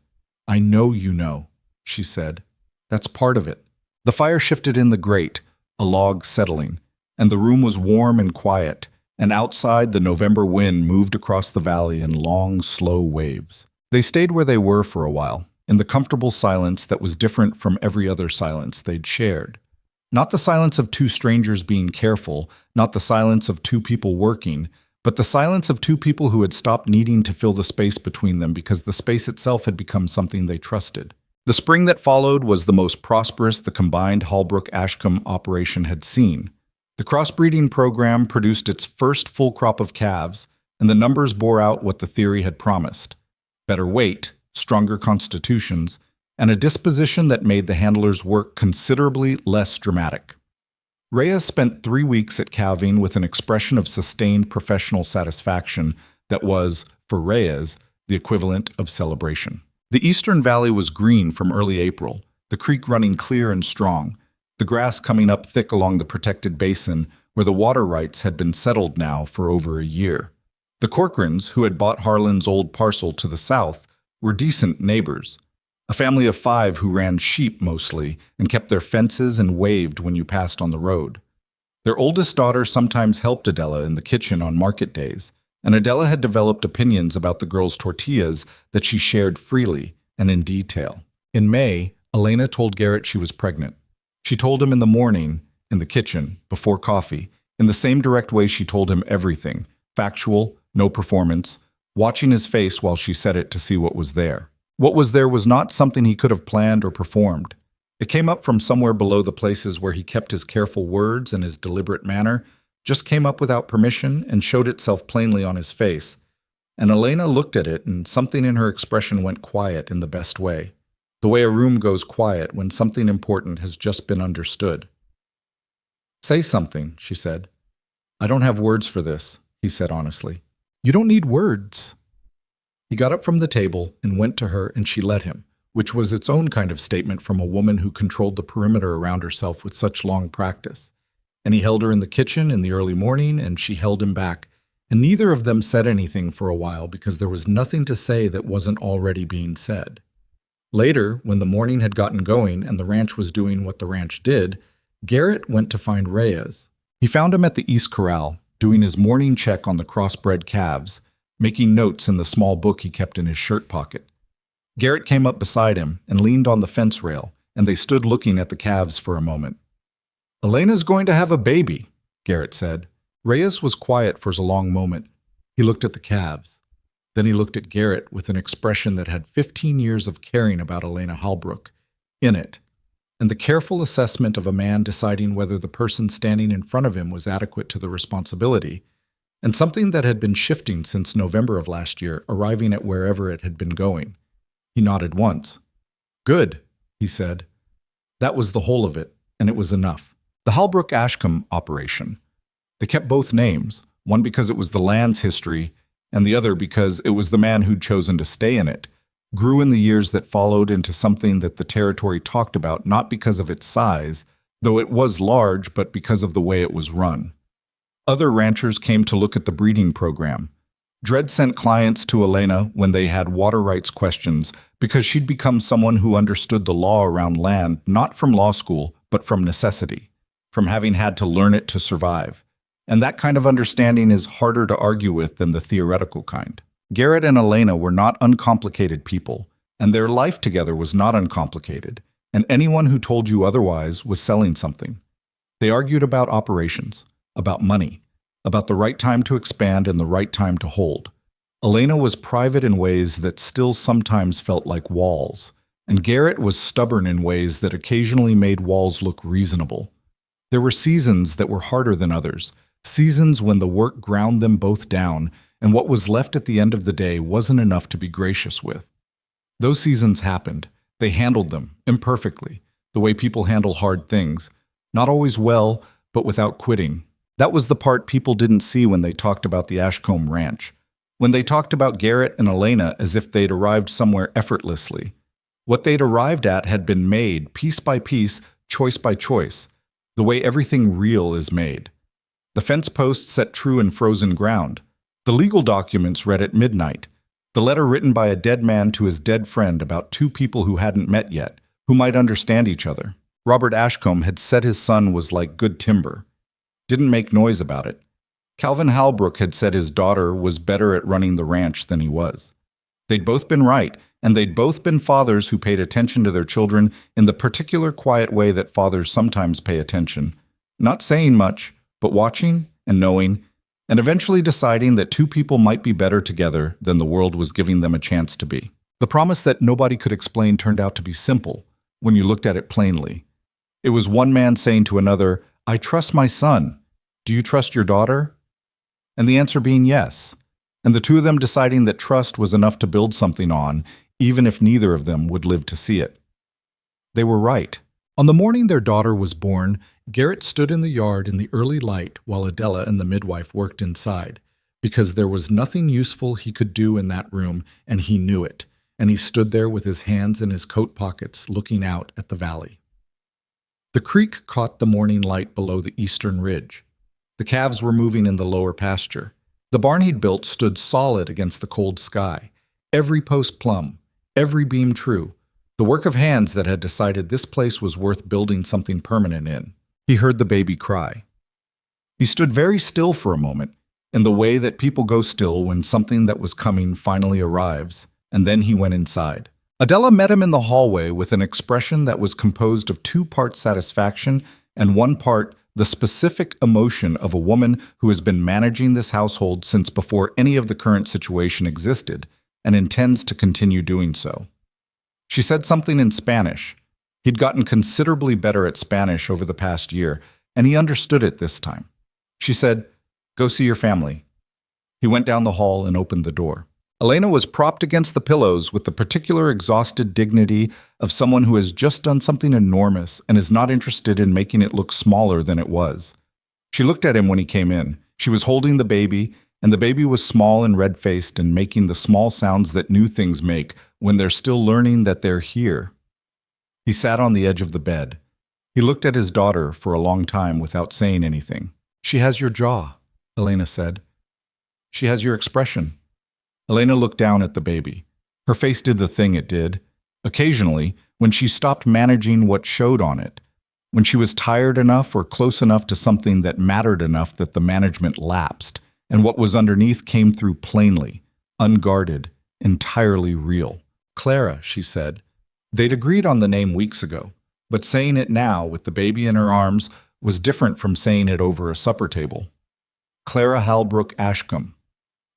"I know you know," she said. "That's part of it." The fire shifted in the grate, a log settling, and the room was warm and quiet, and outside the November wind moved across the valley in long, slow waves. They stayed where they were for a while, in the comfortable silence that was different from every other silence they'd shared. Not the silence of two strangers being careful, not the silence of two people working, but the silence of two people who had stopped needing to fill the space between them because the space itself had become something they trusted. The spring that followed was the most prosperous the combined Hallbrook-Ashcombe operation had seen. The crossbreeding program produced its first full crop of calves, and the numbers bore out what the theory had promised: better weight, stronger constitutions, and a disposition that made the handlers' work considerably less dramatic. Reyes spent 3 weeks at calving with an expression of sustained professional satisfaction that was, for Reyes, the equivalent of celebration. The eastern valley was green from early April, the creek running clear and strong, the grass coming up thick along the protected basin where the water rights had been settled now for over a year. The Corcorans, who had bought Harlan's old parcel to the south, were decent neighbors. A family of 5 who ran sheep mostly and kept their fences and waved when you passed on the road. Their oldest daughter sometimes helped Adela in the kitchen on market days, and Adela had developed opinions about the girl's tortillas that she shared freely and in detail. In May, Elena told Garrett she was pregnant. She told him in the morning, in the kitchen, before coffee, in the same direct way she told him everything, factual, no performance, watching his face while she said it to see what was there. What was there was not something he could have planned or performed. It came up from somewhere below the places where he kept his careful words and his deliberate manner, just came up without permission and showed itself plainly on his face. And Elena looked at it, and something in her expression went quiet in the best way. The way a room goes quiet when something important has just been understood. "Say something," she said. "I don't have words for this," he said honestly. "You don't need words." He got up from the table and went to her, and she let him, which was its own kind of statement from a woman who controlled the perimeter around herself with such long practice. And he held her in the kitchen in the early morning, and she held him back, and neither of them said anything for a while because there was nothing to say that wasn't already being said. Later, when the morning had gotten going and the ranch was doing what the ranch did, Garrett went to find Reyes. He found him at the East Corral, doing his morning check on the crossbred calves, making notes in the small book he kept in his shirt pocket. Garrett came up beside him and leaned on the fence rail, and they stood looking at the calves for a moment. "Elena's going to have a baby," Garrett said. Reyes was quiet for a long moment. He looked at the calves. Then he looked at Garrett with an expression that had 15 years of caring about Elena Halbrook in it, and the careful assessment of a man deciding whether the person standing in front of him was adequate to the responsibility, and something that had been shifting since November of last year, arriving at wherever it had been going. He nodded once. "Good," he said. That was the whole of it, and it was enough. The Halbrook-Ashcombe operation. They kept both names, one because it was the land's history, and the other because it was the man who'd chosen to stay in it, grew in the years that followed into something that the territory talked about not because of its size, though it was large, but because of the way it was run. Other ranchers came to look at the breeding program. Dredd sent clients to Elena when they had water rights questions because she'd become someone who understood the law around land not from law school, but from necessity, from having had to learn it to survive. And that kind of understanding is harder to argue with than the theoretical kind. Garrett and Elena were not uncomplicated people, and their life together was not uncomplicated, and anyone who told you otherwise was selling something. They argued about operations, about money, about the right time to expand and the right time to hold. Elena was private in ways that still sometimes felt like walls, and Garrett was stubborn in ways that occasionally made walls look reasonable. There were seasons that were harder than others, seasons when the work ground them both down, and what was left at the end of the day wasn't enough to be gracious with. Those seasons happened. They handled them, imperfectly, the way people handle hard things, not always well, but without quitting. That was the part people didn't see when they talked about the Ashcombe Ranch, when they talked about Garrett and Elena as if they'd arrived somewhere effortlessly. What they'd arrived at had been made, piece by piece, choice by choice, the way everything real is made. The fence posts set true in frozen ground. The legal documents read at midnight. The letter written by a dead man to his dead friend about two people who hadn't met yet, who might understand each other. Robert Ashcombe had said his son was like good timber. Didn't make noise about it. Calvin Halbrook had said his daughter was better at running the ranch than he was. They'd both been right, and they'd both been fathers who paid attention to their children in the particular quiet way that fathers sometimes pay attention. Not saying much, but watching and knowing, and eventually deciding that two people might be better together than the world was giving them a chance to be. The promise that nobody could explain turned out to be simple when you looked at it plainly. It was one man saying to another, "I trust my son. Do you trust your daughter?" And the answer being yes, and the two of them deciding that trust was enough to build something on, even if neither of them would live to see it. They were right. On the morning their daughter was born, Garrett stood in the yard in the early light while Adela and the midwife worked inside, because there was nothing useful he could do in that room, and he knew it, and he stood there with his hands in his coat pockets looking out at the valley. The creek caught the morning light below the eastern ridge. The calves were moving in the lower pasture. The barn he'd built stood solid against the cold sky, every post plumb, every beam true, the work of hands that had decided this place was worth building something permanent in. He heard the baby cry. He stood very still for a moment, in the way that people go still when something that was coming finally arrives, and then he went inside. Adela met him in the hallway with an expression that was composed of 2 parts satisfaction and 1 part the specific emotion of a woman who has been managing this household since before any of the current situation existed and intends to continue doing so. She said something in Spanish. He'd gotten considerably better at Spanish over the past year, and he understood it this time. She said, "Go see your family." He went down the hall and opened the door. Elena was propped against the pillows with the particular exhausted dignity of someone who has just done something enormous and is not interested in making it look smaller than it was. She looked at him when he came in. She was holding the baby, and the baby was small and red-faced and making the small sounds that new things make when they're still learning that they're here. He sat on the edge of the bed. He looked at his daughter for a long time without saying anything. "She has your jaw," Elena said. "She has your expression." Elena looked down at the baby. Her face did the thing it did. Occasionally, when she stopped managing what showed on it, when she was tired enough or close enough to something that mattered enough that the management lapsed, and what was underneath came through plainly, unguarded, entirely real. "Clara," she said. They'd agreed on the name weeks ago, but saying it now with the baby in her arms was different from saying it over a supper table. Clara Halbrook Ashcombe.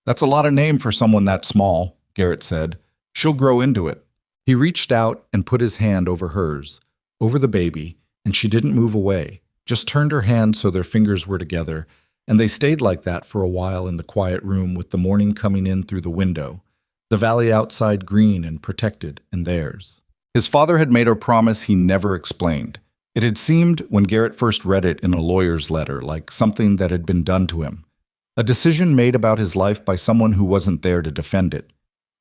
"That's a lot of name for someone that small," Garrett said. "She'll grow into it." He reached out and put his hand over hers, over the baby, and she didn't move away, just turned her hand so their fingers were together, and they stayed like that for a while in the quiet room with the morning coming in through the window, the valley outside green and protected, and theirs. His father had made a promise he never explained. It had seemed, when Garrett first read it in a lawyer's letter, like something that had been done to him. A decision made about his life by someone who wasn't there to defend it.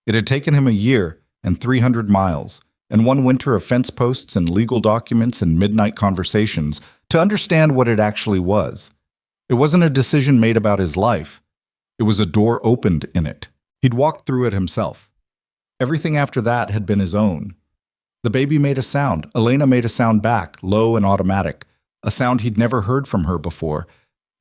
It had taken him a year and 300 miles, and 1 winter of fence posts and legal documents and midnight conversations to understand what it actually was. It wasn't a decision made about his life. It was a door opened in it. He'd walked through it himself. Everything after that had been his own. The baby made a sound. Elena made a sound back, low and automatic, a sound he'd never heard from her before,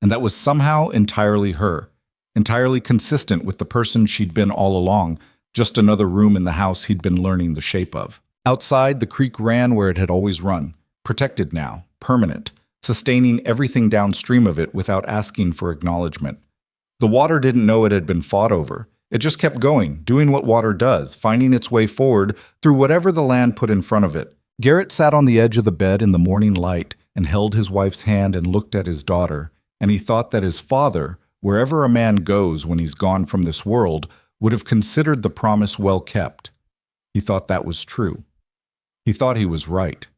and that was somehow entirely her, entirely consistent with the person she'd been all along, just another room in the house he'd been learning the shape of. Outside, the creek ran where it had always run, protected now, permanent, sustaining everything downstream of it without asking for acknowledgement. The water didn't know it had been fought over. It just kept going, doing what water does, finding its way forward through whatever the land put in front of it. Garrett sat on the edge of the bed in the morning light and held his wife's hand and looked at his daughter, and he thought that his father, wherever a man goes when he's gone from this world, would have considered the promise well kept. He thought that was true. He thought he was right.